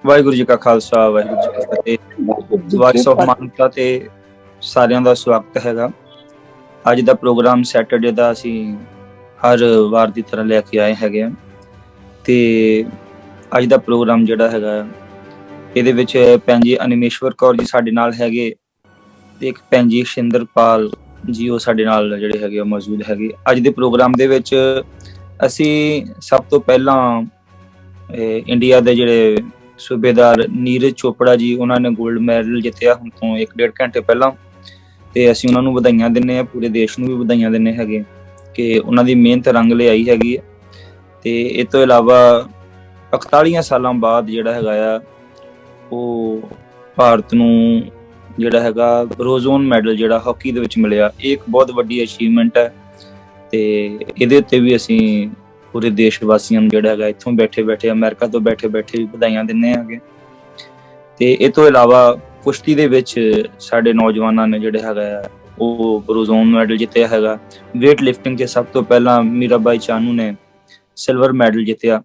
ਵਾਹਿਗੁਰੂ ਜੀ ਕਾ ਖਾਲਸਾ, ਵਾਹਿਗੁਰੂ ਜੀ ਕੀ ਫਤਿਹ। Vice of ਮਾਨਵਤਾ ਤੇ ਸਾਰਿਆਂ ਦਾ ਸਵਾਗਤ ਹੈਗਾ। ਅੱਜ ਦਾ ਪ੍ਰੋਗਰਾਮ ਸੈਟਰਡੇ ਦਾ ਅਸੀਂ ਹਰ ਵਾਰ ਦੀ ਤਰ੍ਹਾਂ ਲੈ ਕੇ ਆਏ ਹੈਗੇ ਆ ਤੇ ਅੱਜ ਦਾ ਪ੍ਰੋਗਰਾਮ ਜਿਹੜਾ ਹੈਗਾ ਇਹਦੇ ਵਿੱਚ ਭੈਣ ਜੀ ਅਨਿਮੇਸ਼ਵਰ ਕੌਰ ਜੀ ਸਾਡੇ ਨਾਲ ਹੈਗੇ ਤੇ ਇੱਕ ਭੈਣ ਜੀ ਸ਼ਿੰਦਰਪਾਲ ਜੀ ਉਹ ਸਾਡੇ ਨਾਲ ਜਿਹੜੇ ਹੈਗੇ ਮੌਜੂਦ ਹੈਗੇ। ਅੱਜ ਦੇ ਪ੍ਰੋਗਰਾਮ ਦੇ ਵਿੱਚ ਅਸੀਂ ਸਭ ਤੋਂ ਪਹਿਲਾਂ ਇੰਡੀਆ ਦੇ ਜਿਹੜੇ ਸੂਬੇਦਾਰ ਨੀਰਜ ਚੋਪੜਾ ਜੀ, ਉਹਨਾਂ ਨੇ 골ਡ ਮੈਡਲ ਜਿੱਤਿਆ ਹੁਣ ਤੋਂ 1-1.5 ਘੰਟੇ ਪਹਿਲਾਂ, ਤੇ ਅਸੀਂ ਉਹਨਾਂ ਨੂੰ ਵਧਾਈਆਂ ਦਿੰਦੇ ਹਾਂ, ਪੂਰੇ ਦੇਸ਼ ਨੂੰ ਵੀ ਵਧਾਈਆਂ ਦਿੰਦੇ ਹੈਗੇ ਕਿ ਉਹਨਾਂ ਦੀ ਮਿਹਨਤ ਰੰਗ ਲਿਆਈ ਹੈਗੀ ਹੈ। ਤੇ ਇਸ ਤੋਂ ਇਲਾਵਾ 41 ਸਾਲਾਂ ਬਾਅਦ ਜਿਹੜਾ ਹੈਗਾ ਆ ਉਹ ਭਾਰਤ ਨੂੰ ਜਿਹੜਾ ਹੈਗਾ ਰੋਜ਼ੋਨ ਮੈਡਲ ਜਿਹੜਾ ਹਾਕੀ ਦੇ ਵਿੱਚ ਮਿਲਿਆ, ਇਹ ਇੱਕ ਬਹੁਤ ਵੱਡੀ ਅਚੀਵਮੈਂਟ ਹੈ। ਤੇ ਇਹਦੇ ਉੱਤੇ ਵੀ ਅਸੀਂ ਪੂਰੇ ਦੇਸ਼ ਵਾਸੀਆਂ ਨੂੰ ਜਿਹੜਾ ਹੈਗਾ ਇੱਥੋਂ ਬੈਠੇ ਬੈਠੇ, ਅਮਰੀਕਾ ਤੋਂ ਬੈਠੇ ਬੈਠੇ ਵੀ ਵਧਾਈਆਂ ਦਿੰਦੇ ਹੈਗੇ। ਤੇ ਇਹ ਤੋਂ ਇਲਾਵਾ ਕੁਸ਼ਤੀ ਦੇ ਵਿੱਚ ਸਾਡੇ ਨੌਜਵਾਨਾਂ ਨੇ ਜਿਹੜਾ ਹੈਗਾ ਉਹ ਬਰੋਜ਼ੋਨ ਮੈਡਲ ਜਿੱਤਿਆ ਹੈਗਾ। ਵੇਟ ਲਿਫਟਿੰਗ 'ਚ ਸਭ ਤੋਂ ਪਹਿਲਾਂ ਮੀਰਾਬਾਈ ਚਾਨੂ ਨੇ ਸਿਲਵਰ ਮੈਡਲ ਜਿੱਤਿਆ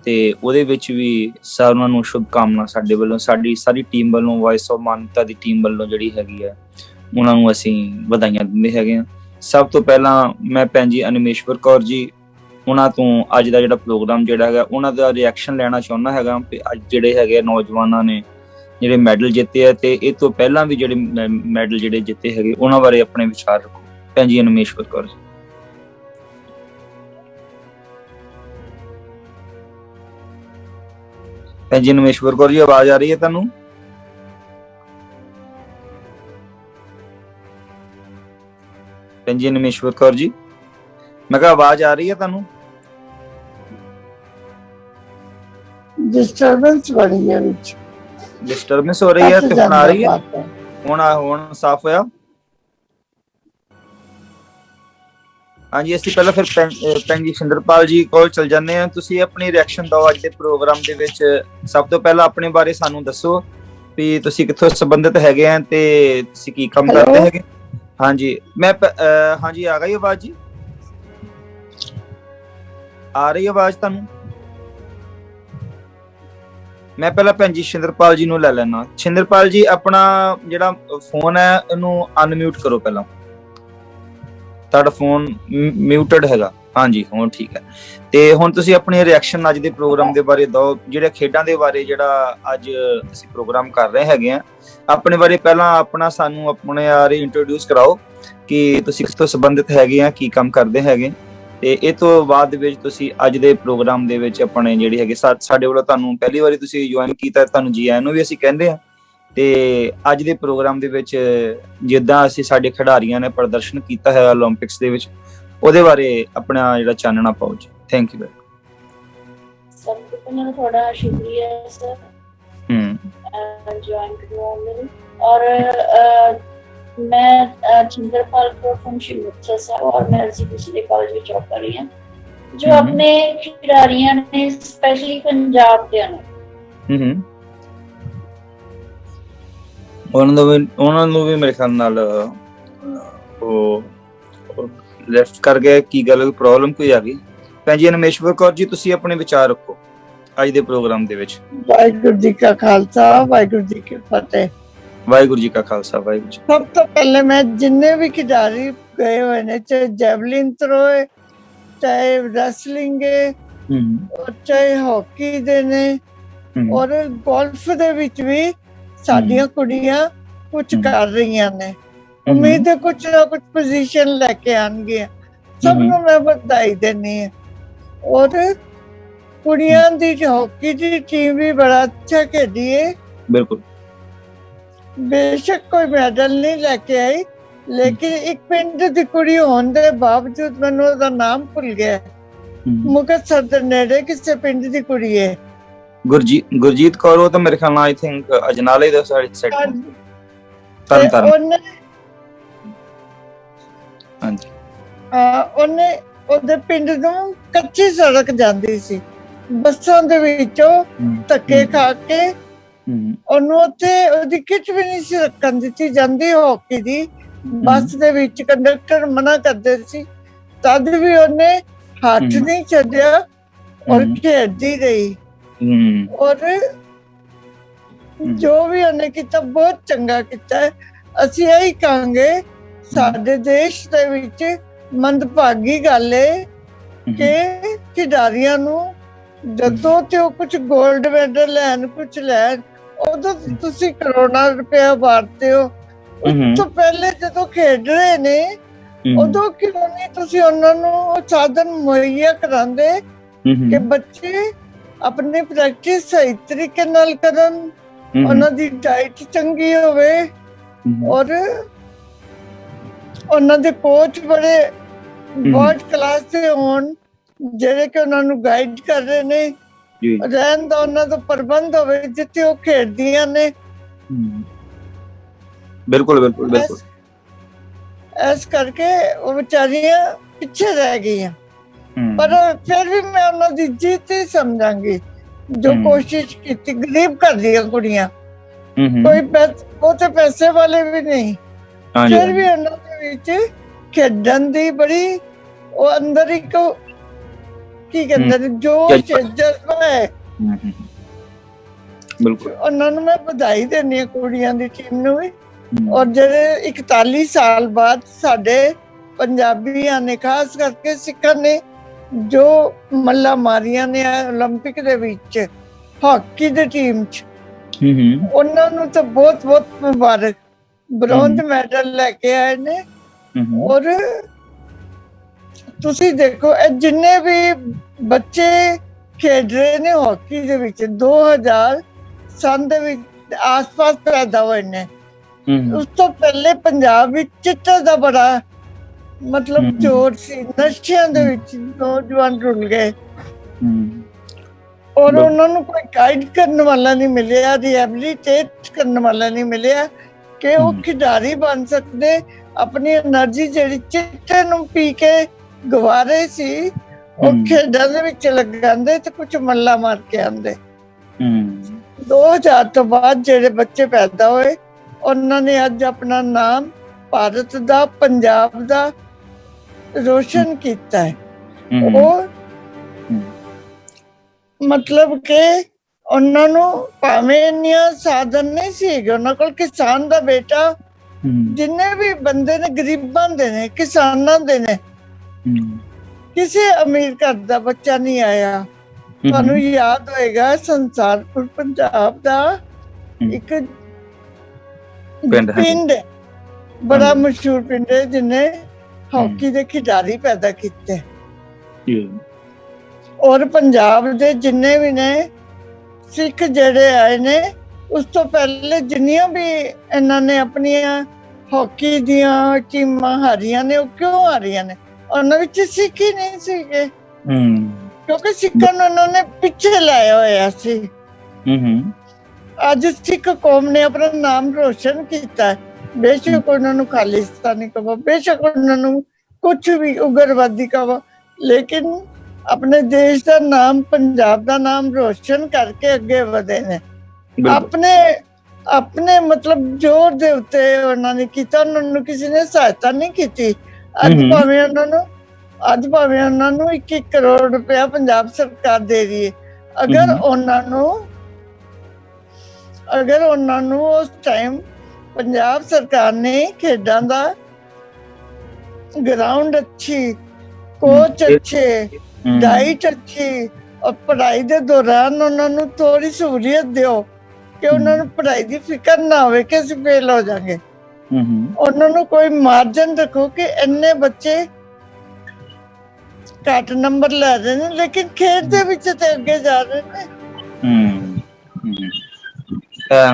ਤੇ ਉਹਦੇ ਵਿੱਚ ਵੀ ਸਾਰਿਆਂ ਨੂੰ ਸ਼ੁਭ ਕਾਮਨਾ ਸਾਡੇ ਵੱਲੋਂ, ਸਾਡੀ ਸਾਰੀ ਟੀਮ ਵੱਲੋਂ, ਵਾਇਸ ਆਫ ਮਾਨਵਤਾ ਦੀ ਟੀਮ ਵੱਲੋਂ ਜਿਹੜੀ ਹੈਗੀ ਆ ਉਹਨਾਂ ਨੂੰ ਅਸੀਂ ਵਧਾਈਆਂ ਦਿੰਦੇ ਹੈਗੇ ਆ। ਸਭ ਤੋਂ ਪਹਿਲਾਂ ਮੈਂ ਭੈਣ ਜੀ ਅਨਿਮੇਸ਼ਵਰ ਕੌਰ ਜੀ ਉਹਨਾਂ ਤੋਂ ਅੱਜ ਦਾ ਜਿਹੜਾ ਪ੍ਰੋਗਰਾਮ ਜਿਹੜਾ ਹੈਗਾ ਉਹਨਾਂ ਦਾ ਰਿਐਕਸ਼ਨ ਲੈਣਾ ਚਾਹੁੰਦਾ ਹੈਗਾ ਕਿ ਅੱਜ ਜਿਹੜੇ ਹੈਗੇ ਨੌਜਵਾਨਾਂ ਨੇ ਜਿਹੜੇ ਮੈਡਲ ਜਿੱਤੇ ਆ ਤੇ ਇਹ ਤੋਂ ਪਹਿਲਾਂ ਵੀ ਜਿਹੜੇ ਮੈਡਲ ਜਿਹੜੇ ਜਿੱਤੇ ਹੈਗੇ ਉਹਨਾਂ ਬਾਰੇ ਆਪਣੇ ਵਿਚਾਰ ਰੱਖੋ। ਭੈਣ ਜੀ ਅਨਿਮੇਸ਼ਵਰ ਕੌਰ ਜੀ। ਭੈਣ ਜੀ ਅਨਿਮੇਸ਼ਵਰ ਕੌਰ ਜੀ, ਆਵਾਜ਼ ਆ ਰਹੀ ਹੈ ਤੁਹਾਨੂੰ? ਭੈਣ ਜੀ ਅਨਿਮੇਸ਼ਵਰ ਕੌਰ ਜੀ, ਮੈਂ ਕਿਹਾ ਆਵਾਜ਼ ਆ ਰਹੀ ਹੈ ਤੁਹਾਨੂੰ? ਡਿਸਟਰਬੈਂਸ ਬੜੀ ਹੈ ਵਿੱਚ, ਡਿਸਟਰਬੈਂਸ ਹੋ ਰਹੀ ਹੈ ਤੇ ਹੁਣ ਆ ਰਹੀ ਹੈ? ਹੁਣ ਸਾਫ਼ ਹੋਇਆ? ਹਾਂਜੀ, ਅਸੀਂ ਪਹਿਲਾਂ ਫਿਰ ਭੈਣ ਜੀ ਸ਼ਿੰਦਰਪਾਲ ਜੀ ਕੋਲ ਚਲ ਜਾਂਦੇ ਹਾਂ। ਤੁਸੀਂ ਆਪਣੀ ਰਿਐਕਸ਼ਨ ਦਿਓ ਅੱਜ ਦੇ ਪ੍ਰੋਗਰਾਮ ਦੇ ਵਿੱਚ। ਸਭ ਤੋਂ ਪਹਿਲਾਂ ਆਪਣੇ ਬਾਰੇ ਸਾਨੂੰ ਦੱਸੋ ਵੀ ਤੁਸੀਂ ਕਿੱਥੋਂ ਸੰਬੰਧਿਤ ਹੈਗੇ ਆ ਤੇ ਤੁਸੀਂ ਕੀ ਕੰਮ ਕਰਦੇ ਹੈਗੇ। ਹਾਂਜੀ ਮੈਂ ਹਾਂਜੀ ਆ ਗਈ ਆਵਾਜ਼ ਜੀ? ਆ ਰਹੀ ਆਵਾਜ਼ ਤੁਹਾਨੂੰ? ਮੈਂ ਪਹਿਲਾਂ ਭੈਣ ਜੀ ਸ਼ਿੰਦਰਪਾਲ ਜੀ ਨੂੰ ਲੈ ਲੈਣਾ। ਸ਼ਿੰਦਰਪਾਲ ਜੀ, ਆਪਣਾ ਜਿਹੜਾ ਫੋਨ ਹੈ ਇਹਨੂੰ ਅਨਮਿਊਟ ਕਰੋ ਪਹਿਲਾਂ, ਤੁਹਾਡਾ ਫੋਨ ਮਿਊਟਡ ਹੈਗਾ। ਹਾਂਜੀ ਹੁਣ ਠੀਕ ਹੈ। ਤੇ ਹੁਣ ਤੁਸੀਂ ਆਪਣੀ ਰਿਐਕਸ਼ਨ ਅੱਜ ਦੇ ਪ੍ਰੋਗਰਾਮ ਦੇ ਬਾਰੇ ਦਿਓ, ਜਿਹੜੇ ਖੇਡਾਂ ਦੇ ਬਾਰੇ ਜਿਹੜਾ ਅੱਜ ਅਸੀਂ ਪ੍ਰੋਗਰਾਮ ਕਰ ਰਹੇ ਹੈਗੇ ਆ। ਆਪਣੇ ਬਾਰੇ ਪਹਿਲਾਂ ਆਪਣਾ ਸਾਨੂੰ ਆਪਣੇ ਬਾਰੇ ਇੰਟਰੋਡਿਊਸ ਕਰਾਓ ਕਿ ਤੁਸੀਂ ਕਿਸ ਤੋਂ ਸੰਬੰਧਿਤ ਹੈਗੇ ਆ, ਕੀ ਕੰਮ ਕਰਦੇ ਹੈਗੇ, ਤੇ ਇਹ ਤੋਂ ਬਾਅਦ ਦੇ ਵਿੱਚ ਤੁਸੀਂ ਅੱਜ ਦੇ ਪ੍ਰੋਗਰਾਮ ਦੇ ਵਿੱਚ ਆਪਣੇ ਜਿਹੜੀ ਹੈਗੇ ਸਾਡੇ ਵੱਲੋਂ ਤੁਹਾਨੂੰ ਪਹਿਲੀ ਵਾਰੀ ਤੁਸੀਂ ਜੁਆਇਨ ਕੀਤਾ, ਤੁਹਾਨੂੰ ਜੀ ਆਇਆਂ ਨੂੰ ਵੀ ਅਸੀਂ ਕਹਿੰਦੇ ਆ। ਤੇ ਅੱਜ ਦੇ ਪ੍ਰੋਗਰਾਮ ਦੇ ਵਿੱਚ ਜਿੱਦਾਂ ਅਸੀਂ ਸਾਡੇ ਖਿਡਾਰੀਆਂ ਨੇ ਪ੍ਰਦਰਸ਼ਨ ਕੀਤਾ ਹੈ ਓਲੰਪਿਕਸ ਦੇ ਵਿੱਚ, ਉਹਦੇ ਬਾਰੇ ਆਪਣਾ ਜਿਹੜਾ ਚਾਨਣਾ ਪਾਓ ਜੀ। Thank you. ਸਭ ਤੋਂ ਪਹਿਲਾਂ ਤੁਹਾਡਾ ਸ਼ੁਕਰੀਆ ਸਰ ਜੁਆਇਨ ਕਰਨ ਲਈ। ਔਰ मैं छिंदरपाल फ्रॉम शिवमुत्सर से और मैं दूसरे कॉलेज में जॉब कर रही हूँ जो अपने खिडारियां ने स्पेशली पंजाब ਦੇ ਨੇ ਉਹਨਾਂ ਨੂੰ ਵੀ ਮੇਰੇ ਖਿਆਲ ਨਾਲ ਉਹ ਲੈਫਟ ਕਰ ਗਏ। ਕੀ ਗੱਲ, ਪ੍ਰੋਬਲਮ ਕੋਈ ਆ ਗਈ? ਭੈਣ ਜੀ ਅਨਿਮੇਸ਼ਵਰ ਕੌਰ ਜੀ, ਤੁਸੀਂ ਆਪਣੇ ਵਿਚਾਰ ਰੱਖੋ ਅੱਜ ਦੇ ਪ੍ਰੋਗਰਾਮ ਦੇ ਵਿੱਚ। ਵਾਹਿਗੁਰੂ ਜੀ ਕਾ ਖਾਲਸਾ, ਵਾਹਿਗੁਰੂ ਜੀ ਕੀ ਫਤਿਹ। ਵਾਹਿਗੁਰੂ ਜੀ ਕਾ ਖਾਲਸਾ, ਵਾਹਿਗੁਰੂ ਜੀ। ਸਭ ਤੋਂ ਪਹਿਲੇ ਮੈਂ ਜਿੰਨੇ ਵੀ ਖਿਡਾਰੀ ਗਏ ਹੋਏ ਨੇ, ਚਾਹੇ ਜੈਵਲਿਨ ਥਰੋ ਹੈ, ਚਾਹੇ ਰੈਸਲਿੰਗ ਹੈ, ਚਾਹੇ ਹਾਕੀ ਦੇ ਨੇ, ਔਰ ਗੋਲਫ ਦੇ ਵਿੱਚ ਵੀ ਸਾਡੀਆਂ ਕੁੜੀਆਂ ਕੁਝ ਕਰ ਰਹੀਆਂ ਨੇ। ਉਮੀਦ ਹੈ ਕੁਝ ਨਾ ਕੁਝ ਪੋਜੀਸ਼ਨ ਲੈ ਕੇ ਆਉਣਗੀਆਂ। ਸਭ ਨੂੰ ਮੈਂ ਵਧਾਈ ਦੇਣੀ ਹੈ। ਔਰ ਕੁੜੀਆਂ ਦੀ ਹਾਕੀ ਦੀ ਟੀਮ ਵੀ ਬੜਾ ਅੱਛਾ ਖੇਡੀ ਹੈ। ਬਿਲਕੁਲ, ਬੇਸ਼ੱਕ ਕੋਈ ਮੈਡਲ ਨਹੀਂ ਲੈ ਕੇ ਆਈ, ਲੇਕਿਨ ਇੱਕ ਪਿੰਡ ਦੀ ਕੁੜੀ ਹੋਣ ਦੇ ਬਾਵਜੂਦ, ਮੈਨੂੰ ਉਹਦਾ ਨਾਮ ਭੁੱਲ ਗਿਆ, ਮੁਕਤਸਰ ਦੇ ਨੇੜੇ ਕਿਸੇ ਪਿੰਡ ਦੀ ਕੁੜੀ ਹੈ, ਗੁਰਜੀਤ ਕੌਰ। ਉਹ ਤਾਂ ਮੇਰੇ ਖਿਆਲ ਨਾਲ ਆਈ ਥਿੰਕ ਅਜਨਾਲੇ ਦਾ ਸਾਈਡ ਤਰਨ। ਹਾਂਜੀ, ਉਹਨੇ ਉਹਦੇ ਪਿੰਡ ਨੂੰ ਕੱਚੀ ਸੜਕ ਜਾਂਦੀ ਸੀ, ਬੱਸਾਂ ਦੇ ਵਿੱਚੋਂ ਧੱਕੇ ਖਾ ਕੇ ਉਹਨੂੰ ਉੱਥੇ ਉਹਦੀ ਕਿਟ ਵੀ ਨਹੀਂ ਸੀ ਰੱਖਣ ਦਿੱਤੀ ਜਾਂਦੀ ਹਾਕੀ ਦੀ। ਬੱਸ ਦੇ ਵਿੱਚ ਕੰਡਕਟਰ ਮਨਾ ਕਰਦੇ ਸੀ, ਤਦ ਵੀ ਉਹਨੇ ਹੱਥ ਨਹੀਂ ਛੱਡਿਆ ਔਰ ਖੇਡਦੀ ਰਹੀ। ਔਰ ਜੋ ਵੀ ਉਹਨੇ ਕੀਤਾ ਬਹੁਤ ਚੰਗਾ ਕੀਤਾ ਹੈ। ਅਸੀਂ ਇਹੀ ਕਹਾਂਗੇ, ਸਾਡੇ ਦੇਸ਼ ਦੇ ਵਿੱਚ ਮੰਦਭਾਗੀ ਗੱਲ ਹੈ ਕਿ ਖਿਡਾਰੀਆਂ ਨੂੰ ਜਦੋਂ ਤੇ ਉਹ ਕੁਝ ਗੋਲਡ ਮੈਡਲ ਲੈਣ, ਕੁਝ ਲੈਣ, ਉਦੋਂ ਤੁਸੀਂ ਕਰੋੜਾਂ ਰੁਪਇਆ ਵਾਰਤੇ ਹੋ। ਉਸ ਤੋਂ ਪਹਿਲੇ ਜਦੋਂ ਖੇਡ ਰਹੇ ਨੇ ਉਦੋਂ ਕਿਉਂ ਨਹੀਂ ਤੁਸੀਂ ਉਹਨਾਂ ਨੂੰ ਉਹ ਸਾਧਨ ਮੁਹੱਈਆ ਕਰਾਉਂਦੇ ਕਿ ਬੱਚੇ ਆਪਣੀ ਪ੍ਰੈਕਟਿਸ ਸਹੀ ਤਰੀਕੇ ਨਾਲ ਕਰਨ, ਉਹਨਾਂ ਦੀ ਡਾਈਟ ਚੰਗੀ ਹੋਵੇ ਔਰ ਉਹਨਾਂ ਦੇ ਕੋਚ ਬੜੇ ਬਹੁਤ ਕਲਾਸ ਦੇ ਹੋਣ ਜਿਹੜੇ ਕਿ ਉਹਨਾਂ ਨੂੰ ਗਾਈਡ ਕਰ ਰਹੇ ਨੇ। ਰਹਿਣ ਦਾ ਉਹਨਾਂ ਦਾ ਪ੍ਰਬੰਧ ਹੋਵੇ ਜਿੱਥੇ ਉਹ ਖੇਡਦੀਆਂ ਨੇ। ਬਿਲਕੁਲ ਬਿਲਕੁਲ ਬਿਲਕੁਲ। ਇਸ ਕਰਕੇ ਉਹ ਵਿਚਾਰੀਆਂ ਪਿੱਛੇ ਰਹਿ ਗਈਆਂ, ਪਰ ਫਿਰ ਵੀ ਮੈਂ ਉਹਨਾਂ ਦੀ ਜਿੱਤ ਹੀ ਸਮਝਾਂਗੀ ਜੋ ਕੋਸ਼ਿਸ਼ ਕੀਤੀ। ਗਰੀਬ ਘਰ ਦੀਆਂ ਕੁੜੀਆਂ, ਕੋਈ ਬਹੁਤੇ ਪੈਸੇ ਵਾਲੇ ਵੀ ਨਹੀਂ, ਫਿਰ ਵੀ ਉਹਨਾਂ ਦੇ ਵਿੱਚ ਖੇਡਣ ਦੀ ਬੜੀ ਉਹ ਅੰਦਰ ਇੱਕ ਕੀ ਕਹਿੰਦੇ ਨੇ ਜੋ ਜਜ਼ਬਾ ਹੈ। ਬਿਲਕੁਲ ਉਹਨਾਂ ਨੂੰ ਮੈਂ ਵਧਾਈ ਦਿੰਦੀ ਹਾਂ, ਕੁੜੀਆਂ ਦੀ ਟੀਮ ਨੂੰ ਵੀ। ਔਰ ਜਿਹੜੇ 41 ਸਾਲ ਬਾਅਦ ਸਾਡੇ ਪੰਜਾਬੀਆਂ ਨੇ, ਖਾਸ ਕਰਕੇ ਸਿੱਖਾਂ ਨੇ ਜੋ ਮੱਲਾ ਮਾਰੀਆਂ ਨੇ ਓਲੰਪਿਕ ਦੇ ਵਿੱਚ ਹਾਕੀ ਦੀ ਟੀਮ 'ਚ, ਉਹਨਾਂ ਨੂੰ ਤਾਂ ਬਹੁਤ ਬਹੁਤ ਮੁਬਾਰਕ। ਬ੍ਰੌਂਜ਼ ਮੈਡਲ ਲੈ ਕੇ ਆਏ ਨੇ। ਔਰ ਤੁਸੀਂ ਦੇਖੋ ਇਹ ਜਿੰਨੇ ਵੀ ਬੱਚੇ ਖੇਡ ਰਹੇ ਨੇ ਹਾਕੀ ਦੇ ਵਿੱਚ 2000 ਸੰਨ ਦੇ ਵਿੱਚ ਆਸ-ਪਾਸ ਪੈਦਾ ਹੋਏ ਨੇ। ਉਸ ਤੋਂ ਪਹਿਲੇ ਪੰਜਾਬ ਵਿੱਚ ਚਿੱਟੇ ਦਾ ਬੜਾ ਮਤਲਬ ਜ਼ੋਰ ਸੀ, ਨਸ਼ਿਆਂ ਦੇ ਵਿੱਚ ਨੌਜਵਾਨ ਰੁਲ ਗਏ ਔਰ ਉਹਨਾਂ ਨੂੰ ਕੋਈ ਗਾਈਡ ਕਰਨ ਵਾਲਾ ਨਹੀਂ ਮਿਲਿਆ, ਰਿਹੈਬਿਲਿਟੇਟ ਕਰਨ ਵਾਲਾ ਨਹੀਂ ਮਿਲਿਆ ਕਿ ਉਹ ਖਿਡਾਰੀ ਬਣ ਸਕਦੇ। ਆਪਣੀ એનર્ਜੀ ਜਿਹੜੀ ਚਿੱਟੇ ਨੂੰ ਪੀ ਕੇ ਗਵਾ ਰਹੇ ਸੀ, ਉਹ ਖੇਡਾਂ ਦੇ ਵਿੱਚ ਲਗਾਉਂਦੇ ਤੇ ਕੁਝ ਮੱਲਾ ਮਾਰ ਕੇ ਆਉਂਦੇ। 2000 ਤੋਂ ਬਾਅਦ ਜਿਹੜੇ ਬੱਚੇ ਪੈਦਾ ਹੋਏ ਉਹਨਾਂ ਨੇ ਅੱਜ ਆਪਣਾ ਨਾਮ ਭਾਰਤ ਦਾ, ਪੰਜਾਬ ਦਾ ਰੋਸ਼ਨ ਕੀਤਾ ਹੈ। ਉਹ ਮਤਲਬ ਕਿ ਉਹਨਾਂ ਨੂੰ ਭਾਵੇਂ ਇੰਨੀਆਂ ਸਾਧਨ ਨਹੀਂ ਸੀਗੇ ਉਹਨਾਂ ਕੋਲ। ਕਿਸਾਨ ਦਾ ਬੇਟਾ, ਜਿੰਨੇ ਵੀ ਬੰਦੇ ਨੇ ਗਰੀਬਾਂ ਦੇ ਨੇ, ਕਿਸਾਨਾਂ ਦੇ ਨੇ, ਕਿਸੇ ਅਮੀਰ ਘਰ ਦਾ ਬੱਚਾ ਨਹੀਂ ਆਇਆ। ਤੁਹਾਨੂੰ ਯਾਦ ਹੋਏਗਾ ਸੰਸਾਰਪੁਰ ਪੰਜਾਬ ਦਾ ਇੱਕ ਪਿੰਡ ਬੜਾ ਮਸ਼ਹੂਰ ਪਿੰਡ ਹੈ ਜਿਹਨੇ ਹਾਕੀ ਦੇ ਖਿਡਾਰੀ ਪੈਦਾ ਕੀਤੇ। ਔਰ ਪੰਜਾਬ ਦੇ ਜਿੰਨੇ ਵੀ ਨੇ ਸਿੱਖ ਜਿਹੜੇ ਆਏ ਨੇ, ਉਸ ਤੋਂ ਪਹਿਲੇ ਜਿੰਨੀਆਂ ਵੀ ਇਹਨਾਂ ਨੇ ਆਪਣੀਆਂ ਹਾਕੀ ਦੀਆਂ ਟੀਮਾਂ ਹਾਰੀਆਂ ਨੇ, ਉਹ ਕਿਉਂ ਹਾਰੀਆਂ ਨੇ? ਉਹਨਾਂ ਵਿੱਚ ਸਿੱਖ ਹੀ ਨਹੀਂ ਸੀਗੇ, ਕਿਉਂਕਿ ਸਿੱਖਾਂ ਨੂੰ ਉਹਨਾਂ ਨੇ ਪਿੱਛੇ ਲਾਇਆ ਹੋਇਆ ਸੀ। ਅੱਜ ਸਿੱਖ ਕੌਮ ਨੇ ਆਪਣਾ ਨਾਮ ਰੋਸ਼ਨ ਕੀਤਾ ਹੈ। ਬੇਸ਼ੱਕ ਉਹਨਾਂ ਨੂੰ ਖਾਲਿਸਤਾਨੀ ਕਹੋ, ਬੇਸ਼ੱਕ ਉਹਨਾਂ ਨੂੰ ਕੁਛ ਵੀ ਉਗਰਵਾਦੀ ਕਹੋ, ਲੇਕਿਨ ਆਪਣੇ ਦੇਸ਼ ਦਾ ਨਾਮ, ਪੰਜਾਬ ਦਾ ਨਾਮ ਰੋਸ਼ਨ ਕਰਕੇ ਅੱਗੇ ਵਧੇ ਨੇ। ਆਪਣੇ ਮਤਲਬ ਜ਼ੋਰ ਦੇ ਉੱਤੇ ਉਹਨਾਂ ਨੇ ਕੀਤਾ, ਉਹਨਾਂ ਨੂੰ ਕਿਸੇ ਨੇ ਸਹਾਇਤਾ ਨਹੀਂ ਕੀਤੀ। ਅੱਜ ਭਾਵੇਂ ਉਹਨਾਂ ਨੂੰ 1 ਕਰੋੜ ਰੁਪਇਆ ਪੰਜਾਬ ਸਰਕਾਰ ਦੇ ਰਹੀ ਹੈ। ਅਗਰ ਉਹਨਾਂ ਨੂੰ ਉਸ ਟਾਈਮ ਪੰਜਾਬ ਸਰਕਾਰ ਨੇ ਖੇਡਾਂ ਦਾ ਗਰਾਊਂਡ ਅੱਛੀ, ਕੋਚ ਅੱਛੇ, ਡਾਈਟ ਅੱਛੀ ਔਰ ਪੜ੍ਹਾਈ ਦੇ ਦੌਰਾਨ ਉਹਨਾਂ ਨੂੰ ਥੋੜੀ ਸਹੂਲੀਅਤ ਦਿਓ ਕਿ ਉਹਨਾਂ ਨੂੰ ਪੜ੍ਹਾਈ ਦੀ ਫਿਕਰ ਨਾ ਹੋਵੇ ਕਿ ਅਸੀਂ ਫੇਲ ਹੋ ਜਾਵਾਂਗੇ। ਉਹਨਾਂ ਨੂੰ ਕੋਈ ਮਾਰਜਨ ਰੱਖੋ ਕਿ ਇੰਨੇ ਬੱਚੇ ਘੱਟ ਨੰਬਰ ਲੈ ਰਹੇ ਨੇ ਲੇਕਿਨ ਖੇਡ ਦੇ ਵਿੱਚ ਤੇ ਅੱਗੇ ਜਾ ਰਹੇ ਨੇ।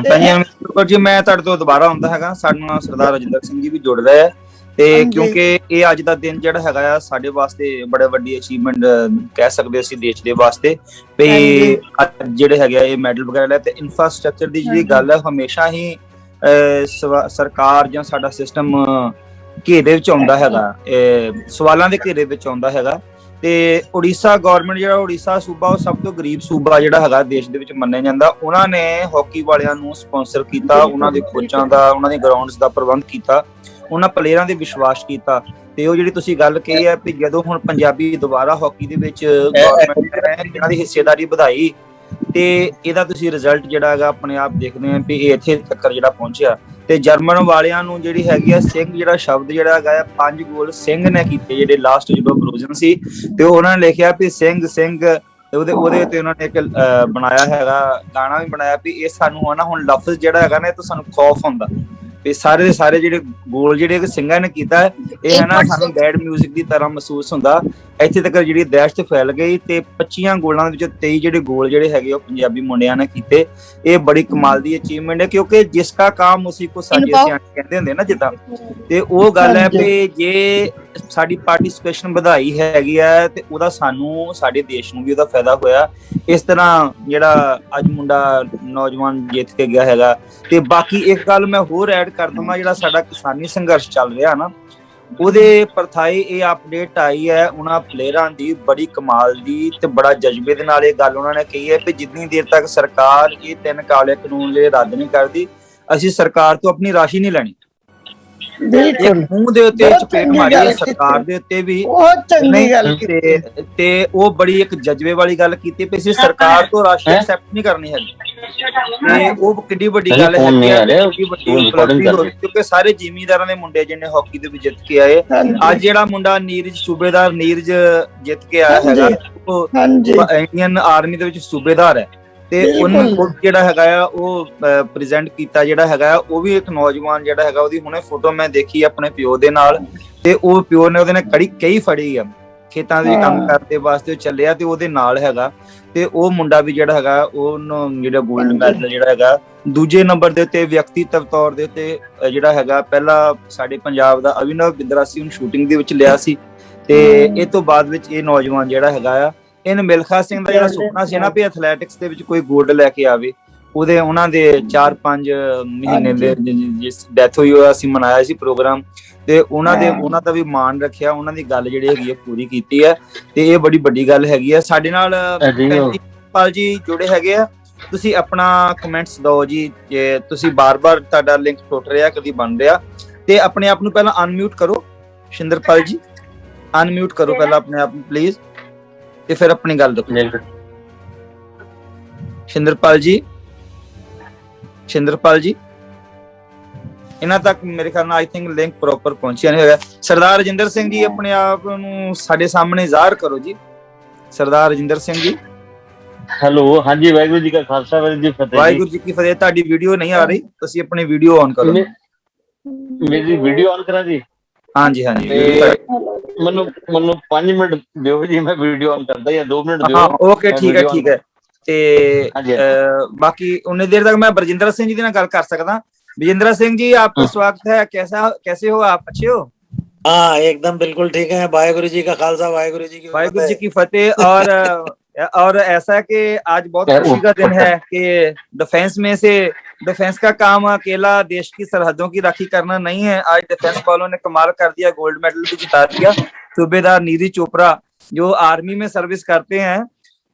ਪੰਜੀਆਂ ਜੀ ਮੈਂ ਤੁਹਾਡੇ ਤੋਂ ਦੁਬਾਰਾ ਆਉਂਦਾ ਹੈਗਾ। ਸਾਡੇ ਨਾਲ ਸਰਦਾਰ ਅਜਿੰਦਰ ਸਿੰਘ ਜੀ ਵੀ ਜੁੜ ਰਹੇ ਆ ਤੇ ਕਿਉਂਕਿ ਇਹ ਅੱਜ ਦਾ ਦਿਨ ਜਿਹੜਾ ਹੈਗਾ ਆ ਸਾਡੇ ਵਾਸਤੇ ਬੜਾ ਵੱਡੀ ਅਚੀਵਮੈਂਟ ਕਹਿ ਸਕਦੇ ਅਸੀਂ ਦੇਸ਼ ਦੇ ਵਾਸਤੇ ਤੇ ਜਿਹੜੇ ਹੈਗੇ ਆ ਇਹ ਮੈਡਲ ਵਗੈਰਾ ਲੈ। ਤੇ ਇਨਫਰਾਸਟ੍ਰਕਚਰ ਦੀ ਜਿਹੜੀ ਗੱਲ ਹੈ ਹਮੇਸ਼ਾ ਹੀ ਸਰਕਾਰ ਜਾਂ ਸਾਡਾ ਸਿਸਟਮ ਘੇਰੇ ਵਿੱਚ ਆਉਂਦਾ ਹੈਗਾ, ਸਵਾਲਾਂ ਦੇ ਘੇਰੇ ਵਿੱਚ ਆਉਂਦਾ ਹੈਗਾ। ਤੇ ਉੜੀਸਾ ਗਵਰਨਮੈਂਟ ਜਿਹੜਾ ਉੜੀਸਾ ਸੂਬਾ ਉਹ ਸਭ ਤੋਂ ਗਰੀਬ ਸੂਬਾ ਜਿਹੜਾ ਹੈਗਾ ਦੇਸ਼ ਦੇ ਵਿੱਚ ਮੰਨਿਆ ਜਾਂਦਾ। ਉਹਨਾਂ ਨੇ ਹਾਕੀ ਵਾਲਿਆਂ ਨੂੰ ਸਪਾਂਸਰ ਕੀਤਾ, ਉਹਨਾਂ ਦੇ ਕੋਚਾਂ ਦਾ, ਉਹਨਾਂ ਦੇ ਗਰਾਊਂਡਸ ਦਾ ਪ੍ਰਬੰਧ ਕੀਤਾ, ਉਹਨਾਂ ਪਲੇਅਰਾਂ ਦੇ ਵਿਸ਼ਵਾਸ ਕੀਤਾ। ਤੇ ਉਹ ਜਿਹੜੀ ਤੁਸੀਂ ਗੱਲ ਕਹੀ ਹੈ ਵੀ ਜਦੋਂ ਹੁਣ ਪੰਜਾਬੀ ਦੁਬਾਰਾ ਹਾਕੀ ਦੇ ਵਿੱਚ ਗਵਰਨਮੈਂਟ ਨੇ ਇਹਨਾਂ ਦੀ ਹਿੱਸੇਦਾਰੀ ਵਧਾਈ ਤੇ ਇਹਦਾ ਤੁਸੀਂ ਰਿਜ਼ਲਟ ਜਿਹੜਾ ਹੈਗਾ ਆਪਣੇ ਆਪ ਦੇਖਦੇ ਆ ਵੀ ਇਹ ਇੱਥੇ ਤੱਕ ਜਿਹੜਾ ਪਹੁੰਚਿਆ। ਤੇ ਜਰਮਨ ਵਾਲਿਆਂ ਨੂੰ ਜਿਹੜੀ ਹੈਗੀ ਆ ਸਿੰਘ ਜਿਹੜਾ ਸ਼ਬਦ ਜਿਹੜਾ ਹੈਗਾ ਆ 5 ਗੋਲ ਸਿੰਘ ਨੇ ਕੀਤੇ ਜਿਹੜੇ ਲਾਸਟ ਜਦੋਂ ਬਰੋਜਨ ਸੀ, ਤੇ ਉਹਨਾਂ ਨੇ ਲਿਖਿਆ ਵੀ ਸਿੰਘ ਸਿੰਘ, ਉਹਦੇ ਤੇ ਉਹਨਾਂ ਨੇ ਇੱਕ ਬਣਾਇਆ ਹੈਗਾ ਗਾਣਾ ਵੀ ਬਣਾਇਆ ਵੀ ਇਹ ਸਾਨੂੰ ਹੈ ਨਾ ਹੁਣ ਲਫ਼ਜ਼ ਜਿਹੜਾ ਹੈਗਾ ਨਾ ਇਹ ਤੋਂ ਸਾਨੂੰ ਖੌਫ ਹੁੰਦਾ ਵੀ ਸਾਰੇ ਦੇ ਸਾਰੇ ਜਿਹੜੇ ਗੋਲ ਜਿਹੜੇ ਸਿੰਘਾਂ ਨੇ ਕੀਤਾ ਇਹ ਹੈ ਨਾ ਸਾਨੂੰ ਡੈਡ ਮਿਊਜ਼ਿਕ ਦੀ ਤਰ੍ਹਾਂ ਮਹਿਸੂਸ ਹੁੰਦਾ। ਇੱਥੇ ਤੱਕ ਜਿਹੜੀ ਦਹਿਸ਼ਤ ਫੈਲ ਗਈ ਤੇ 25 ਗੋਲਾਂ ਦੇ ਵਿੱਚੋਂ 23 ਜਿਹੜੇ ਗੋਲ ਜਿਹੜੇ ਹੈਗੇ ਉਹ ਪੰਜਾਬੀ ਮੁੰਡਿਆਂ ਨੇ ਕੀਤੇ। ਇਹ ਬੜੀ ਕਮਾਲ ਦੀ ਅਚੀਵਮੈਂਟ ਹੈ ਕਿਉਂਕਿ ਜਿਸ ਦਾ ਕੰਮ ਉਸੀ ਕੋ ਸਾਜੇ ਸਿਆਣੇ ਕਹਿੰਦੇ ਹੁੰਦੇ ਨਾ ਜਿੱਦਾਂ, ਤੇ ਉਹ ਗੱਲ ਹੈ ਵੀ ਜੇ ਸਾਡੀ ਪਾਰਟਿਸਿਪੇਸ਼ਨ ਵਧਾਈ ਹੈਗੀ ਹੈ ਤੇ ਉਹਦਾ ਸਾਨੂੰ ਸਾਡੇ ਦੇਸ਼ ਨੂੰ ਵੀ ਉਹਦਾ ਫਾਇਦਾ ਹੋਇਆ। ਇਸ ਤਰ੍ਹਾਂ ਜਿਹੜਾ ਅੱਜ ਮੁੰਡਾ ਨੌਜਵਾਨ ਜਿੱਤ ਕੇ ਗਿਆ ਹੈਗਾ। ਤੇ ਬਾਕੀ ਇੱਕ ਗੱਲ ਮੈਂ ਹੋਰ ਐਡ ਕਰ ਦਵਾਂ, ਜਿਹੜਾ ਸਾਡਾ ਕਿਸਾਨੀ ਸੰਘਰਸ਼ ਚੱਲ ਰਿਹਾ ਨਾ ਉਹਦੇ ਪਰਥਾਈ ਇਹ ਅਪਡੇਟ ਆਈ ਹੈ ਉਹਨਾਂ ਪਲੇਅਰਾਂ ਦੀ ਬੜੀ ਕਮਾਲ ਦੀ ਤੇ ਬੜਾ ਜਜ਼ਬੇ ਦੇ ਨਾਲ ਇਹ ਗੱਲ ਉਹਨਾਂ ਨੇ ਕਹੀ ਹੈ ਕਿ ਜਿੰਨੀ ਦੇਰ ਤੱਕ ਸਰਕਾਰ ਇਹ 3 ਕਾਲੇ ਕਾਨੂੰਨ ਲਈ ਰੱਦ ਨਹੀਂ ਕਰਦੀ ਅਸੀਂ ਸਰਕਾਰ ਤੋਂ ਆਪਣੀ ਰਾਸ਼ੀ ਨਹੀਂ ਲੈਣੀ। ਮੂੰਹ ਦੇ ਉੱਤੇ ਚਪੇਟ ਮਾਰੀ ਸਰਕਾਰ ਦੇ ਉੱਤੇ ਵੀ ਬਹੁਤ ਚੰਗੀ ਗੱਲ ਤੇ ਉਹ ਬੜੀ ਇੱਕ ਜਜ਼ਬੇ ਵਾਲੀ ਗੱਲ ਕੀਤੀ ਵੀ ਅਸੀਂ ਸਰਕਾਰ ਤੋਂ ਰਾਸ਼ੀ ਐਕਸੈਪਟ ਨਹੀਂ ਕਰਨੀ ਹੈਗੀ। ਤੇ ਉਹ ਕਿੰਨੀ ਵੱਡੀ ਗੱਲ ਹੈ ਕਿਉਂਕਿ ਸਾਰੇ ਜ਼ਿਮੀਂਦਾਰਾਂ ਦੇ ਮੁੰਡੇ ਜਿਹਨੇ ਹਾਕੀ ਦੇ ਵਿੱਚ ਜਿੱਤ ਕੇ ਆਏ। ਅੱਜ ਜਿਹੜਾ ਮੁੰਡਾ ਨੀਰਜ ਸੂਬੇਦਾਰ ਨੀਰਜ ਜਿੱਤ ਕੇ ਆਇਆ ਹੈਗਾ ਉਹ ਇੰਡੀਅਨ ਆਰਮੀ ਦੇ ਵਿੱਚ ਸੂਬੇਦਾਰ ਹੈ। ਤੇ ਉਹਨੂੰ ਜਿਹੜਾ ਹੈਗਾ ਆ ਉਹ ਪ੍ਰੈਜ਼ੈਂਟ ਕੀਤਾ ਜਿਹੜਾ ਹੈਗਾ ਉਹ ਵੀ ਇੱਕ ਨੌਜਵਾਨ ਜਿਹੜਾ ਹੈਗਾ ਉਹਦੀ ਹੁਣੇ ਫੋਟੋ ਮੈਂ ਦੇਖੀ ਆਪਣੇ ਪਿਓ ਦੇ ਨਾਲ, ਤੇ ਉਹ ਪਿਓ ਨੇ ਉਹਦੇ ਨਾਲ ਕਈ ਫੜੀ ਆ ਖੇਤਾਂ ਦੇ ਕੰਮ ਕਰਦੇ ਵਾਸਤੇ ਚੱਲਿਆ ਤੇ ਉਹਦੇ ਨਾਲ ਹੈਗਾ। ਤੇ ਉਹ ਮੁੰਡਾ ਵੀ ਜਿਹੜਾ ਹੈਗਾ ਉਹਨੂੰ ਜਿਹੜਾ 골ਡ ਮੈਡਲ ਜਿਹੜਾ ਹੈਗਾ ਦੂਜੇ ਨੰਬਰ ਦੇ ਉੱਤੇ ਵਿਅਕਤੀਤਵ ਤੌਰ ਦੇ ਉੱਤੇ ਜਿਹੜਾ ਹੈਗਾ ਪਹਿਲਾ ਸਾਡੇ ਪੰਜਾਬ ਦਾ ਅਭਿਨਵ ਬਿੰਦਰਾ ਸੀ ਉਹਨੂੰ ਸ਼ੂਟਿੰਗ ਦੇ ਵਿੱਚ ਲਿਆ ਸੀ। ਤੇ ਇਹ ਤੋਂ ਬਾਅਦ ਵਿੱਚ ਇਹ ਨੌਜਵਾਨ ਜਿਹੜਾ ਹੈਗਾ ਆ ਇਹਨ ਮਿਲਖਾ ਸਿੰਘ ਦਾ ਜਿਹੜਾ ਸੁਪਨਾ ਸੀ ਨਾ ਵੀ ਐਥਲੈਟਿਕਸ ਦੇ ਵਿੱਚ ਕੋਈ 골ਡ ਲੈ ਕੇ ਆਵੇ, ਉਹਦੇ ਉਹਨਾਂ ਦੇ 4-5 ਮਹੀਨੇ ਦੇ ਜਿਸ ਡੈਥ ਹੋਈ ਹੋਇਆ ਸੀ ਮਨਾਇਆ ਸੀ ਪ੍ਰੋਗਰਾਮ, ਤੇ ਉਹਨਾਂ ਦਾ ਵੀ ਮਾਣ ਰੱਖਿਆ, ਉਹਨਾਂ ਦੀ ਗੱਲ ਜਿਹੜੀ ਹੈਗੀ ਹੈ ਪੂਰੀ ਕੀਤੀ ਹੈ। ਤੇ ਇਹ ਬੜੀ ਵੱਡੀ ਗੱਲ ਹੈਗੀ ਹੈ। ਸਾਡੇ ਨਾਲ ਪਾਲ ਜੀ ਜੁੜੇ ਹੈਗੇ ਆ, ਤੁਸੀਂ ਆਪਣਾ ਕਮੈਂਟਸ ਦਿਓ ਜੀ। ਜੇ ਤੁਸੀਂ ਬਾਰ-ਬਾਰ ਤੁਹਾਡਾ ਲਿੰਕ ਟੁੱਟ ਰਿਹਾ ਕਦੀ ਬਣ ਰਿਹਾ ਤੇ ਆਪਣੇ ਆਪ ਨੂੰ ਪਹਿਲਾਂ ਅਨਮਿਊਟ ਕਰੋ। ਸ਼ਿੰਦਰਪਾਲ ਜੀ ਅਨਮਿਊਟ ਕਰੋ ਪਹਿਲਾਂ ਆਪਣੇ ਆਪ ਨੂੰ ਪਲੀਜ਼, ਤੇ ਫਿਰ ਆਪਣੀ ਗੱਲ ਦੱਸੋ। ਸ਼ਿੰਦਰਪਾਲ ਜੀ ਇਹਨਾਂ ਤੱਕ ਮੇਰੇ ਖਿਆਲ ਨਾਲ ਆਈ ਥਿੰਕ ਲਿੰਕ ਪ੍ਰੋਪਰ ਪਹੁੰਚਿਆ ਨਹੀਂ ਹੋਇਆ। ਸਰਦਾਰ ਰਜਿੰਦਰ ਸਿੰਘ ਜੀ ਆਪਣੇ ਆਪ ਨੂੰ ਸਾਡੇ ਸਾਹਮਣੇ ਜ਼ਾਹਰ ਕਰੋ ਜੀ। ਸਰਦਾਰ ਰਜਿੰਦਰ ਸਿੰਘ ਜੀ ਹੈਲੋ। ਹਾਂਜੀ, ਵਾਹਿਗੁਰੂ ਜੀ ਕਾ ਖਾਲਸਾ ਵਾਹਿਗੁਰੂ ਜੀ ਫਤਿਹ। ਵਾਹਿਗੁਰੂ ਜੀ ਕੀ ਫਤਿਹ। ਤੁਹਾਡੀ ਵੀਡੀਓ ਨਹੀਂ ਆ ਰਹੀ, ਤੁਸੀਂ ਆਪਣੀ ਵੀਡੀਓ ਔਨ ਕਰੋ। ਮੇਰੀ ਵੀਡੀਓ ਔਨ ਕਰਾਂ ਜੀ? ਹਾਂਜੀ ਮੈਨੂੰ 5 ਮਿੰਟ ਦਿਓ ਜੀ, ਮੈਂ ਵੀਡੀਓ ਔਨ ਕਰਦਾ ਜਾਂ 2 ਮਿੰਟ ਦਿਓ। ਹਾਂ ਓਕੇ ਠੀਕ ਹੈ। ਤੇ ਬਾਕੀ ਉਨੀ ਦੇਰ तक मैं बरजिंदर सिंह जी ਨਾਲ ਗੱਲ ਕਰ ਸਕਦਾ। बरजिंदर सिंह जी आपका स्वागत है। कैसे हो आप? अच्छे हो? हाँ एकदम बिल्कुल ठीक है। वाहेगुरु जी का खालसा वाहेगुरु जी की फतेह। और ऐसा है कि आज बहुत खुशी का दिन है कि डिफेंस का काम अकेला देश की सरहदों की राखी करना नहीं है। आज डिफेंस वालों ने कमाल कर दिया, गोल्ड मेडल भी जिता दिया। सूबेदार नीरज चोपड़ा जो आर्मी में सर्विस करते हैं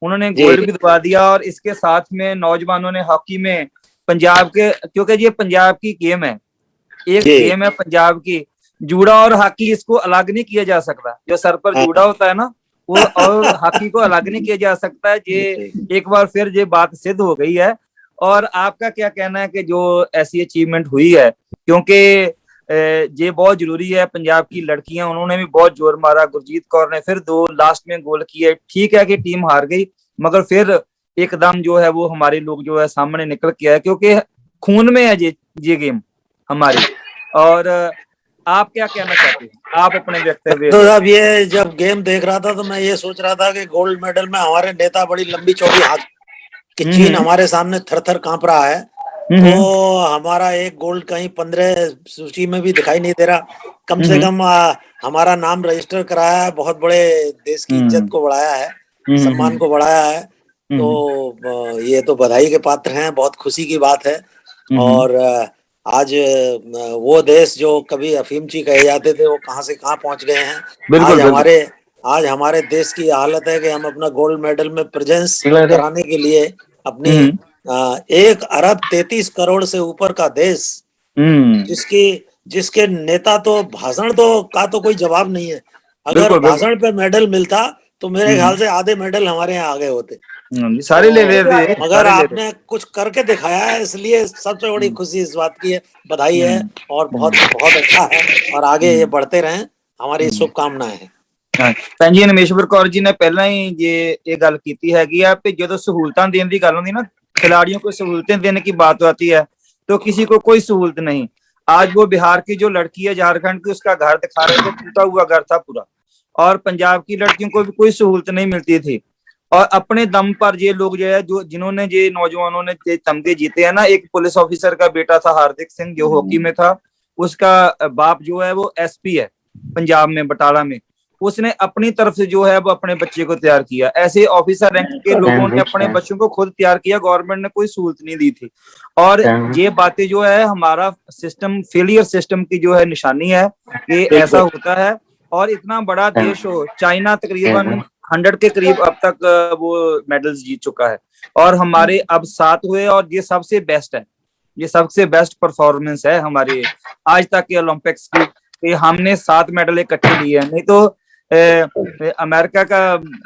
उन्होंने गोल्ड भी दिवा दिया। और इसके साथ में नौजवानों ने हॉकी में पंजाब के, क्योंकि ये पंजाब की गेम है, एक गेम है पंजाब की, जूड़ा और हॉकी इसको अलग नहीं किया जा सकता। जो सर पर जूड़ा होता है ना वो और हॉकी को अलग नहीं किया जा सकता है। ये एक बार फिर ये बात सिद्ध हो गई है। और आपका क्या कहना है कि जो ऐसी अचीवमेंट हुई है, क्योंकि ये बहुत जरूरी है। पंजाब की लड़कियां उन्होंने भी बहुत जोर मारा, गुरजीत कौर ने फिर 2 लास्ट में गोल किए। ठीक है कि टीम हार गई मगर फिर एकदम जो है वो हमारे लोग जो है सामने निकल के आए, क्योंकि खून में है ये गेम हमारी। और आप क्या कहना चाहते हैं? आप अपने व्यक्तित्व। तो अब ये जब गेम देख रहा था तो मैं ये सोच रहा था कि गोल्ड मेडल में हमारे नेता बड़ी लंबी चौड़ी हाथ की चीन हमारे सामने थर-थर कांप रहा है। तो हमारा एक गोल्ड कहीं 15 सूची में भी दिखाई नहीं दे रहा। कम से कम हमारा नाम रजिस्टर कराया है, बहुत बड़े देश की इज्जत को बढ़ाया है, सम्मान को बढ़ाया है। तो ये तो बधाई के पात्र हैं, बहुत खुशी की बात है। और आज वो देश जो कभी अफीमची कहे जाते थे वो कहाँ से कहाँ पहुंच गए हैं। आज हमारे देश की हालत है कि हम अपना गोल्ड मेडल में प्रेजेंस कराने के लिए अपनी 1 अरब 33 करोड़ से ऊपर का देश, जिसके नेता तो भाषण का तो कोई जवाब नहीं है। अगर भाषण पे मेडल मिलता तो मेरे ख्याल से आधे मेडल हमारे यहाँ आ गए होते। सारे ले रहे थे, मगर आपने कुछ करके दिखाया है, इसलिए सबसे बड़ी खुशी इस बात की है, बधाई है, और बहुत बहुत अच्छा है, और आगे ये बढ़ते रहें, हमारी शुभकामनाएं हैं। ਭੈਣ ਜੀ ਨਮੇਸ਼ਵਰ ਕੌਰ ਜੀ ਨੇ ਪਹਿਲਾਂ ਹੀ ਇਹ ਗੱਲ ਕੀਤੀ ਹੈਗੀ ਆ ਕਿ ਜਦੋਂ ਸਹੂਲਤਾਂ ਦੇਣ ਦੀ ਗੱਲ ਹੁੰਦੀ ਨਾ, खिलाड़ियों को सहूलतें देने की बात आती है तो किसी को कोई सहूलत नहीं। आज वो बिहार की जो लड़की है झारखंड की, उसका घर दिखा रहे थे, टूटा हुआ घर था पूरा, और पंजाब की लड़कियों को भी कोई सहूलत नहीं मिलती थी। और अपने दम पर ये लोग जो है, जो जिन्होंने ये नौजवानों ने तमगे जीते हैं ना, एक पुलिस ऑफिसर का बेटा था हार्दिक सिंह जो हॉकी में था, उसका बाप जो है वो एसपी है पंजाब में बटाला में, उसने अपनी तरफ से जो है वो अपने बच्चे को तैयार किया। ऐसे ऑफिसर रैंक के लोगों ने अपने बच्चों को खुद तैयार किया, गवर्नमेंट ने कोई सहूलत नहीं दी थी। और ये बातें जो है हमारा सिस्टम, फेलियर सिस्टम की जो है निशानी है कि ऐसा होता है। और इतना बड़ा देश हो, चाइना तकरीबन 100 के करीब अब तक वो मेडल्स जीत चुका है, और हमारे अब 7 हुए, और ये सबसे बेस्ट है, ये सबसे बेस्ट परफॉर्मेंस है हमारे आज तक के ओलंपिक्स की। हमने 7 मेडल इकट्ठे लिए हैं। नहीं तो अमेरिका का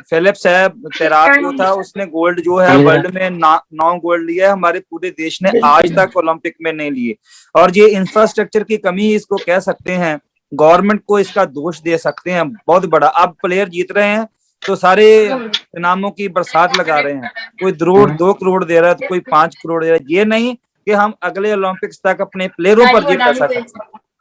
फिलिप्स है तैराक जो था, उसने गोल्ड जो है वर्ल्ड में 9 गोल्ड लिया है, हमारे पूरे देश ने आज तक ओलंपिक में नहीं लिए। और ये इंफ्रास्ट्रक्चर की कमी इसको कह सकते हैं, गवर्नमेंट को इसका दोष दे सकते हैं बहुत बड़ा। अब प्लेयर जीत रहे हैं तो सारे इनामों की बरसात लगा रहे हैं, कोई 2 करोड़ दे रहा है तो कोई 5 करोड़ दे रहा है। ये नहीं कि हम अगले ओलंपिक्स तक अपने प्लेयरों पर ये पैसा खर्च,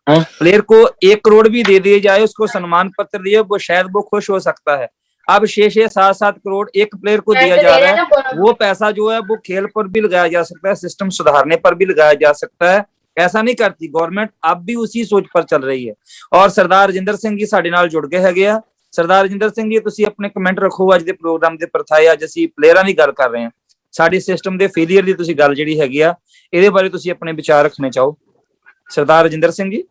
प्लेयर को 1 करोड़ भी दे दिए जाए, उसको सम्मान पत्र दिए, वो शायद वो खुश हो सकता है। अब 6-6, 7-7 करोड़ एक प्लेयर को दिया जा रहा है, वो पैसा जो है वो खेल पर भी लगाया जा सकता है, सिस्टम सुधारने पर भी लगाया जा सकता है। ऐसा नहीं करती गवर्नमेंट, अब भी उसी सोच पर चल रही है। और सरदार रजिंदर ਸਿੰਘ ਜੀ ਸਾਡੇ ਨਾਲ ਜੁੜ ਗਏ ਹੈਗੇ ਆ। ਸਰਦਾਰ ਰਜਿੰਦਰ ਸਿੰਘ ਜੀ, ਤੁਸੀਂ ਆਪਣੇ ਕਮੈਂਟ ਰੱਖੋ ਅੱਜ ਦੇ ਪ੍ਰੋਗਰਾਮ ਦੇ ਪਰਥਾਏ। ਅੱਜ ਅਸੀਂ ਪਲੇਅਰਾਂ ਦੀ ਗੱਲ ਕਰ ਰਹੇ ਹਾਂ, ਸਾਡੇ ਸਿਸਟਮ ਦੇ ਫੇਲਿਅਰ ਦੀ ਤੁਸੀਂ ਗੱਲ ਜਿਹੜੀ ਹੈਗੀ ਆ, ਇਹਦੇ ਬਾਰੇ ਤੁਸੀਂ ਆਪਣੇ ਵਿਚਾਰ ਰੱਖਣੇ ਚਾਹੋ ਸਰਦਾਰ ਰਜਿੰਦਰ ਸਿੰਘ ਜੀ।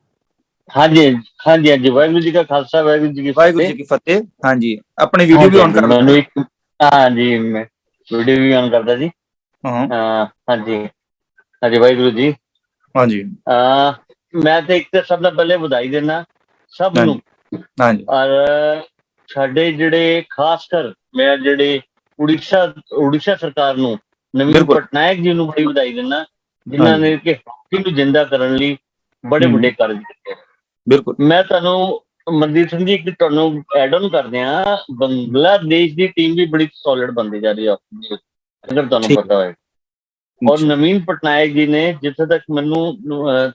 ਹਾਂਜੀ ਹਾਂਜੀ ਹਾਂਜੀ, ਵਾਹਿਗੁਰੂ ਜੀ ਕਾ ਖਾਲਸਾ, ਵਾਹਿਗੁਰੂ ਜੀ ਕੀ ਫਤਿਹ। ਹਾਂਜੀ, ਆਪਣੀ ਵੀਡੀਓ ਵੀ ਔਨ ਕਰ ਲਓ। ਮੈਨੂੰ ਇੱਕ ਹਾਂਜੀ, ਮੈਂ ਵੀਡੀਓ ਵੀ ਔਨ ਕਰਦਾ ਜੀ। ਹਾਂਜੀ ਹਾਂਜੀ, ਵਾਹਿਗੁਰੂ ਜੀ। ਹਾਂਜੀ, ਮੈਂ ਤੇ ਇੱਕ ਤਾਂ ਸਭ ਤੋਂ ਪਹਿਲੇ ਵਧਾਈ ਦੇਣਾ ਸਭ ਨੂੰ। ਹਾਂਜੀ, ਔਰ ਸਾਡੇ ਜਿਹੜੇ ਖਾਸ ਕਰ ਮੈਂ ਜਿਹੜੇ ਉੜੀਸਾ ਸਰਕਾਰ ਨੂੰ, ਨਵੀਨ ਪਟਨਾਇਕ ਜੀ ਨੂੰ ਬੜੀ ਵਧਾਈ ਦੇਣਾ, ਜਿਨ੍ਹਾਂ ਨੇ ਕਿ ਹਾਕੀ ਨੂੰ ਜਿੰਦਾ ਕਰਨ ਲਈ ਬੜੇ ਵੱਡੇ ਕਾਰਜ ਕੀਤੇ। ਬਿਲਕੁਲ। ਮੈਂ ਤੁਹਾਨੂੰ ਮਨਦੀਪ ਸਿੰਘ ਜੀ ਤੁਹਾਨੂੰ ਐਡ ਆਨ ਕਰਦੇ ਹਾਂ, ਬੰਗਲਾਦੇਸ਼ ਦੀ ਟੀਮ ਵੀ ਬੜੀ ਸੋਲਿਡ ਬਣਦੀ ਜਾ ਰਹੀ ਹੈ ਅਗਰ ਤੁਹਾਨੂੰ ਪਤਾ ਹੋਏ। ਔਰ ਨਵੀਨ ਪਟਨਾਇਕ ਜੀ ਨੇ, ਜਿੱਥੇ ਤੱਕ ਮੈਨੂੰ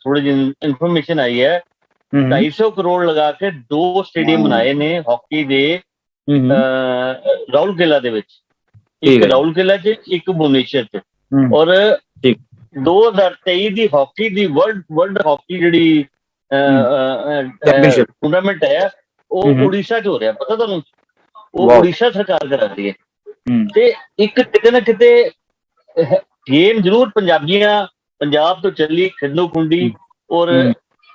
ਥੋੜੀ ਜਿਹੀ ਇਨਫੋਰਮੇਸ਼ਨ ਆਈ ਹੈ, 250 ਕਰੋੜ ਲਗਾ ਕੇ 2 ਸਟੇਡੀਅਮ ਬਣਾਏ ਨੇ ਹਾਕੀ ਦੇ ਰਾਉਲ ਕਿਲਾ ਦੇ ਵਿੱਚ, ਇੱਕ ਰਾਉਲ ਕਿਲਾ ਚ, ਇੱਕ ਭੁਵਨੇਸ਼ਵਰ ਚ। ਔਰ 2023 ਦੀ ਹਾਕੀ ਦੀ ਵਰਲਡ ਹਾਕੀ ਜਿਹੜੀ ਟੂਰਨਾਮੈਂਟ ਹੈ ਉਹ ਉੜੀਸਾ ਚ ਹੋ ਰਿਹਾ, ਪਤਾ ਤੁਹਾਨੂੰ? ਉਹ ਉੜੀਸਾ ਸਰਕਾਰ ਕਰਾ ਰਹੀ ਹੈ। ਤੇ ਇੱਕ ਕਿਤੇ ਨਾ ਕਿਤੇ ਗੇਮ ਜ਼ਰੂਰ ਪੰਜਾਬ ਤੋਂ ਚੱਲੀ ਖਿੱਦੋ ਖੁੰਡੀ, ਔਰ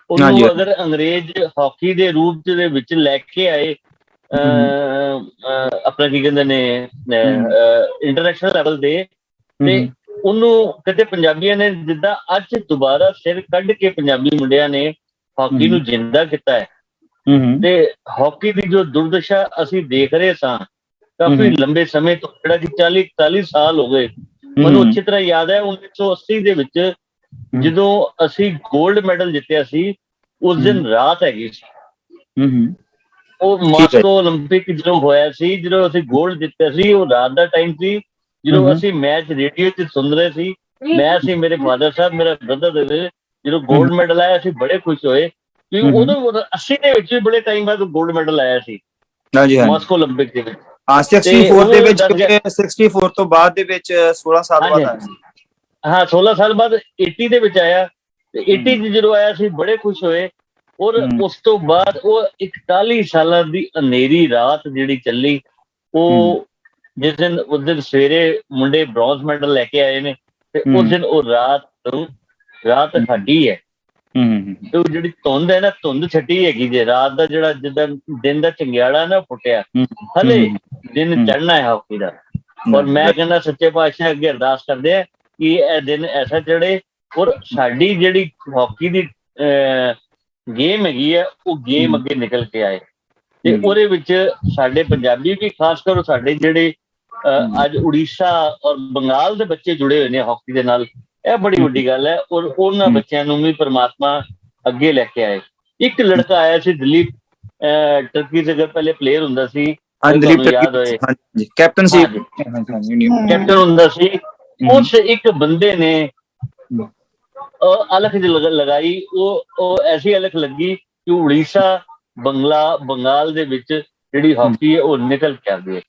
ਉਹਨੂੰ ਅਗਰ ਅੰਗਰੇਜ਼ ਹਾਕੀ ਦੇ ਰੂਪ ਦੇ ਵਿੱਚ ਲੈ ਕੇ ਆਏ, ਆਪਣਾ ਕੀ ਕਹਿੰਦੇ ਨੇ ਇੰਟਰਨੈਸ਼ਨਲ ਲੈਵਲ ਦੇ, ਤੇ ਉਹਨੂੰ ਕਿਤੇ ਪੰਜਾਬੀਆਂ ਨੇ ਜਿੱਦਾਂ ਅੱਜ ਦੁਬਾਰਾ ਸਿਰ ਕੱਢ ਕੇ ਪੰਜਾਬੀ ਮੁੰਡਿਆਂ ਨੇ ਹਾਕੀ ਨੂੰ ਜਿੰਦਾ ਕੀਤਾ ਹੈ। ਤੇ ਹਾਕੀ ਦੀ ਜੋ ਦੁਰਦਸ਼ਾ ਅਸੀਂ ਦੇਖ ਰਹੇ ਸਾਂ ਕਾਫੀ ਲੰਬੇ ਸਮੇਂ ਤੋਂ, ਜਿਹੜਾ ਕਿ 40 ਸਾਲ ਹੋ ਗਏ। ਮੈਨੂੰ ਅੱਛੀ ਤਰ੍ਹਾਂ ਯਾਦ ਹੈ 1980 ਦੇ ਵਿੱਚ ਜਦੋਂ ਅਸੀਂ 골ਡ ਮੈਡਲ ਜਿੱਤਿਆ ਸੀ, ਉਸ ਦਿਨ ਰਾਤ ਹੈਗੀ ਸੀ। ਉਹ ਮਾਸਕੋ ਓਲੰਪਿਕ ਜਦੋਂ ਹੋਇਆ ਸੀ, ਜਦੋਂ ਅਸੀਂ 골ਡ ਜਿੱਤਿਆ ਸੀ, ਉਹ ਰਾਤ ਦਾ ਟਾਈਮ ਸੀ। ਜਦੋਂ ਅਸੀਂ ਮੈਚ ਰੇਡੀਓ 'ਚ ਸੁਣ ਰਹੇ ਸੀ, ਮੈਂ ਸੀ, ਮੇਰੇ ਫਾਦਰ ਸਾਹਿਬ, ਮੇਰਾ ਬ੍ਰਦਰ, ਜਦੋਂ 골ਡ ਮੈਡਲ ਆਇਆ ਅਸੀਂ ਬੜੇ ਖੁਸ਼ ਹੋਏ, ਕਿਉਂਕਿ ਉਦੋਂ 80 ਦੇ ਵਿੱਚ ਵੀ ਬੜੇ ਟਾਈਮ ਬਾਅਦ 골ਡ ਮੈਡਲ ਆਇਆ ਸੀ ਮਾਸਕੋ ਓਲੰਪਿਕ ਦੇ ਵਿੱਚ। 64 ਦੇ ਵਿੱਚ, 64 ਤੋਂ ਬਾਅਦ ਦੇ ਵਿੱਚ 16 ਸਾਲ ਬਾਅਦ ਆਇਆ ਸੀ। ਹਾਂ, 16 ਸਾਲ ਬਾਅਦ 80 ਦੇ ਵਿੱਚ ਆਇਆ। ਤੇ 80 ਚ ਜਦੋਂ ਆਇਆ ਸੀ ਬੜੇ ਖੁਸ਼ ਹੋਏ। ਔਰ ਉਸ ਤੋਂ ਬਾਅਦ ਉਹ 41 ਸਾਲਾਂ ਦੀ ਹਨੇਰੀ ਰਾਤ ਜਿਹੜੀ ਚੱਲੀ, ਉਹ ਜਿਸ ਦਿਨ ਉਸ ਦਿਨ ਸਵੇਰੇ ਮੁੰਡੇ ਬ੍ਰੌਂਜ਼ ਮੈਡਲ ਲੈ ਕੇ ਆਏ ਨੇ, ਤੇ ਉਸ ਦਿਨ ਉਹ ਰਾਤ ਸਾਡੀ ਹੈ। ਤੇ ਉਹ ਜਿਹੜੀ ਧੁੰਦ ਹੈ ਨਾ, ਧੁੰਦ ਛੱਟੀ ਹੈਗੀ ਜੇ, ਰਾਤ ਦਾ ਜਿਹੜਾ ਜਿੱਦਾਂ ਦਿਨ ਦਾ ਚੰਗਿਆੜਾ ਨਾ ਫੁੱਟਿਆ, ਹਲੇ ਦਿਨ ਚੜ੍ਹਨਾ ਹੈ ਹਾਕੀ ਦਾ। ਔਰ ਮੈਂ ਕਹਿੰਦਾ ਸੱਚੇ ਪਾਤਸ਼ਾਹ ਅੱਗੇ ਅਰਦਾਸ ਕਰਦੇ ਆ ਕਿ ਇਹ ਦਿਨ ਐਸਾ ਚੜ੍ਹੇ, ਔਰ ਸਾਡੀ ਜਿਹੜੀ ਹਾਕੀ ਦੀ ਗੇਮ ਹੈਗੀ ਹੈ ਉਹ ਗੇਮ ਅੱਗੇ ਨਿਕਲ ਕੇ ਆਏ। ਤੇ ਉਹਦੇ ਵਿੱਚ ਸਾਡੇ ਪੰਜਾਬੀ ਵੀ ਖਾਸ ਕਰ ਸਾਡੇ ਜਿਹੜੇ ਅੱਜ ਉੜੀਸਾ ਔਰ ਬੰਗਾਲ ਦੇ ਬੱਚੇ ਜੁੜੇ ਹੋਏ ਨੇ ਹਾਕੀ ਦੇ ਨਾਲ, ਇਹ ਬੜੀ ਵੱਡੀ ਗੱਲ ਹੈ। ਔਰ ਉਹਨਾਂ ਬੱਚਿਆਂ ਨੂੰ ਵੀ ਪਰਮਾਤਮਾ ਅੱਗੇ ਲੈ ਕੇ ਆਏ। ਇੱਕ ਲੜਕਾ ਆਇਆ ਸੀ ਦਿੱਲੀ, ਟਰਕੀ ਦੇ ਪਹਿਲੇ ਪਲੇਅਰ ਹੁੰਦਾ ਸੀ, ਤੁਹਾਨੂੰ ਯਾਦ ਹੋਏ, ਕੈਪਟਨ ਸੀ, ਕੈਪਟਨ ਹੁੰਦਾ ਸੀ। ਉਸ ਇੱਕ ਬੰਦੇ ਨੇ ਅਲਖ ਲਗਾਈ, ਉਹ ਐਸੀ ਅਲਖ ਲੱਗੀ ਕਿ ਉੜੀਸਾ ਬੰਗਾਲ ਦੇ ਵਿੱਚ ਜਿਹੜੀ ਹਾਕੀ ਹੈ ਉਹ ਨਿਕਲ ਕੇ ਆ ਗਈ।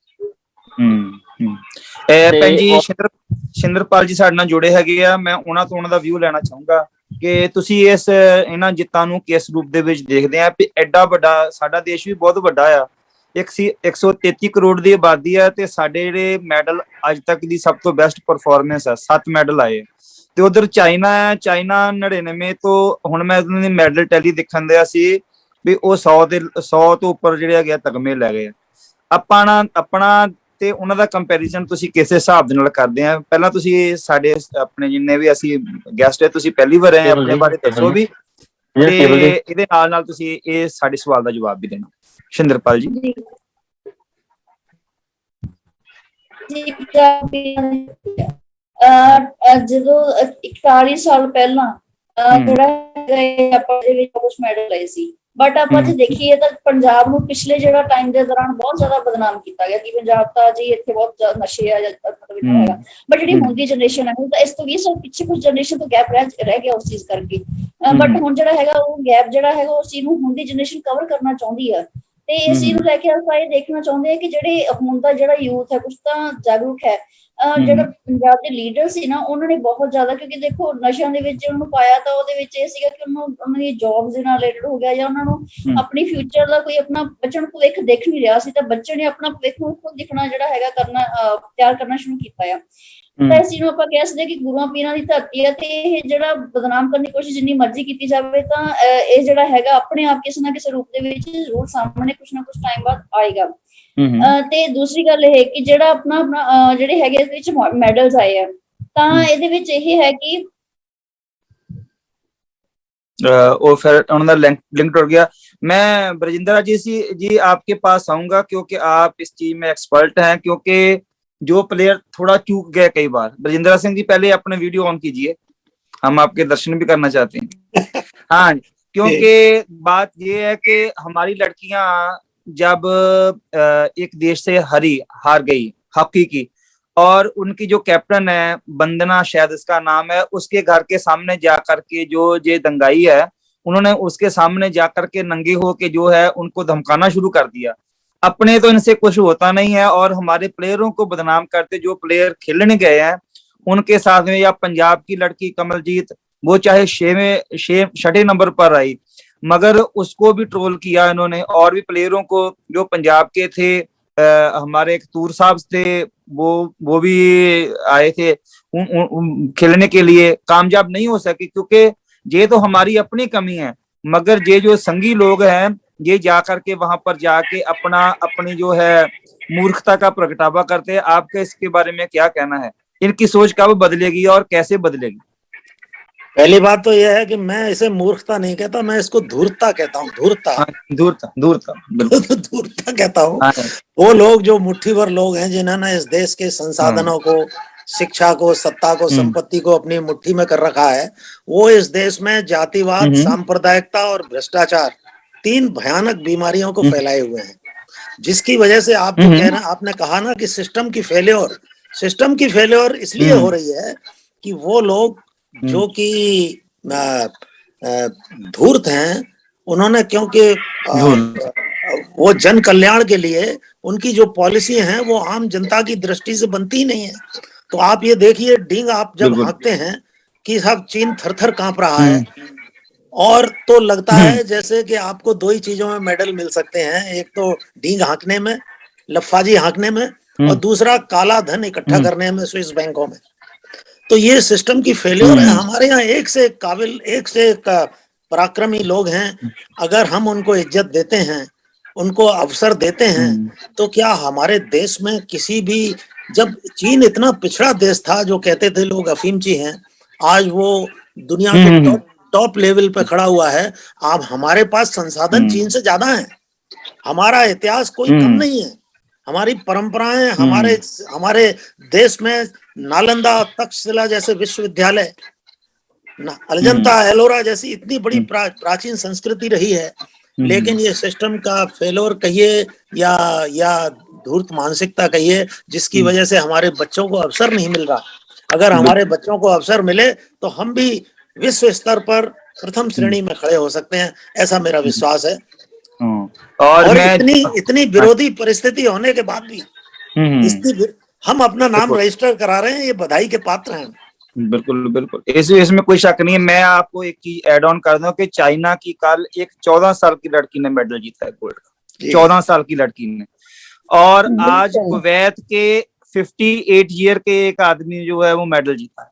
ਭੈਣ ਜੀ ਸ਼ਿੰਦਰਪਾਲ ਜੀ ਸਾਡੇ ਨਾਲ ਜੁੜੇ ਹੈਗੇ ਆ, ਮੈਂ ਉਹਨਾਂ ਦਾ ਵਿਊ ਲੈਣਾ ਚਾਹੂੰਗਾ ਕਿ ਤੁਸੀਂ ਇਹਨਾਂ ਜਿੱਤਾਂ ਨੂੰ ਕਿਸ ਰੂਪ ਦੇ ਵਿੱਚ ਦੇਖਦੇ ਆ। ਵੀ ਐਡਾ ਵੱਡਾ ਸਾਡਾ ਦੇਸ਼ ਵੀ ਬਹੁਤ ਵੱਡਾ ਆ, 133 ਕਰੋੜ ਦੀ ਆਬਾਦੀ ਆ, ਤੇ ਸਾਡੇ ਜਿਹੜੇ ਮੈਡਲ ਅੱਜ ਤੱਕ ਦੀ ਸਭ ਤੋਂ ਬੈਸਟ ਪਰਫਾਰਮੈਂਸ ਆ, 7 ਮੈਡਲ ਆਏ। ਤੇ ਉਧਰ ਚਾਈਨਾ 99 ਤੋਂ ਹੁਣ ਮੈਂ ਉਹਨਾਂ ਦੀ ਮੈਡਲ ਟੈਲੀ ਦੇਖਣ ਦਿਆ ਸੀ ਵੀ ਉਹ 100 ਤੋਂ ਉੱਪਰ ਜਿਹੜੇ ਹੈਗੇ ਤਗਮੇ ਲੈ ਗਏ। ਆਪਣਾ ਤੇ ਉਹਨਾਂ ਦਾ ਕੰਪੈਰੀਜ਼ਨ ਤੁਸੀਂ ਕਿਸ ਹਿਸਾਬ ਦੇ ਨਾਲ ਕਰਦੇ ਆ? ਪਹਿਲਾਂ ਤੁਸੀਂ ਸਾਡੇ ਆਪਣੇ ਜਿੰਨੇ ਵੀ ਅਸੀਂ ਗੈਸਟ ਹੈ, ਤੁਸੀਂ ਪਹਿਲੀ ਵਾਰ ਆਏ, ਆਪਣੇ ਬਾਰੇ ਦੱਸੋ ਵੀ, ਤੇ ਇਹਦੇ ਨਾਲ ਤੁਸੀਂ ਇਹ ਸਾਡੇ ਸਵਾਲ ਦਾ ਜਵਾਬ ਵੀ ਦੇਣਾ। ਸ਼ਿੰਦਰਪਾਲ ਜੀ। ਜਦੋਂ 41 ਸਾਲ ਪਹਿਲਾਂ ਜਿਹੜਾ ਆਪਾਂ ਦੇ ਵਿੱਚ ਕੁਝ ਮੈਡਲ ਲਏ ਸੀ, ਬਟ ਆਪਾਂ ਜੇ ਦੇਖੀਏ ਤਾਂ ਪੰਜਾਬ ਨੂੰ ਪਿਛਲੇ ਜਿਹੜਾ ਟਾਈਮ ਦੇ ਦੌਰਾਨ ਬਹੁਤ ਜ਼ਿਆਦਾ ਬਦਨਾਮ ਕੀਤਾ ਗਿਆ ਕਿ ਪੰਜਾਬ ਤਾਂ ਜੀ ਇੱਥੇ ਬਹੁਤ ਜ਼ਿਆਦਾ ਨਸ਼ੇ ਆ ਜਾਂ ਮਤਲਬ ਹੈਗਾ। ਬਟ ਜਿਹੜੀ ਹੁਣ ਦੀ ਜਨਰੇਸ਼ਨ ਹੈ, ਤਾਂ ਇਸ ਤੋਂ 20 ਸਾਲ ਪਿੱਛੇ ਕੁਝ ਜਨਰੇਸ਼ਨ ਤੋਂ ਗੈਪ ਰਹਿ ਗਿਆ ਉਸ ਚੀਜ਼ ਕਰਕੇ। ਬਟ ਹੁਣ ਜਿਹੜਾ ਹੈਗਾ ਉਹ ਗੈਪ ਜਿਹੜਾ ਹੈਗਾ ਉਸ ਚੀਜ਼ ਨੂੰ ਹੁਣ ਦੀ ਜਨਰੇਸ਼ਨ ਕਵਰ ਕਰਨਾ ਚਾਹੁੰਦੀ ਆ, ਤੇ ਇਸ ਚੀਜ਼ ਨੂੰ ਲੈ ਕੇ ਆਪਾਂ ਇਹ ਦੇਖਣਾ ਚਾਹੁੰਦੇ ਆ ਕਿ ਜਿਹੜੇ ਹੁਣ ਦਾ ਜਿਹੜਾ ਯੂਥ ਹੈ ਕੁਛ ਤਾਂ ਜਾਗਰੂਕ ਹੈ। ਜਿਹੜਾ ਪੰਜਾਬ ਦੇ ਲੀਡਰ ਸੀ ਨਾ, ਉਹਨਾਂ ਨੇ ਬਹੁਤ ਜ਼ਿਆਦਾ, ਕਿਉਂਕਿ ਦੇਖੋ ਨਸ਼ਿਆਂ ਦੇ ਵਿੱਚ ਉਹਨੂੰ ਪਾਇਆ ਤਾਂ ਉਹਦੇ ਵਿੱਚ ਇਹ ਸੀਗਾ ਕਿ ਉਹਨਾਂ ਦੀ ਜੌਬਸ ਦੇ ਨਾਲ ਰਿਲੇਟਡ ਹੋ ਗਿਆ, ਜਾਂ ਉਹਨਾਂ ਨੂੰ ਆਪਣੀ ਫਿਊਚਰ ਦਾ ਕੋਈ ਆਪਣਾ ਬੱਚੇ ਨੂੰ ਭਵਿੱਖ ਦਿਖ ਨਹੀਂ ਰਿਹਾ ਸੀ, ਤਾਂ ਬੱਚੇ ਨੇ ਆਪਣਾ ਭਵਿੱਖ ਨੂੰ ਖੁਦ ਦਿਖਣਾ ਜਿਹੜਾ ਹੈਗਾ ਤਿਆਰ ਕਰਨਾ ਸ਼ੁਰੂ ਕੀਤਾ ਆ। ਤਾਂ ਇਸ ਚੀਜ਼ ਨੂੰ ਆਪਾਂ ਕਹਿ ਸਕਦੇ ਕਿ ਗੁਰੂਆਂ ਪੀਰਾਂ ਦੀ ਧਰਤੀ ਹੈ, ਤੇ ਇਹ ਜਿਹੜਾ ਬਦਨਾਮ ਕਰਨ ਦੀ ਕੋਸ਼ਿਸ਼ ਜਿੰਨੀ ਮਰਜ਼ੀ ਕੀਤੀ ਜਾਵੇ ਤਾਂ ਇਹ ਜਿਹੜਾ ਹੈਗਾ ਆਪਣੇ ਆਪ ਕਿਸੇ ਨਾ ਕਿਸੇ ਰੂਪ ਦੇ ਵਿੱਚ ਜ਼ਰੂਰ ਸਾਹਮਣੇ ਕੁਛ ਨਾ ਕੁਛ ਟਾਈਮ ਬਾਅਦ ਆਏਗਾ। ਤੇ ਦੂਸਰੀ ਗੱਲ ਇਹ ਕਿ ਜਿਹੜਾ ਆਪਣਾ ਜਿਹੜੇ ਹੈਗੇ ਇਹਦੇ ਵਿੱਚ ਮੈਡਲਸ ਆਏ ਆ, ਤਾਂ ਇਹਦੇ ਵਿੱਚ ਇਹ ਹੈ कि वो फिर उन्होंने लिंक टूट गया। मैं ब्रजिंदरा जी आपके पास आऊंगा क्योंकि आप इस चीज में एक्सपर्ट हैं, क्योंकि जो प्लेयर थोड़ा चूक गए कई बार। ब्रजिंदरा सिंह जी पहले अपने वीडियो ऑन कीजिए, हम आपके दर्शन भी करना चाहते हैं। हाँ, क्योंकि बात ये है कि हमारी लड़कियां जब एक देश से हार गई हॉकी की, और उनकी जो कैप्टन है वंदना शायद इसका नाम है, उसके घर के सामने जाकर के जो ये दंगाई है, उन्होंने उसके सामने जाकर के नंगे हो के जो है उनको धमकाना शुरू कर दिया। अपने तो इनसे कुछ होता नहीं है, और हमारे प्लेयरों को बदनाम करते, जो प्लेयर खेलने गए हैं उनके साथ में, या पंजाब की लड़की कमलजीत, वो चाहे 6वें नंबर पर आई मगर उसको भी ट्रोल किया इन्होंने। और भी प्लेयरों को जो पंजाब के थे, हमारे एक तूर साहब थे, वो भी आए थे खेलने के लिए, कामयाब नहीं हो सके, क्योंकि ये तो हमारी अपनी कमी है। मगर ये जो संगी लोग हैं, ये जाकर के वहां पर जाके अपनी जो है मूर्खता का प्रगटावा करते हैं। आपके इसके बारे में क्या कहना है? इनकी सोच कब बदलेगी और कैसे बदलेगी? पहली बात तो यह है कि मैं इसे मूर्खता नहीं कहता, मैं इसको धूर्तता कहता हूँ। धूर्तता कहता हूँ। वो लोग जो मुट्ठी भर लोग हैं जिन्होंने इस देश के संसाधनों को, शिक्षा को, सत्ता को, संपत्ति को अपनी मुट्ठी में कर रखा है, वो इस देश में जातिवाद, सांप्रदायिकता और भ्रष्टाचार 3 भयानक बीमारियों को फैलाए हुए हैं, जिसकी वजह से आप जो कहना आपने कहा ना कि सिस्टम की फेल्योर इसलिए हो रही है कि वो लोग जो कि धूर्त हैं, उन्होंने, क्योंकि वो जन कल्याण के लिए उनकी जो पॉलिसी हैं वो आम जनता की दृष्टि से बनती ही नहीं है। तो आप ये देखिए, डींग आप जब हाँकते हैं कि सब चीन थर-थर कांप रहा है, और तो लगता है जैसे कि आपको 2 ही चीजों में मेडल मिल सकते हैं, एक तो डींग हाँकने में, लफाजी हाँकने में, और दूसरा काला धन इकट्ठा करने में स्विस बैंकों में। तो ये सिस्टम की फेलियर है। हमारे यहाँ एक से एक पराक्रमी लोग हैं, अगर हम उनको इज्जत देते हैं, उनको अवसर देते हैं, तो क्या हमारे देश में किसी भी, जब चीन इतना पिछड़ा देश था, जो कहते थे लोग अफीमची हैं, आज वो दुनिया के टॉप लेवल पे खड़ा हुआ है। अब हमारे पास संसाधन चीन से ज्यादा हैं, हमारा इतिहास कोई कम नहीं है, हमारी परंपराएं, हमारे देश में नालंदा, तक्षशिला जैसे विश्वविद्यालय, अजंता एलोरा जैसी इतनी बड़ी प्राचीन संस्कृति रही है, लेकिन ये सिस्टम का फेलोर कहिए या धूर्त मानसिकता कहिए, जिसकी वजह से हमारे बच्चों को अवसर नहीं मिल रहा। अगर हमारे बच्चों को अवसर मिले तो हम भी विश्व स्तर पर प्रथम श्रेणी में खड़े हो सकते हैं, ऐसा मेरा विश्वास है। और इतनी विरोधी परिस्थिति होने के बाद भी हम अपना नाम रजिस्टर करा रहे हैं, ये बधाई के पात्र हैं। बिल्कुल बिल्कुल, इसमें कोई शक नहीं है। मैं आपको एक चीज ऐड ऑन कर दूं कि चाइना की कल एक 14 साल की लड़की ने मेडल जीता है गोल्ड का, 14 साल की लड़की ने। और आज कुवैत के 58 ईयर के एक आदमी जो है वो मेडल जीता है।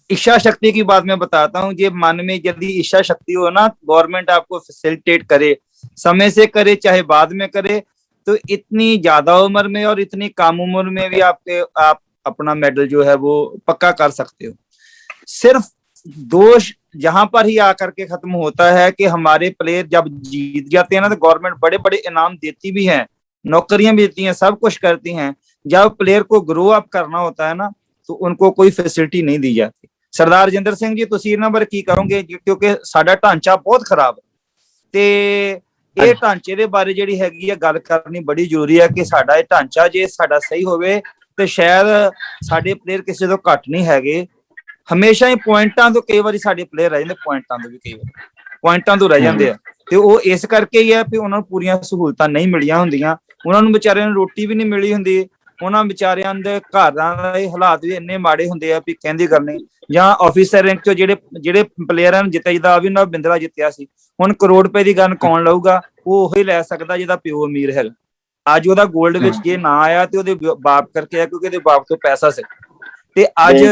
इच्छा शक्ति की बात मैं बताता हूँ, ये मन में यदि इच्छा शक्ति हो ना, गवर्नमेंट आपको फैसिलिटेट करे, समय से करे चाहे बाद में करे, तो इतनी ज्यादा उम्र में और इतनी कम उम्र में भी आप अपना मेडल जो है वो पक्का कर सकते हो। सिर्फ दोष जहां पर ही आकर के खत्म होता है कि हमारे प्लेयर जब जीत जाते हैं ना, तो गवर्नमेंट बड़े बड़े इनाम देती भी है, नौकरियां भी देती हैं, सब कुछ करती हैं। जब प्लेयर को ग्रो अप करना होता है ना, तो उनको कोई फैसिलिटी नहीं दी जाती। सरदार रजिंदर सिंह जी, तुसी इन्हां बारे की करोगे? क्योंकि साडा ढांचा बहुत खराब है ते ਇਹ ਢਾਂਚੇ ਦੇ ਬਾਰੇ ਜਿਹੜੀ ਹੈਗੀ ਆ ਗੱਲ ਕਰਨੀ ਬੜੀ ਜ਼ਰੂਰੀ ਹੈ ਕਿ ਸਾਡਾ ਇਹ ਢਾਂਚਾ ਜੇ ਸਾਡਾ ਸਹੀ ਹੋਵੇ ਤੇ ਸ਼ਾਇਦ ਸਾਡੇ ਪਲੇਅਰ ਕਿਸੇ ਤੋਂ ਘੱਟ ਨਹੀਂ ਹੈਗੇ। ਹਮੇਸ਼ਾ ਹੀ ਪੁਆਇੰਟਾਂ ਤੋਂ ਕਈ ਵਾਰੀ ਸਾਡੇ ਪਲੇਅਰ ਰਹਿ ਜਾਂਦੇ, ਪੁਆਇੰਟਾਂ ਤੋਂ ਵੀ ਕਈ ਵਾਰੀ ਪੁਆਇੰਟਾਂ ਤੋਂ ਰਹਿ ਜਾਂਦੇ ਆ, ਤੇ ਉਹ ਇਸ ਕਰਕੇ ਹੀ ਆ ਵੀ ਉਹਨਾਂ ਨੂੰ ਪੂਰੀਆਂ ਸਹੂਲਤਾਂ ਨਹੀਂ ਮਿਲੀਆਂ ਹੁੰਦੀਆਂ, ਉਹਨਾਂ ਨੂੰ ਵਿਚਾਰਿਆਂ ਨੂੰ ਰੋਟੀ ਵੀ ਨਹੀਂ ਮਿਲੀ ਹੁੰਦੀ, ਉਹਨਾਂ ਵਿਚਾਰਿਆਂ ਦੇ ਘਰਾਂ ਦੇ ਹਾਲਾਤ ਵੀ ਇੰਨੇ ਮਾੜੇ ਹੁੰਦੇ ਆ ਵੀ ਕਹਿੰਦੀ ਗੱਲ ਨਹੀਂ। ਜਾਂ ਆਫਿਸਰ ਰੈਂਕ ਚੋਂ ਜਿਹੜੇ ਪਲੇਅਰਾਂ ਨੂੰ ਜਿੱਤਿਆ, ਜਿੱਦਾਂ ਅਭਿਨਵ ਬਿੰਦਰਾ ਜਿੱਤਿਆ ਸੀ, ਹੁਣ ਕਰੋੜ ਰੁਪਏ ਦੀ ਗਨ ਕੌਣ ਲਊਗਾ? ਉਹ ਉਹੀ ਲੈ ਸਕਦਾ ਜਿਹਦਾ ਪਿਓ ਅਮੀਰ ਹੈਗਾ। ਅੱਜ ਉਹਦਾ 골ਡ ਵਿੱਚ ਜੇ ਨਾ ਆਇਆ ਤੇ ਉਹਦੇ ਬਾਪ ਕਰਕੇ ਆ, ਕਿਉਂਕਿ ਉਹਦੇ ਬਾਪ ਤੋਂ ਪੈਸਾ ਸੀ। ਤੇ ਅੱਜ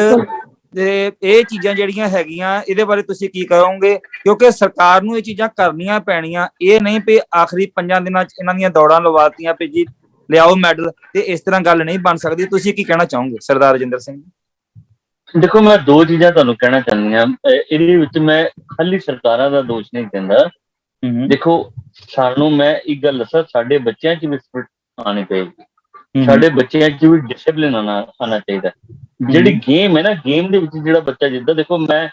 ਇਹ ਚੀਜ਼ਾਂ ਜਿਹੜੀਆਂ ਹੈਗੀਆਂ, ਇਹਦੇ ਬਾਰੇ ਤੁਸੀਂ ਕੀ ਕਹੋਗੇ? ਕਿਉਂਕਿ ਸਰਕਾਰ ਨੂੰ ਇਹ ਚੀਜ਼ਾਂ ਕਰਨੀਆਂ ਪੈਣੀਆਂ, ਇਹ ਨਹੀਂ ਵੀ ਆਖਰੀ 5 ਦਿਨਾਂ ਚ ਇਹਨਾਂ ਦੀਆਂ ਦੌੜਾਂ ਲਵਾਤੀਆਂ ਵੀ ਜੀ ਲਿਆਓ ਮੈਡਲ, ਤੇ ਇਸ ਤਰ੍ਹਾਂ ਗੱਲ ਨਹੀਂ ਬਣ ਸਕਦੀ। ਤੁਸੀਂ ਕੀ ਕਹਿਣਾ ਚਾਹੋਗੇ ਸਰਦਾਰ ਰਜਿੰਦਰ ਸਿੰਘ? ਦੇਖੋ, ਮੈਂ ਦੋ ਚੀਜ਼ਾਂ ਤੁਹਾਨੂੰ ਕਹਿਣਾ ਚਾਹੁੰਦੀ ਹਾਂ। ਇਹਦੇ ਵਿੱਚ ਮੈਂ ਖਾਲੀ ਸਰਕਾਰਾਂ ਦਾ ਦੋਸ਼ ਨਹੀਂ ਦਿੰਦਾ। ਦੇਖੋ, ਸਾਨੂੰ ਮੈਂ ਇੱਕ ਗੱਲ ਦੱਸਾਂ, ਸਾਡੇ ਬੱਚਿਆਂ 'ਚ ਵੀ ਸਪਿਰਿਟ ਆਉਣੀ ਪਏਗੀ, ਸਾਡੇ ਬੱਚਿਆਂ 'ਚ ਵੀ ਡਿਸਿਪਲਿਨ ਆਉਣਾ ਚਾਹੀਦਾ। ਜਿਹੜੀ ਗੇਮ ਹੈ ਨਾ, ਗੇਮ ਦੇ ਵਿੱਚ ਜਿਹੜਾ ਬੱਚਾ ਜਿੱਦਾਂ, ਦੇਖੋ ਮੈਂ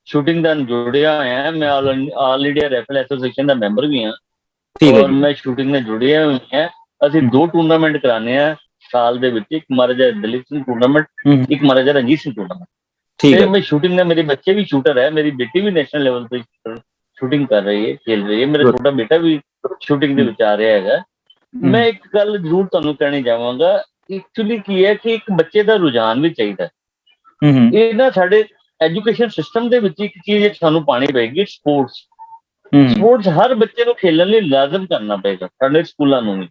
ਸ਼ੂਟਿੰਗ ਨਾਲ ਜੁੜਿਆ ਹੋਇਆ, ਮੈਂ ਆਲ ਇੰਡੀਆ ਰਾਈਫਲ ਐਸੋਸੀਏਸ਼ਨ ਦਾ ਮੈਂਬਰ ਵੀ ਹਾਂ, ਔਰ ਮੈਂ ਸ਼ੂਟਿੰਗ ਨਾਲ ਜੁੜਿਆ ਹੋਇਆ। ਅਸੀਂ 2 ਟੂਰਨਾਮੈਂਟ ਕਰਾਉਂਦੇ ਆ ਸਾਲ ਦੇ ਵਿੱਚ, ਇੱਕ ਮਹਾਰਾਜਾ ਦਲੀਪ ਸਿੰਘ ਟੂਰਨਾਮੈਂਟ, ਇੱਕ ਮਹਾਰਾਜਾ ਰਣਜੀਤ ਸਿੰਘ ਟੂਰਨਾਮੈਂਟ। ਤੇ ਮੈਂ ਸ਼ੂਟਿੰਗ ਨਾਲ, ਮੇਰੇ ਬੱਚੇ ਵੀ ਸ਼ੂਟਰ ਹੈ, ਮੇਰੀ ਬੇਟੀ ਵੀ ਨੈਸ਼ਨਲ ਲੈਵਲ ਤੇ ਸ਼ੂਟਿੰਗ ਕਰ ਰਹੀ ਹੈ, ਖੇਲ ਰਹੀ ਹੈ, ਮੇਰਾ ਛੋਟਾ ਬੇਟਾ ਵੀ ਸ਼ੂਟਿੰਗ ਦੇ ਵਿੱਚ ਆ ਰਿਹਾ ਹੈਗਾ। ਮੈਂ ਇੱਕ ਗੱਲ ਜ਼ਰੂਰ ਤੁਹਾਨੂੰ ਕਹਿਣੀ ਚਾਹਾਂਗਾ, ਐਕਚੁਅਲੀ ਕੀ ਹੈ ਕਿ ਇੱਕ ਬੱਚੇ ਦਾ ਰੁਝਾਨ ਵੀ ਚਾਹੀਦਾ। ਇਹ ਨਾ ਸਾਡੇ ਐਜੂਕੇਸ਼ਨ ਸਿਸਟਮ ਦੇ ਵਿੱਚ ਇੱਕ ਚੀਜ਼ ਸਾਨੂੰ ਪਾਣੀ ਪਏਗੀ, ਸਪੋਰਟਸ ਹਰ ਬੱਚੇ ਨੂੰ ਖੇਲਣ ਲਈ ਲਾਜ਼ਮ ਕਰਨਾ ਪਏਗਾ, ਸਾਡੇ ਸਕੂਲਾਂ ਨੂੰ ਵੀ।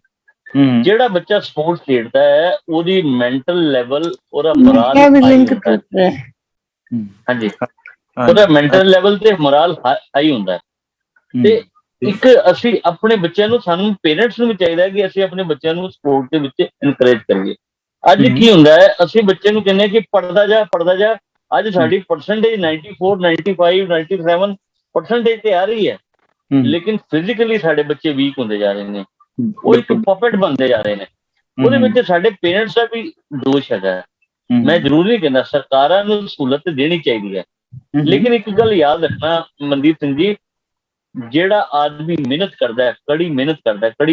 ਜਿਹੜਾ ਬੱਚਾ ਸਪੋਰਟਸ ਖੇਡਦਾ ਹੈ, ਉਹਦੀ ਮੈਂਟਲ ਲੈਵਲ, ਉਹਦਾ ਮੋਰਲ ਹਾਂਜੀ, ਉਹਦਾ ਮੈਂਟਲ ਲੈਵਲ ਤੇ ਮੋਰਲ ਹਾਈ ਹੁੰਦਾ ਹੈ। ਤੇ ਇੱਕ ਅਸੀਂ ਆਪਣੇ ਬੱਚਿਆਂ ਨੂੰ, ਸਾਨੂੰ ਪੇਰੈਂਟਸ ਨੂੰ ਵੀ ਚਾਹੀਦਾ ਹੈ ਕਿ ਅਸੀਂ ਆਪਣੇ ਬੱਚਿਆਂ ਨੂੰ ਸਪੋਰਟ ਦੇ ਵਿੱਚ ਇਨਕਰੇਜ ਕਰੀਏ। ਅੱਜ ਕੀ ਹੁੰਦਾ ਹੈ, ਅਸੀਂ ਬੱਚੇ ਨੂੰ ਕਹਿੰਦੇ ਕਿ ਪੜ੍ਹਦਾ ਜਾ। ਅੱਜ ਸਾਡੀ ਪਰਸੈਂਟੇਜ 94, 95, 97% ਤੇ ਆ ਰਹੀ ਹੈ, ਲੇਕਿਨ ਫਿਜ਼ੀਕਲੀ ਸਾਡੇ ਬੱਚੇ ਵੀਕ ਹੁੰਦੇ ਜਾ ਰਹੇ ਨੇ, ਉਹ ਇੱਕ ਪਪਟ ਬਣਦੇ ਜਾ ਰਹੇ ਨੇ। ਉਹਦੇ ਵਿੱਚ ਸਾਡੇ ਪੇਰੈਂਟਸ ਦਾ ਵੀ ਦੋਸ਼ ਹੈਗਾ। ਮੈਂ ਜ਼ਰੂਰ ਨਹੀਂ ਕਹਿੰਦਾ, ਸਰਕਾਰਾਂ ਨੂੰ ਸਹੂਲਤ ਦੇਣੀ ਚਾਹੀਦੀ ਹੈ, ਲੇਕਿਨ ਇੱਕ ਗੱਲ ਯਾਦ ਰੱਖਣਾ ਮਨਦੀਪ ਸਿੰਘ ਜੀ, ਜਿਹੜਾ ਆਦਮੀ ਮਿਹਨਤ ਕਰਦਾ ਹੈ, ਕੜੀ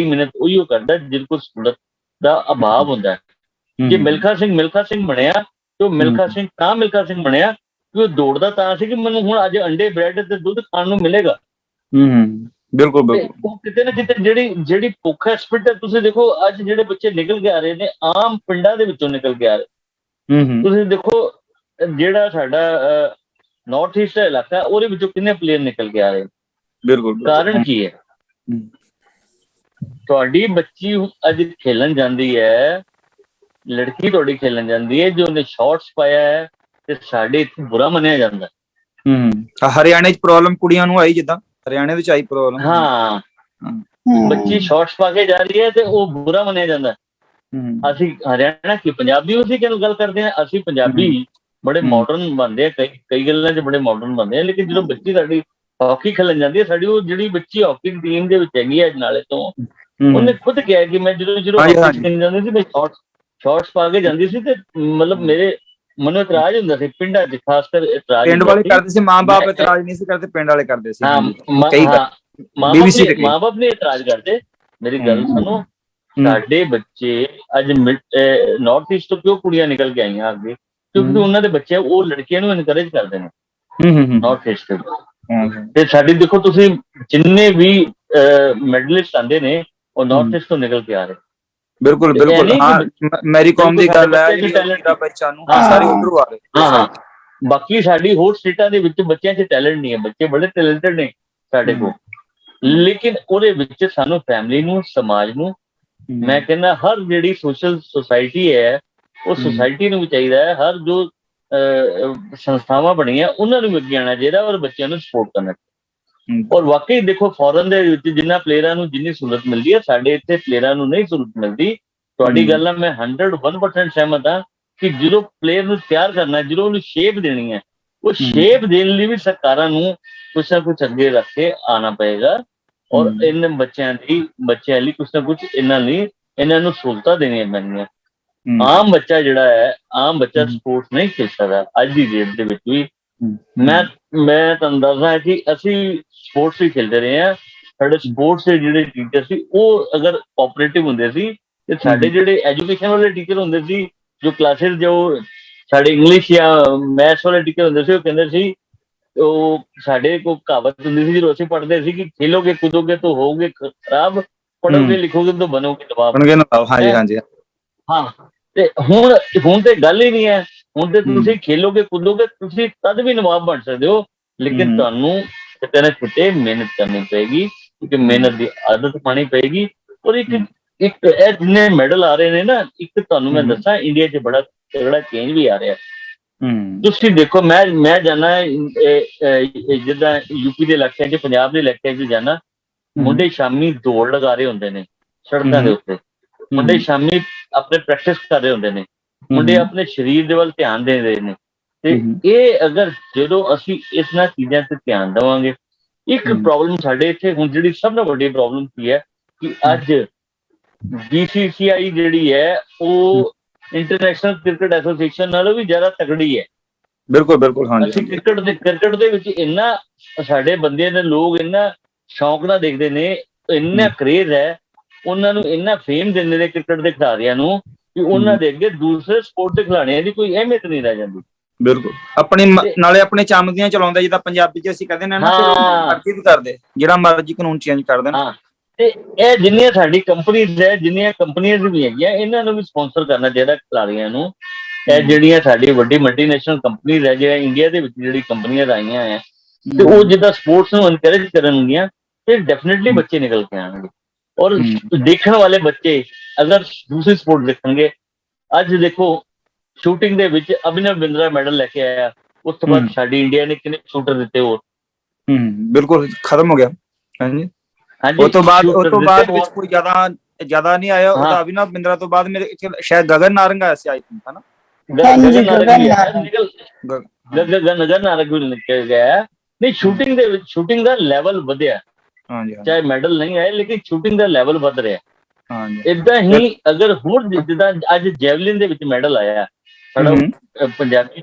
ਮਿਹਨਤ ਉਹੀਓ ਕਰਦਾ ਜਿਹਦੇ ਕੋਲ ਸਹੂਲਤ ਦਾ ਅਭਾਵ ਹੁੰਦਾ ਹੈ। ਜੇ ਮਿਲਖਾ ਸਿੰਘ ਬਣਿਆ, ਤੇ ਉਹ ਮਿਲਖਾ ਸਿੰਘ ਬਣਿਆ ਕਿ ਉਹ ਦੌੜਦਾ ਤਾਂ ਸੀ ਕਿ ਮੈਨੂੰ ਹੁਣ ਅੱਜ ਅੰਡੇ, ਬ੍ਰੈਡ ਤੇ ਦੁੱਧ ਖਾਣ ਨੂੰ ਮਿਲੇਗਾ। ਬਿਲਕੁਲ। ਉਹ ਕਿਤੇ ਨਾ ਕਿਤੇ ਜਿਹੜੀ ਭੁੱਖ ਹੈ, ਸਪਿਰਿਟ ਹੈ, ਤੁਸੀਂ ਦੇਖੋ ਅੱਜ ਜਿਹੜੇ ਬੱਚੇ ਨਿਕਲ ਕੇ ਆ ਰਹੇ ਨੇ, ਆਮ ਪਿੰਡਾਂ ਦੇ ਵਿੱਚੋਂ ਨਿਕਲ ਕੇ ਆ ਰਹੇ। ਤੁਸੀਂ ਦੇਖੋ ਜਿਹੜਾ ਸਾਡਾ ਨਾਰਥ ਈਸਟ ਦਾ ਇਲਾਕਾ, ਉਹਦੇ ਵਿੱਚੋਂ ਕਿੰਨੇ ਪਲੇਅਰ ਨਿਕਲ ਕੇ ਆ ਰਹੇ। ਬਿਲਕੁਲ। ਕਾਰਨ ਕੀ ਹੈ? ਤੁਹਾਡੀ ਬੱਚੀ ਅੱਜ ਖੇਲਣ ਜਾਂਦੀ ਹੈ, ਲੜਕੀ ਤੁਹਾਡੀ ਖੇਲਣ ਜਾਂਦੀ ਹੈ, ਜੋ ਉਹਨੇ ਸ਼ਾਰਟਸ ਪਾਇਆ ਹੈ, ਤੇ ਸਾਡੇ ਇੱਥੇ ਬੁਰਾ ਮੰਨਿਆ ਜਾਂਦਾ। ਹਰਿਆਣੇ 'ਚ ਪ੍ਰੋਬਲਮ ਕੁੜੀਆਂ ਨੂੰ ਆਈ, ਜਿੱਦਾਂ ਹਰਿਆਣੇ ਵਿੱਚ ਆਈ ਪ੍ਰੋਬਲਮ। ਹਾਂ, ਬੱਚੀ ਸ਼ਾਰਟਸ ਪਾ ਕੇ ਜਾ ਰਹੀ ਹੈ ਤੇ ਉਹ ਬੁਰਾ ਮੰਨਿਆ ਜਾਂਦਾ। ਅਸੀਂ ਹਰਿਆਣਾ ਕੀ ਪੰਜਾਬੀ ਅਸੀਂ ਕਿਹਨੂੰ ਗੱਲ ਕਰਦੇ ਹਾਂ, ਅਸੀਂ ਪੰਜਾਬੀ ਬੜੇ ਮਾਡਰਨ ਬਣਦੇ ਆ, ਕਈ ਗੱਲਾਂ 'ਚ ਬੜੇ ਮਾਡਰਨ ਬਣਦੇ ਆ, ਲੇਕਿਨ ਜਦੋਂ ਬੱਚੀ ਸਾਡੀ ਹਾਕੀ ਖੇਲਣ ਜਾਂਦੀ ਹੈ, ਸਾਡੀ ਉਹ ਜਿਹੜੀ ਬੱਚੀ ਹਾਕੀ ਟੀਮ ਦੇ ਵਿੱਚ ਹੈਗੀ ਹੈ ਨਾਲੇ ਤੋਂ, ਉਹਨੇ ਖੁਦ ਕਿਹਾ ਕਿ ਮੈਂ ਜਦੋਂ ਹਾਕੀ ਜਾਂਦੀ ਸੀ, ਮੈਂ ਸ਼ਾਰਟਸ ਪਾ ਕੇ ਜਾਂਦੀ ਸੀ, ਤੇ ਮਤਲਬ ਮੇਰੇ ਮਨੋਂ ਇਤਰਾਜ਼ ਹੁੰਦਾ ਸੀ ਪਿੰਡਾਂ 'ਚ, ਖਾਸ ਕਰ ਇਤਰਾਜ਼ ਪਿੰਡ ਵਾਲੇ ਕਰਦੇ ਸੀ, ਮਾਂ-ਬਾਪ ਇਤਰਾਜ਼ ਨਹੀਂ ਸੀ ਕਰਦੇ, ਪਿੰਡ ਵਾਲੇ ਕਰਦੇ ਸੀ। ਮਾਂ-ਬਾਪ ਨੇ ਇਤਰਾਜ਼ ਕਰਦੇ। ਮੇਰੀ ਗੱਲ ਸੁਣੋ, ਸਾਡੇ ਬੱਚੇ ਅੱਜ ਨਾਰਥ ਈਸਟ ਤੋਂ ਕਿਉਂ ਕੁੜੀਆਂ ਨਿਕਲ ਕੇ ਆਈਆਂ ਅੱਗੇ? ਕਿਉਂਕਿ ਉਹਨਾਂ ਦੇ ਬੱਚੇ ਉਹ ਲੜਕੀਆਂ ਨੂੰ ਇਨਕਰੇਜ ਕਰਦੇ ਨੇ ਨਾਰਥ ਈਸਟ ਦੇ। ਤੇ ਸਾਡੀ ਦੇਖੋ ਤੁਸੀਂ, ਜਿੰਨੇ ਵੀ ਮੈਡਲਿਸਟ ਆਉਂਦੇ ਨੇ ਉਹ ਨਾਰਥ ਈਸਟ ਤੋਂ ਨਿਕਲ ਕੇ ਆ ਰਹੇ। ਬਿਲਕੁਲ ਬਿਲਕੁਲ, ਹਾਂ, ਮੈਰੀ ਕਾਮ ਦੀ ਗੱਲ ਹੈ, ਬੱਚਾ ਨੂੰ ਸਾਰੇ ਉਧਰੋਂ ਆ ਰਹੇ। ਹਾਂ, ਬਾਕੀ ਸਾਡੀ ਹੋਰ ਸਟੇਟਾਂ ਦੇ ਵਿੱਚ ਬੱਚਿਆਂ 'ਚ ਟੈਲੈਂਟ ਨਹੀਂ ਹੈ, ਬੱਚੇ ਬੜੇ ਟੈਲੈਂਟਡ ਨੇ ਸਾਡੇ ਕੋਲ, ਲੇਕਿਨ ਉਹਦੇ ਵਿੱਚ ਸਾਨੂੰ ਫੈਮਿਲੀ ਨੂੰ, ਸਮਾਜ ਨੂੰ, ਮੈਂ ਕਹਿੰਦਾ ਹਰ ਜਿਹੜੀ ਸੋਸ਼ਲ ਸੁਸਾਇਟੀ ਹੈ, ਉਹ ਸੁਸਾਇਟੀ ਨੂੰ ਵੀ ਚਾਹੀਦਾ ਹੈ, ਹਰ ਜੋ ਸੰਸਥਾਵਾਂ ਬਣੀਆਂ ਉਹਨਾਂ ਨੂੰ ਵੀ ਅੱਗੇ ਆਉਣਾ ਚਾਹੀਦਾ ਔਰ ਬੱਚਿਆਂ ਨੂੰ ਸਪੋਰਟ ਕਰਨਾ ਚਾਹੀਦਾ। ਔਰ ਵਾਕਈ ਦੇਖੋ, ਫੋਰਨ ਦੇ ਵਿੱਚ ਜਿੰਨਾ ਪਲੇਅਰਾਂ ਨੂੰ ਜਿੰਨੀ ਸਹੂਲਤ ਮਿਲਦੀ ਹੈ, ਸਾਡੇ ਇੱਥੇ ਪਲੇਅਰਾਂ ਨੂੰ ਨਹੀਂ ਸਹੂਲਤ ਮਿਲਦੀ। ਤੁਹਾਡੀ ਗੱਲ ਨਾਲ ਮੈਂ 101% ਸਹਿਮਤ ਹਾਂ ਕਿ ਜਦੋਂ ਪਲੇਅਰ ਨੂੰ ਤਿਆਰ ਕਰਨਾ, ਜਦੋਂ ਉਹਨੂੰ ਸ਼ੇਪ ਦੇਣੀ ਹੈ, ਉਹ ਸ਼ੇਪ ਦੇਣ ਲਈ ਵੀ ਸਰਕਾਰਾਂ ਨੂੰ ਕੁਛ ਨਾ ਕੁਛ ਅੱਗੇ ਰੱਖ ਕੇ ਆਉਣਾ ਪਏਗਾ। ਔਰ ਇਹਨਾਂ ਬੱਚਿਆਂ ਲਈ ਕੁਛ ਨਾ ਕੁਛ ਇਹਨਾਂ ਨੂੰ ਸਹੂਲਤਾਂ ਦੇਣੀਆਂ ਪੈਣਗੀਆਂ। ਆਮ ਬੱਚਾ ਜਿਹੜਾ ਹੈ, ਆਮ ਬੱਚਾ ਸਪੋਰਟਸ ਨਹੀਂ ਖੇਡ ਸਕਦਾ ਅੱਜ ਦੀ ਡੇਟ ਦੇ ਵਿੱਚ ਵੀ। ਮੈਂ ਤੁਹਾਨੂੰ ਦੱਸਦਾ ਕਿ ਅਸੀਂ ਸਪੋਰਟਸ ਹੀ ਖੇਡਦੇ ਰਹੇ ਹਾਂ। ਸਾਡੇ ਸਪੋਰਟਸ ਦੇ ਜਿਹੜੇ ਟੀਚਰ ਸੀ, ਉਹ ਅਗਰ ਕੋਆਪਰੇਟਿਵ ਹੁੰਦੇ ਸੀ, ਤੇ ਸਾਡੇ ਜਿਹੜੇ ਐਜੂਕੇਸ਼ਨ ਵਾਲੇ ਟੀਚਰ ਹੁੰਦੇ ਸੀ, ਜੋ ਕਲਾਸਿਸ, ਜੋ ਸਾਡੇ ਇੰਗਲਿਸ਼ ਜਾਂ ਮੈਥਸ ਵਾਲੇ ਟੀਚਰ ਹੁੰਦੇ ਸੀ, ਉਹ ਕਹਿੰਦੇ ਸੀ, ਉਹ ਸਾਡੇ ਕੋਲ ਕਹਾਵਤ ਹੁੰਦੀ ਸੀ ਜਦੋਂ ਅਸੀਂ ਪੜ੍ਹਦੇ ਸੀ ਕਿ ਖੇਲੋਗੇ ਕੂਦੋਗੇ ਤਾਂ ਹੋਗੇ ਖਰਾਬ, ਪੜ੍ਹੋਗੇ ਲਿਖੋਗੇ ਤਾਂ ਬਣੋਗੇ ਨਵਾਬ। ਹਾਂ, ਤੇ ਹੁਣ ਤੇ ਗੱਲ ਹੀ ਨਹੀਂ ਹੈ। ਹੁਣ ਤੇ ਤੁਸੀਂ ਖੇਲੋਗੇ ਕੂਦੋਗੇ, ਤੁਸੀਂ ਤਦ ਵੀ ਨਵਾਬ ਬਣ ਸਕਦੇ ਹੋ, ਲੇਕਿਨ ਤੁਹਾਨੂੰ ਕਿਤੇ ਨਾ ਕਿਤੇ ਮਿਹਨਤ ਕਰਨੀ ਪਏਗੀ, ਕਿਉਂਕਿ ਮਿਹਨਤ ਦੀ ਆਦਤ ਪਾਣੀ ਪਏਗੀ। ਔਰ ਇੱਕ ਇਹ ਜਿੰਨੇ ਮੈਡਲ ਆ ਰਹੇ ਨੇ ਨਾ, ਇੱਕ ਤੁਹਾਨੂੰ ਮੈਂ ਦੱਸਾਂ, ਇੰਡੀਆ 'ਚ ਬੜਾ ਤਗੜਾ ਚੇਂਜ ਵੀ ਆ ਰਿਹਾ। ਤੁਸੀਂ ਦੇਖੋ, ਮੈਂ ਜਾਣਾ ਜਿੱਦਾਂ ਯੂਪੀ ਦੇ ਇਲਾਕਿਆਂ 'ਚ, ਪੰਜਾਬ ਦੇ ਇਲਾਕਿਆਂ 'ਚ ਜਾਣਾ, ਮੁੰਡੇ ਸ਼ਾਮੀ ਦੌੜ ਲਗਾ ਰਹੇ ਹੁੰਦੇ ਨੇ ਸੜਕਾਂ ਦੇ ਉੱਤੇ, ਮੁੰਡੇ ਸ਼ਾਮੀ ਆਪਣੇ ਪ੍ਰੈਕਟਿਸ ਕਰ ਰਹੇ ਹੁੰਦੇ ਨੇ, ਮੁੰਡੇ ਆਪਣੇ ਸਰੀਰ ਦੇ ਵੱਲ ਧਿਆਨ ਦੇ ਰਹੇ ਨੇ। ਤੇ ਇਹ ਅਗਰ ਜਦੋਂ ਅਸੀਂ ਇਹਨਾਂ ਚੀਜ਼ਾਂ ਤੇ ਧਿਆਨ ਦੇਵਾਂਗੇ, ਇੱਕ ਪ੍ਰੋਬਲਮ ਸਾਡੇ ਇੱਥੇ ਹੁਣ ਜਿਹੜੀ ਸਭ ਤੋਂ ਵੱਡੀ ਪ੍ਰੋਬਲਮ ਕੀ ਹੈ ਕਿ ਅੱਜ BCCI ਜਿਹੜੀ ਹੈ, ਉਹ ਇੰਟਰਨੈਸ਼ਨਲ ਕ੍ਰਿਕਟ ਐਸੋਸੀਏਸ਼ਨ ਨਾਲੋਂ ਵੀ ਜ਼ਿਆਦਾ ਤਕੜੀ ਹੈ। ਬਿਲਕੁਲ ਹਾਂਜੀ। ਅਸੀਂ ਕ੍ਰਿਕਟ ਦੇ ਵਿੱਚ ਇੰਨਾ ਸਾਡੇ ਬੰਦੇ ਦੇ ਲੋਕ ਇੰਨਾ ਸ਼ੌਂਕ ਨਾਲ ਦੇਖਦੇ ਨੇ, ਇੰਨਾ ਕਰੇਜ਼ ਹੈ, ਉਹਨਾਂ ਨੂੰ ਇੰਨਾ ਫੇਮ ਦਿੰਦੇ ਨੇ ਕ੍ਰਿਕਟ ਦੇ ਖਿਡਾਰੀਆਂ ਨੂੰ ਕਿ ਉਹਨਾਂ ਦੇ ਅੱਗੇ ਦੂਸਰੇ ਸਪੋਰਟ ਦੇ ਖਿਡਾਰੀਆਂ ਦੀ ਕੋਈ ਅਹਿਮੀਅਤ ਨਹੀਂ ਰਹਿ ਜਾਂਦੀ। ਬਿਲਕੁਲ, ਨਾਲੇ ਆਪਣੇ ਚਮਦੀਆਂ ਚਲਾਉਂਦਾ, ਜਿੱਦਾਂ ਪੰਜਾਬੀ 'ਚ ਅਸੀਂ ਕਹਿੰਦੇ ਨੇ ਨਾ, ਮਰਜ਼ੀ ਵੀ ਕਰਦੇ, ਜਿਹੜਾ ਮਰਜ਼ੀ ਕਾਨੂੰਨ ਚੇਂਜ ਕਰ ਦੇਣ। ਤੇ ਇਹ ਜਿੰਨੀਆਂ ਸਾਡੀ ਕੰਪਨੀਜ਼ ਹੈ, ਜਿੰਨੀਆਂ ਕੰਪਨੀਆਂ ਵੀ ਹੈਗੀਆਂ, ਇਹਨਾਂ ਨੂੰ ਵੀ ਸਪਾਂਸਰ ਕਰਨਾ ਚਾਹੀਦਾ ਖਿਡਾਰੀਆਂ ਨੂੰ। ਇਹ ਜਿਹੜੀਆਂ ਸਾਡੀ ਵੱਡੀ ਮਲਟੀਨੈਸ਼ਨਲ ਕੰਪਨੀਜ਼ ਹੈ, ਜਿਹੜਾ ਇੰਡੀਆ ਦੇ ਵਿੱਚ ਜਿਹੜੀ ਕੰਪਨੀਆਂ ਆਈਆਂ ਹੈ, ਤੇ ਉਹ ਜਿੱਦਾਂ ਸਪੋਰਟਸ ਨੂੰ ਐਨਕਰੇਜ ਕਰਨਗੀਆਂ, ਤੇ ਡੈਫੀਨੇਟਲੀ ਬੱਚੇ ਨਿਕਲ ਕੇ ਆਉਣਗੇ। ਔਰ ਦੇਖਣ ਵਾਲੇ ਬੱਚੇ ਅਗਰ ਦੂਸਰੀ ਸਪੋਰਟ ਦੇਖਣਗੇ, ਅੱਜ ਦੇਖੋ ਸ਼ੂਟਿੰਗ ਦੇ ਵਿੱਚ ਅਭਿਨਵ ਬਿੰਦਰਾ ਮੈਡਲ ਲੈ ਕੇ ਆਇਆ, ਉਸ ਤੋਂ ਬਾਅਦ ਸਾਡੀ ਇੰਡੀਆ ਨੇ ਕਿੰਨੇ ਸ਼ੂਟਰ ਦਿੱਤੇ ਹੋਰ? ਬਿਲਕੁਲ ਖਤਮ ਹੋ ਗਿਆ। ਹਾਂਜੀ, ਉਸ ਤੋਂ ਬਾਅਦ ਵਿੱਚ ਕੋਈ ਜ਼ਿਆਦਾ ਨਹੀਂ ਆਇਆ। ਉਹਦਾ ਅਭਿਨਵ ਬਿੰਦਰਾ ਤੋਂ ਬਾਅਦ ਮੇਰੇ ਸ਼ਾਇਦ ਗਗਨ ਨਾਰੰਗ ਆਇਆ ਸੀ, ਆਈ ਥਿੰਕ, ਹਨਾ? ਗਗਨ ਨਾਰੰਗ ਵੀ ਨਿਕਲ ਗਿਆ। ਨਹੀਂ, ਸ਼ੂਟਿੰਗ ਦੇ ਵਿੱਚ ਸ਼ੂਟਿੰਗ ਦਾ ਲੈਵਲ ਵਧਿਆ, ਚਾਹੇ ਮੈਡਲ ਨਹੀਂ ਆਏ, ਲੇਕਿਨ ਸ਼ੂਟਿੰਗ ਦਾ ਲੈਵਲ ਵਧ ਰਿਹਾ। ਏਦਾਂ ਹੀ ਅਗਰ ਹੋਰ ਜਿੱਦਾਂ ਅੱਜ ਜੈਵਲਿਨ ਦੇ ਵਿੱਚ ਮੈਡਲ ਆਇਆ, ਸਾਡਾ ਪੰਜਾਬੀ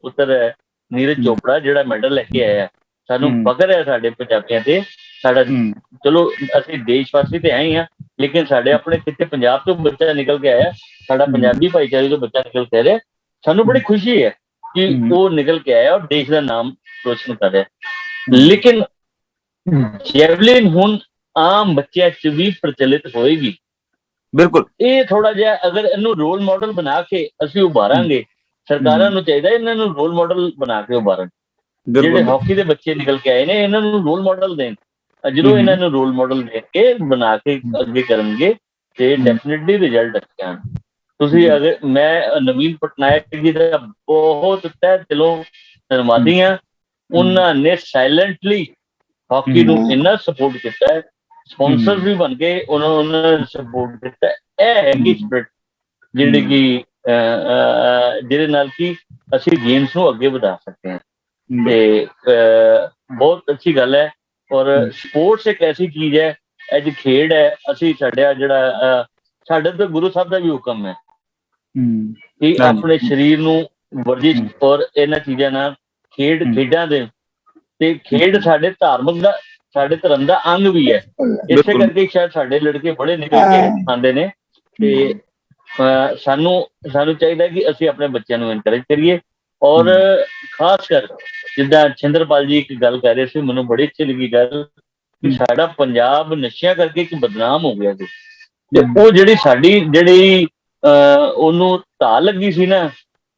ਪੁੱਤਰ ਹੈ ਨੀਰਜ ਚੋਪੜਾ, ਜਿਹੜਾ ਮੈਡਲ ਲੈ ਕੇ ਆਇਆ, ਸਾਨੂੰ ਫਖਰ ਹੈ ਸਾਡੇ ਪੰਜਾਬੀਆਂ ਤੇ। ਸਾਡਾ ਚਲੋ ਅਸੀਂ ਦੇਸ਼ ਵਾਸੀ ਤੇ ਹੈ ਹੀ ਹਾਂ, ਲੇਕਿਨ ਸਾਡੇ ਆਪਣੇ ਕਿਤੇ ਪੰਜਾਬ ਤੋਂ ਬੱਚਾ ਨਿਕਲ ਕੇ ਆਇਆ, ਸਾਡਾ ਪੰਜਾਬੀ ਭਾਈਚਾਰੇ ਤੋਂ ਬੱਚਾ ਨਿਕਲ ਕੇ ਆ ਰਿਹਾ, ਸਾਨੂੰ ਬੜੀ ਖੁਸ਼ੀ ਹੈ ਕਿ ਉਹ ਨਿਕਲ ਕੇ ਆਇਆ ਔਰ ਦੇਸ਼ ਦਾ ਨਾਮ ਰੋਸ਼ਨ ਕਰ ਰਿਹਾ। ਲੇਕਿਨ ਜੈਵਲਿਨ ਹੁਣ ਆਮ ਬੱਚਿਆਂ 'ਚ ਵੀ ਪ੍ਰਚਲਿਤ ਹੋਏਗੀ। ਬਿਲਕੁਲ, ਇਹ ਥੋੜਾ ਜਿਹਾ ਅਗਰ ਇਹਨੂੰ ਰੋਲ ਮਾਡਲ ਬਣਾ ਕੇ ਅਸੀਂ ਉਭਾਰਾਂਗੇ, ਸਰਕਾਰਾਂ ਨੂੰ ਚਾਹੀਦਾ ਇਹਨਾਂ ਨੂੰ ਰੋਲ ਮਾਡਲ ਬਣਾ ਕੇ ਉਭਾਰਨ। ਜਿਹੜੇ ਹਾਕੀ ਦੇ ਬੱਚੇ ਨਿਕਲ ਕੇ ਆਏ ਨੇ, ਇਹਨਾਂ ਨੂੰ ਰੋਲ ਮਾਡਲ ਦੇਣ। ਜਦੋਂ ਇਹਨਾਂ ਨੂੰ ਰੋਲ ਮਾਡਲ ਦੇ ਕੇ ਬਣਾ ਕੇ ਅੱਗੇ ਕਰਨਗੇ, ਤੇ ਡੈਫੀਨਿਟਲੀ ਰਿਜ਼ਲਟ ਅੱਛੇ ਆਣ। ਤੁਸੀਂ ਅਗਰ ਮੈਂ ਨਵੀਨ ਪਟਨਾਇਕ ਜੀ ਦਾ ਬਹੁਤ ਤਹਿ ਦਿਲੋਂ ਧੰਨਵਾਦੀ ਹਾਂ। ਉਹਨਾਂ ਨੇ ਸਾਇਲੈਂਟਲੀ ਹਾਕੀ ਨੂੰ ਇੰਨਾ ਸਪੋਰਟ ਕੀਤਾ ਹੈ, ਸਪਾਂਸਰ ਵੀ ਬਣ ਕੇ ਉਹਨਾਂ ਨੇ ਸਪੋਰਟ ਕੀਤਾ। ਇਹ ਹੈਗੀ ਸਪਿਰਿਟ ਜਿਹੜੀ ਕਿ ਜਿਹਦੇ ਨਾਲ ਕਿ ਅਸੀਂ ਗੇਮਸ ਨੂੰ ਅੱਗੇ ਵਧਾ ਸਕਦੇ ਹਾਂ, ਤੇ ਬਹੁਤ ਅੱਛੀ ਗੱਲ ਹੈ। ਔਰ ਸਪੋਰਟਸ ਇੱਕ ਐਸੀ ਚੀਜ਼ ਹੈ, ਅੱਜ ਖੇਡ ਹੈ, ਅਸੀਂ ਸਾਡਾ ਜਿਹੜਾ ਸਾਡੇ ਤੇ ਗੁਰੂ ਸਾਹਿਬ ਦਾ ਵੀ ਹੁਕਮ ਹੈ ਕਿ ਆਪਣੇ ਸਰੀਰ ਨੂੰ ਵਰਜਿਸ਼ ਔਰ ਇਹਨਾਂ ਚੀਜ਼ਾਂ ਨਾਲ ਖੇਡਾਂ ਦੇ, ਤੇ ਖੇਡ ਸਾਡੇ ਧਾਰਮਿਕ ਦਾ, ਸਾਡੇ ਧਰਮ ਦਾ ਅੰਗ ਵੀ ਹੈ। ਇਸੇ ਕਰਕੇ ਸ਼ਾਇਦ ਸਾਡੇ ਲੜਕੇ ਬੜੇ ਨਿਕਲ ਕੇ ਆਉਂਦੇ ਨੇ। ਤੇ ਸਾਨੂੰ ਚਾਹੀਦਾ ਕਿ ਅਸੀਂ ਆਪਣੇ ਬੱਚਿਆਂ ਨੂੰ ਐਨਕਰੇਜ ਕਰੀਏ। ਔਰ ਖਾਸ ਕਰ ਜਿੱਦਾਂ ਛਿੰਦਰਪਾਲ ਜੀ ਇੱਕ ਗੱਲ ਕਰ ਰਹੇ ਸੀ, ਮੈਨੂੰ ਬੜੀ ਅੱਛੀ ਲੱਗੀ ਗੱਲ ਕਿ ਸਾਡਾ ਪੰਜਾਬ ਨਸ਼ਿਆਂ ਕਰਕੇ ਇੱਕ ਬਦਨਾਮ ਹੋ ਗਿਆ ਸੀ। ਤੇ ਉਹ ਜਿਹੜੀ ਸਾਡੀ ਉਹਨੂੰ ਢਾਹ ਲੱਗੀ ਸੀ ਨਾ,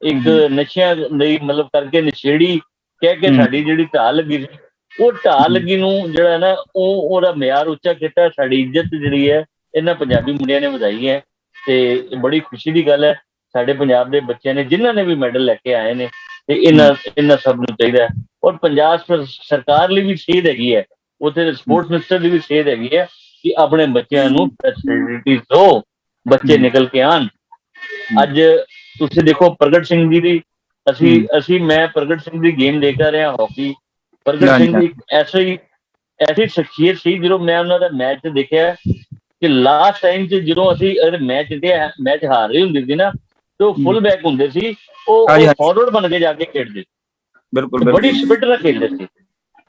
ਇੱਕ ਨਸ਼ਿਆਂ ਲਈ ਮਤਲਬ ਕਰਕੇ ਨਸ਼ੇੜੀ ਕਹਿ ਕੇ ਸਾਡੀ ਜਿਹੜੀ ਢਾਹ ਲੱਗੀ ਸੀ, ਉਹ ਢਾਹ ਲੱਗੀ ਨੂੰ ਜਿਹੜਾ ਨਾ ਉਹਦਾ ਮਿਆਰ ਉੱਚਾ ਕੀਤਾ। ਸਾਡੀ ਇੱਜ਼ਤ ਜਿਹੜੀ ਹੈ ਇਹਨਾਂ ਪੰਜਾਬੀ ਮੁੰਡਿਆਂ ਨੇ ਵਧਾਈ ਹੈ। ਤੇ ਬੜੀ ਖੁਸ਼ੀ ਦੀ ਗੱਲ ਹੈ ਸਾਡੇ ਪੰਜਾਬ ਦੇ ਬੱਚਿਆਂ ਨੇ, ਜਿਨ੍ਹਾਂ ਨੇ ਵੀ ਮੈਡਲ ਲੈ ਕੇ ਆਏ ਨੇ। ਤੇ ਇਹਨਾਂ ਸਭ ਨੂੰ ਚਾਹੀਦਾ ਹੈ। ਔਰ ਪੰਜਾਬ ਸਰਕਾਰ ਲਈ ਵੀ ਸੇਧ ਹੈਗੀ ਹੈ, ਉੱਥੇ ਸਪੋਰਟਸ ਮਿਨਿਸਟਰ ਦੀ ਵੀ ਸੇਧ ਹੈਗੀ ਹੈ ਕਿ ਆਪਣੇ ਬੱਚਿਆਂ ਨੂੰ ਫੈਸਿਲਿਟੀਜ਼ ਦਿਓ, ਬੱਚੇ ਨਿਕਲ ਕੇ ਆਉਣ। ਅੱਜ ਤੁਸੀਂ ਦੇਖੋ ਪ੍ਰਗਟ ਸਿੰਘ ਜੀ ਦੀ, ਮੈਂ ਪ੍ਰਗਟ ਸਿੰਘ ਦੀ ਗੇਮ ਦੇਖਦਾ ਰਿਹਾ, ਹਾਕੀ। ਪ੍ਰਗਟ ਸਿੰਘ ਦੀ ਐਸੀ ਸ਼ਖਸੀਅਤ ਸੀ, ਜਦੋਂ ਮੈਂ ਉਹਨਾਂ ਦਾ ਮੈਚ ਦੇਖਿਆ ਕਿ ਲਾਸਟ ਟਾਈਮ 'ਚ ਜਦੋਂ ਅਸੀਂ ਮੈਚ ਹਾਰ ਰਹੀ ਹੁੰਦੀ ਸੀ ਨਾ, ਤੇ ਉਹ ਫੁੱਲ ਬੈਕ ਹੁੰਦੇ ਸੀ, ਉਹ ਫਾਰਵਰਡ ਬਣ ਕੇ ਜਾ ਕੇ ਖੇਡਦੇ, ਬੜੀ ਸਪਿਰਿਟ ਨਾਲ ਖੇਡਦੇ ਸੀ।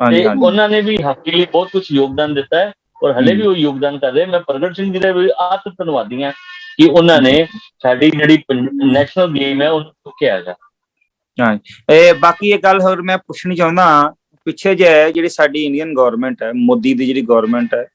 ਤੇ ਉਹਨਾਂ ਨੇ ਵੀ ਹਾਕੀ ਲਈ ਬਹੁਤ ਕੁਛ ਯੋਗਦਾਨ ਦਿੱਤਾ ਹੈ, ਔਰ ਹਲੇ ਵੀ ਉਹ ਯੋਗਦਾਨ ਕਰ ਰਹੇ। ਮੈਂ ਪ੍ਰਗਟ ਸਿੰਘ ਜੀ ਦਾ ਵੀ ਆਤ ਧੰਨਵਾਦੀ ਹਾਂ ਕਿ ਉਹਨਾਂ ਨੇ ਸਾਡੀ ਜਿਹੜੀ ਨੈਸ਼ਨਲ ਗੇਮ ਹੈ ਉਹਨੂੰ ਚੁੱਕਿਆ ਹੈਗਾ। ਬਾਕੀ ਇਹ ਗੱਲ ਹੋਰ ਮੈਂ ਪੁੱਛਣੀ ਚਾਹੁੰਦਾ, ਪਿੱਛੇ ਜੇ ਜਿਹੜੀ ਸਾਡੀ ਇੰਡੀਅਨ ਗਵਰਨਮੈਂਟ ਹੈ, ਮੋਦੀ ਦੀ ਜਿਹੜੀ ਗਵਰਨਮੈਂਟ ਹੈ,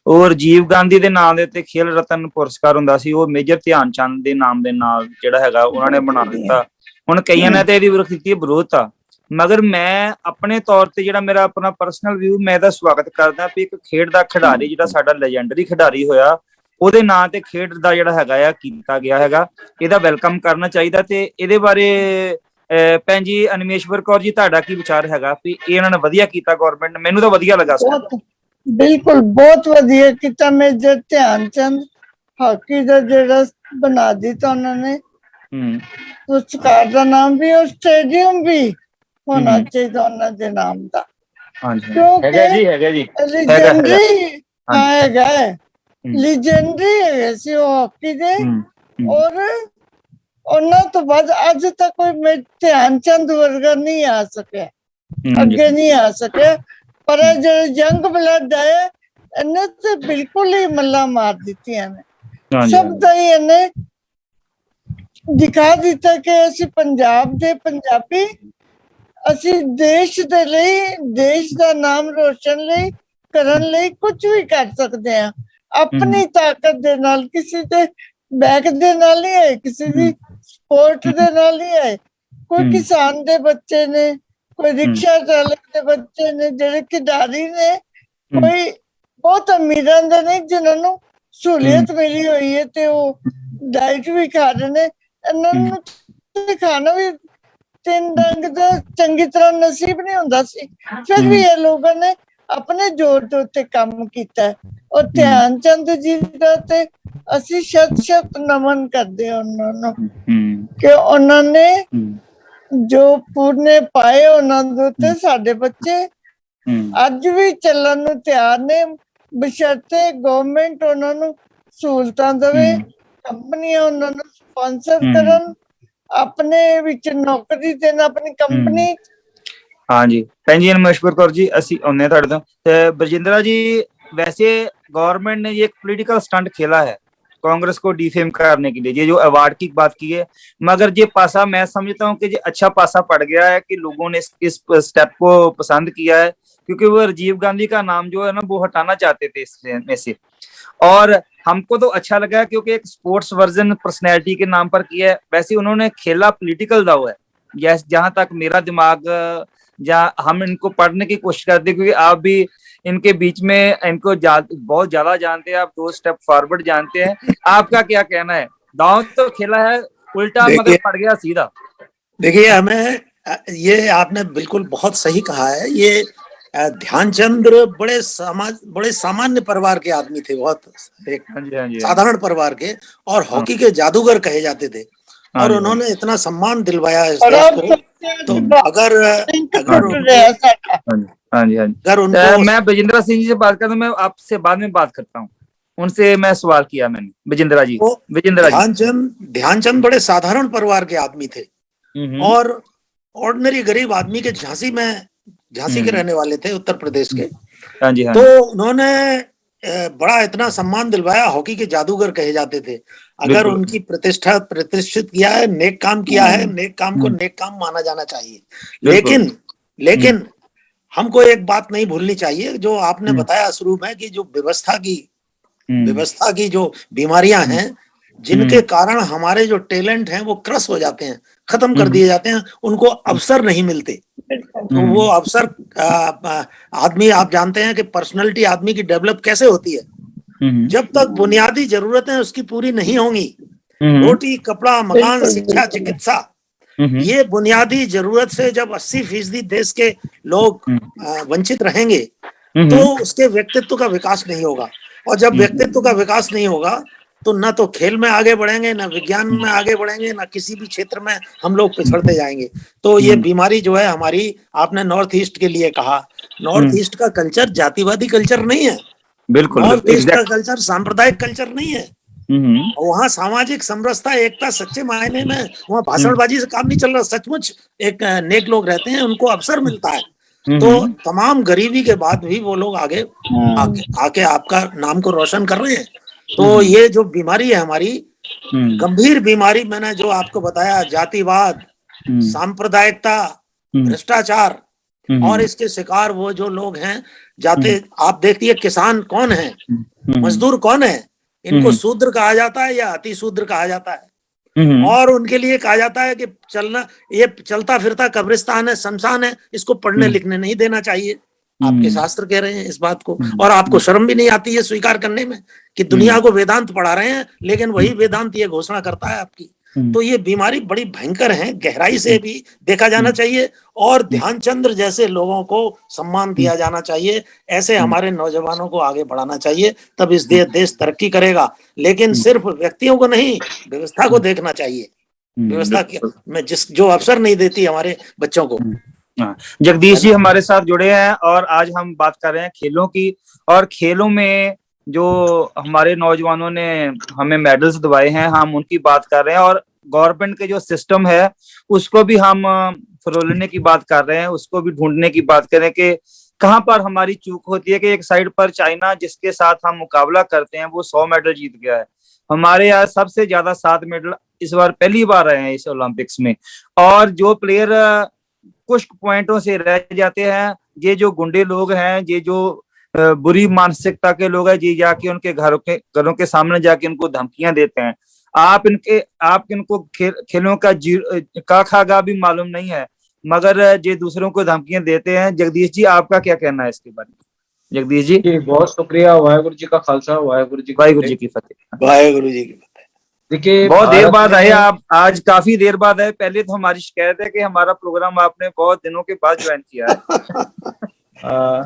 ਉਹ ਰਾਜੀਵ ਗਾਂਧੀ ਦੇ ਨਾਮ ਦੇ ਉੱਤੇ ਖੇਲ ਰਤਨ ਪੁਰਸਕਾਰ ਹੁੰਦਾ ਸੀ, ਉਹ ਮੇਜਰ ਧਿਆਨ ਚੰਦ ਦੇ ਨਾਮ ਦੇ ਨਾਲ ਜਿਹੜਾ ਹੈਗਾ ਉਹਨਾਂ ਨੇ ਬਣਾ ਦਿੱਤਾ। ਹੁਣ ਕਈਆਂ ਨੇ ਤਾਂ ਇਹਦੀ ਵਿਰੋਧਤਾ, ਮਗਰ ਮੈਂ ਆਪਣੇ ਤੌਰ ਤੇ ਜਿਹੜਾ ਮੇਰਾ ਆਪਣਾ ਪਰਸਨਲ ਵਿਊ, ਮੈਂ ਇਹਦਾ ਸਵਾਗਤ ਕਰਦਾ ਵੀ ਇੱਕ ਖੇਡ ਦਾ ਖਿਡਾਰੀ ਜਿਹੜਾ ਸਾਡਾ ਲੈਜੈਂਡਰੀ ਖਿਡਾਰੀ ਹੋਇਆ, ਉਹਦੇ ਨਾਂ ਤੇ ਖੇਡ ਦਾ ਜਿਹੜਾ ਹੈਗਾ ਆ ਕੀਤਾ ਗਿਆ ਹੈਗਾ, ਇਹਦਾ ਵੈਲਕਮ ਕਰਨਾ ਚਾਹੀਦਾ। ਤੇ ਇਹਦੇ ਬਾਰੇ ਭੈਣ ਜੀ ਅਨਮੇਸ਼ਵਰ ਕੌਰ ਜੀ, ਤੁਹਾਡਾ ਕੀ ਵਿਚਾਰ ਹੈਗਾ ਵੀ ਇਹ ਇਹਨਾਂ ਨੇ ਵਧੀਆ ਕੀਤਾ ਗਵਰਨਮੈਂਟ ਨੇ? ਮੈਨੂੰ ਤਾਂ ਵਧੀਆ ਲੱਗਾ। ਬਿਲਕੁਲ ਬਹੁਤ ਵਧੀਆ ਕੀਤਾ। ਮੇਜਰ ਧਿਆਨ ਚੰਦ ਹਾਕੀ ਦਾ ਜਿਹੜਾ ਬਣਾ ਦਿੱਤਾ ਉਹਨਾਂ ਨੇ, ਪੁਰਸਕਾਰ ਦਾ ਨਾਮ ਵੀ, ਔਰ ਸਟੇਡੀਅਮ ਵੀ ਹੋਣਾ ਚਾਹੀਦਾ ਉਹਨਾਂ ਦੇ ਨਾਮ ਦਾ, ਕਿਉਂਕਿ ਲੀਜੈਂਡਰੀ ਹੈਗੇ ਸੀ ਉਹ ਹਾਕੀ ਦੇ। ਔਰ ਉਹਨਾਂ ਤੋਂ ਬਾਅਦ ਅੱਜ ਤੱਕ ਕੋਈ ਧਿਆਨ ਚੰਦ ਵਰਗਾ ਨਹੀਂ ਆ ਸਕਿਆ, ਅੱਗੇ ਨਹੀਂ ਆ ਸਕਿਆ। ਪਰ ਜਿਹੜੇ ਯੰਗ ਬਲੱਡ ਹੈ, ਇਹਨੇ ਤੇ ਬਿਲਕੁਲ ਹੀ ਮੱਲਾ ਮਾਰ ਦਿੱਤੀਆਂ ਨੇ। ਸਭ ਦਾ ਹੀ ਇਹਨੇ ਦਿਖਾ ਦਿੱਤਾ ਕਿ ਅਸੀਂ ਪੰਜਾਬ ਦੇ ਪੰਜਾਬੀ, ਅਸੀਂ ਦੇਸ਼ ਦੇ ਲਈ, ਦੇਸ਼ ਦਾ ਨਾਮ ਰੋਸ਼ਨ ਲਈ ਕਰਨ ਲਈ ਕੁਝ ਵੀ ਕਰ ਸਕਦੇ ਹਾਂ, ਆਪਣੀ ਤਾਕਤ ਦੇ ਨਾਲ। ਕਿਸੇ ਦੇ ਬੈਕ ਦੇ ਨਾਲ ਨਹੀਂ ਹੈ, ਕਿਸੇ ਦੀ ਸਪੋਰਟ ਦੇ ਨਾਲ ਨਹੀਂ ਹੈ। ਕੋਈ ਕਿਸਾਨ ਦੇ ਬੱਚੇ ਨੇ, ਕੋਈ ਰਿਕਸ਼ਾ ਚਾਲਕ ਦੇ ਬੱਚੇ ਨੇ, ਜਿਹੜੇ ਖਿਡਾਰੀ ਨੇ, ਕੋਈ ਬਹੁਤ ਅਮੀਰਾਂ ਦੇ ਨਹੀਂ ਜਿਨ੍ਹਾਂ ਨੂੰ ਸਹੂਲੀਅਤ ਮਿਲੀ ਹੋਈ ਹੈ ਤੇ ਉਹ ਡਾਈਟ ਵੀ ਖਾ ਰਹੇ ਨੇ। ਇਹਨਾਂ ਨੂੰ ਖਾਣਾ ਵੀ 3 ਡੰਗ ਦਾ ਚੰਗੀ ਤਰ੍ਹਾਂ ਨਸੀਬ ਨਹੀਂ ਹੁੰਦਾ ਸੀ, ਫਿਰ ਵੀ ਇਹ ਲੋਕਾਂ ਨੇ ਆਪਣੇ ਜ਼ੋਰ ਦੇ ਉੱਤੇ ਕੰਮ ਕੀਤਾ। ਔਰ ਧਿਆਨ ਚੰਦ ਜੀ ਦਾ ਤੇ ਅਸੀਂ ਸ਼ਤ ਨਮਨ ਕਰਦੇ ਹਾਂ ਉਹਨਾਂ ਨੂੰ ਕਿ ਉਹਨਾਂ ਨੇ ਜੋ ਪੁਰਨੇ ਪਾਏ ਉਹਨਾਂ ਦੇ ਉੱਤੇ। ਸਾਡੇ ਬੱਚੇ ਅੱਜ ਵੀ ਚੱਲਣ ਨੂੰ ਤਿਆਰ ਨੇ, ਬਸ਼ਰਤੇ ਗਵਰਨਮੈਂਟ ਉਹਨਾਂ ਨੂੰ ਸਹੂਲਤਾਂ ਦੇਵੇ, ਕੰਪਨੀਆਂ ਉਹਨਾਂ ਨੂੰ ਸਪਾਂਸਰ ਕਰਨ, ਆਪਣੇ ਵਿੱਚ ਨੌਕਰੀ ਦੇਣ ਆਪਣੀ ਕੰਪਨੀ। ਹਾਂਜੀ ਭੈਣ ਜੀ ਅਨਮੇਸ਼ਵਰ ਕੌਰ ਜੀ, ਅਸੀਂ ਆਉਂਦੇ ਹਾਂ ਤੁਹਾਡੇ ਤੋਂ। ਤੇ ਬਰਜਿੰਦਰਾ ਜੀ, वैसे गवर्नमेंट ने ये एक पॉलिटिकल स्टंट खेला है कांग्रेस को डिफेम करने के लिए, ये जो अवार्ड की बात की है, मगर ये पासा मैं समझता हूँ कि ये अच्छा पासा पड़ गया है कि लोगों ने इस स्टेप को पसंद किया है, क्योंकि वो राजीव गांधी का नाम जो है ना वो हटाना चाहते थे इसमें से। और हमको तो अच्छा लगा क्योंकि एक स्पोर्ट्स वर्जन पर्सनैलिटी के नाम पर किया है। वैसे उन्होंने खेला पॉलिटिकल दाव है, जहां तक मेरा दिमाग, जहाँ हम इनको पढ़ने की कोशिश करते, क्योंकि आप भी इनके बीच में इनको बहुत ज्यादा जानते हैं, आप 2 स्टेप फॉरवर्ड जानते हैं। आपका क्या कहना है? दांव तो खेला है उल्टा, मगर पड़ गया सीधा। देखिए, हमें ये आपने बिल्कुल बहुत सही कहा है। ये ध्यानचंद बड़े सामान्य परिवार के आदमी थे, बहुत एक साधारण परिवार के, और हॉकी के जादूगर कहे जाते थे। और उन्होंने इतना सम्मान दिलवाया इस देश को। तो अगर हाँ जी, हाँ जी। अगर उनको मैं बजिंद्रा सिंह जी से बात करता हूँ, मैं आपसे बाद में बात करता हूँ, उनसे मैं सवाल किया मैंने। बजिंद्रा जी, वो बजिंद्रा जी। ध्यानचंद बड़े साधारण परिवार के आदमी थे हम्म, और ऑर्डिनरी गरीब आदमी के झांसी के रहने वाले थे, उत्तर प्रदेश के। हाँ जी, हाँ तो जी, उन्होंने बड़ा इतना सम्मान दिलवाया, हॉकी के जादूगर कहे जाते थे। अगर बिल्कुल। उनकी प्रतिष्ठित किया है, नेक काम किया है, नेक काम को नेक काम माना जाना चाहिए। बिल्कुल। लेकिन हमको एक बात नहीं भूलनी चाहिए, जो आपने बताया शुरू में, कि जो व्यवस्था की जो बीमारियां हैं, जिनके कारण हमारे जो टैलेंट हैं वो क्रश हो जाते हैं, खत्म कर दिए जाते हैं, उनको अवसर नहीं मिलते। तो वो अवसर आदमी, आप जानते हैं कि पर्सनालिटी आदमी की डेवलप कैसे होती है, जब तक बुनियादी जरूरतें उसकी पूरी नहीं होंगी, रोटी, कपड़ा, मकान, शिक्षा, चिकित्सा, ये बुनियादी जरूरत से जब 80% देश के लोग वंचित रहेंगे, तो उसके व्यक्तित्व का विकास नहीं होगा। और जब व्यक्तित्व का विकास नहीं होगा, तो ना तो खेल में आगे बढ़ेंगे, ना विज्ञान में आगे बढ़ेंगे, ना किसी भी क्षेत्र में हम लोग पिछड़ते जाएंगे। तो ये बीमारी जो है हमारी, आपने नॉर्थ ईस्ट के लिए कहा, नॉर्थ ईस्ट का कल्चर जातिवादी कल्चर नहीं है। बिल्कुल, नॉर्थ ईस्ट का कल्चर सांप्रदायिक कल्चर नहीं है। वहाँ सामाजिक समरसता, एकता, सच्चे मायने में वहाँ भाषणबाजी से काम नहीं चल रहा। सचमुच एक नेक लोग रहते हैं, उनको अवसर मिलता है। तो तमाम गरीबी के बाद भी वो लोग आगे आके आपका नाम को रोशन कर रहे हैं। तो ये जो बीमारी है हमारी, गंभीर बीमारी, मैंने जो आपको बताया, जातिवाद, सांप्रदायिकता, भ्रष्टाचार, और इसके शिकार वो जो लोग हैं जाते, आप देखिए किसान कौन है, मजदूर कौन है, इनको शूद्र कहा जाता है या अति शूद्र कहा जाता है। और उनके लिए कहा जाता है कि ये चलता फिरता कब्रिस्तान है, शमशान है, इसको पढ़ने लिखने नहीं देना चाहिए। आपके शास्त्र कह रहे हैं इस बात को, और आपको शर्म भी नहीं आती है स्वीकार करने में कि दुनिया को वेदांत पढ़ा रहे हैं, लेकिन वही वेदांत ये घोषणा करता है आपकी। तो ये बीमारी बड़ी भयंकर है, गहराई से भी देखा जाना चाहिए, और ध्यानचंद्र जैसे लोगों को सम्मान दिया जाना चाहिए। ऐसे हमारे नौजवानों को आगे बढ़ाना चाहिए, तब इस देश तरक्की करेगा। लेकिन सिर्फ व्यक्तियों को नहीं, व्यवस्था को देखना चाहिए। व्यवस्था में जो अवसर नहीं देती हमारे बच्चों को। जगदीश जी हमारे साथ जुड़े हैं, और आज हम बात कर रहे हैं खेलों की, और खेलों में जो हमारे नौजवानों ने हमें मेडल्स दिलवाए हैं, हम उनकी बात कर रहे हैं। और गवर्नमेंट के जो सिस्टम है उसको भी हम फरोलने की बात कर रहे हैं, उसको भी ढूंढने की बात करें कि कहाँ पर हमारी चूक होती है। कि एक साइड पर चाइना, जिसके साथ हम मुकाबला करते हैं, वो 100 मेडल जीत गया है। हमारे यहाँ सबसे ज्यादा 7 मेडल इस बार पहली बार आए हैं इस ओलंपिक्स में। और जो प्लेयर कुछ पॉइंटों से रह जाते हैं, ये जो गुंडे लोग हैं, ये जो बुरी मानसिकता के लोग हैं, ये जाके उनके घरों के सामने जाके उनको धमकियां देते हैं। आप इनको खेलों का खागा भी मालूम नहीं है, मगर ये दूसरों को धमकियां देते हैं। जगदीश जी, आपका क्या कहना है इसके बारे में? जगदीश जी। बहुत शुक्रिया। वाहेगुरु जी का खालसा, वाहेगुरु जी की फतेह। वाहेगुरु जी की फतेह। देखिए, बहुत देर बाद आए आप, आज काफी देर बाद आए। पहले तो हमारी शिकायत है कि हमारा प्रोग्राम आपने बहुत दिनों के बाद ज्वाइन किया है।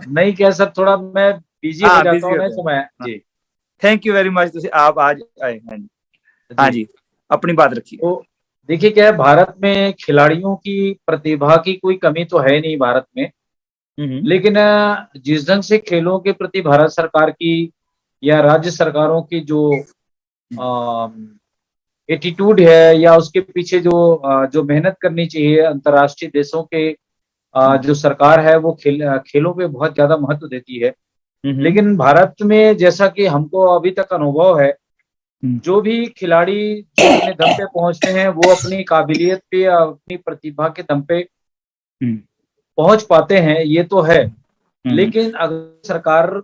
नहीं क्या सर, थोड़ा मैं बिजी हो जाता हूँ, नहीं तो मैं जी। थैंक यू वेरी मच, आप आज आए। हाँ जी, अपनी बात रखिए। तो देखिए क्या है, भारत में खिलाड़ियों की प्रतिभा की कोई कमी तो है नहीं भारत में, लेकिन जिस ढंग से खेलों के प्रति भारत सरकार की या राज्य सरकारों की जो एटीट्यूड है, या उसके पीछे जो मेहनत करनी चाहिए, अंतर्राष्ट्रीय देशों के जो सरकार है वो खेलों पे बहुत ज्यादा महत्व देती है। लेकिन भारत में जैसा कि हमको अभी तक अनुभव है, जो भी खिलाड़ी जो अपने दम पे पहुंचते हैं, वो अपनी काबिलियत पे या अपनी प्रतिभा के दम पे पहुंच पाते हैं, ये तो है। लेकिन अगर सरकार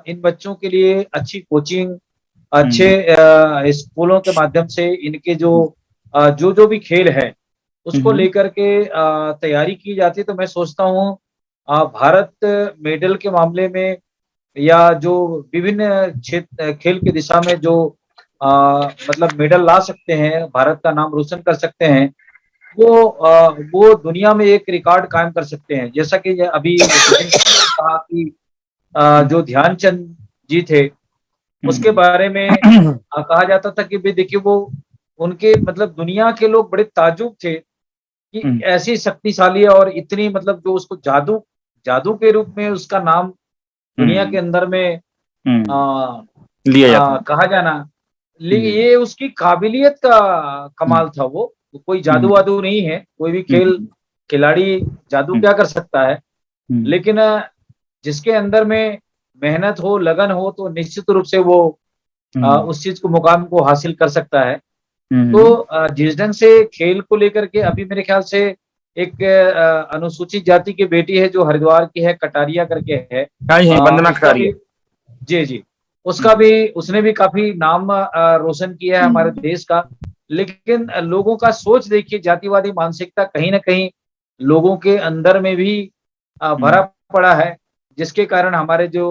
इन बच्चों के लिए अच्छी कोचिंग, अच्छे स्कूलों के माध्यम से इनके जो भी खेल है उसको लेकर के तैयारी की जाती है, तो मैं सोचता हूँ भारत मेडल के मामले में या जो विभिन्न क्षेत्र खेल की दिशा में जो मतलब मेडल ला सकते हैं, भारत का नाम रोशन कर सकते हैं, वो दुनिया में एक रिकॉर्ड कायम कर सकते हैं। जैसा कि अभी कहा कि जो ध्यानचंद जी थे, उसके बारे में कहा जाता था कि भाई देखिए, वो उनके मतलब दुनिया के लोग बड़े ताजुब थे कि ऐसी शक्तिशाली और इतनी मतलब जो उसको जादू जादू के रूप में उसका नाम दुनिया के अंदर में लिया जाता कहा जाना, लेकिन ये उसकी काबिलियत का कमाल था। वो कोई जादू वादू नहीं है, कोई भी खिलाड़ी जादू क्या कर सकता है, लेकिन जिसके अंदर में मेहनत हो, लगन हो, तो निश्चित रूप से वो उस चीज को, मुकाम को हासिल कर सकता है। तो जिस ढंग से खेल को लेकर के अभी मेरे ख्याल से एक अनुसूचित जाति की बेटी है जो हरिद्वार की है, कटारिया करके है, वंदना कटारिया, जी, उसका भी, उसने भी काफी नाम रोशन किया है हमारे देश का। लेकिन लोगों का सोच देखिए, जातिवादी मानसिकता कहीं ना कहीं लोगों के अंदर में भी भरा पड़ा है, जिसके कारण हमारे जो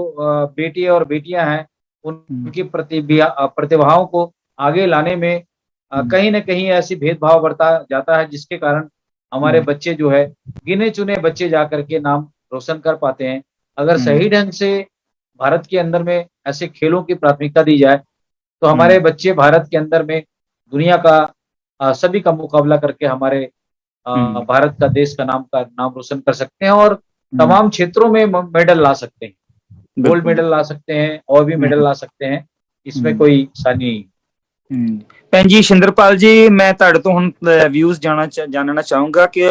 बेटी और बेटियां हैं उनकी प्रतिभाओं को आगे लाने में कहीं ना कहीं ऐसी भेदभाव बढ़ता जाता है, जिसके कारण हमारे बच्चे जो है, गिने चुने बच्चे जाकर के नाम रोशन कर पाते हैं। अगर सही ढंग से भारत के अंदर में ऐसे खेलों की प्राथमिकता दी जाए तो हमारे बच्चे भारत के अंदर में दुनिया का सभी का मुकाबला करके हमारे भारत का, देश का नाम रोशन कर सकते हैं और तमाम क्षेत्रों में मेडल ला सकते हैं, गोल्ड मेडल ला सकते हैं और भी मेडल ला सकते हैं, इसमें कोई सानी नहीं। ਭੈਣ ਜੀ ਸ਼ਿੰਦਰਪਾਲ ਜੀ, ਮੈਂ ਤੁਹਾਡੇ ਤੋਂ ਹੁਣ ਵਿਊਜ਼ ਜਾਣਨਾ ਚਾਹੂੰਗਾ ਕਿ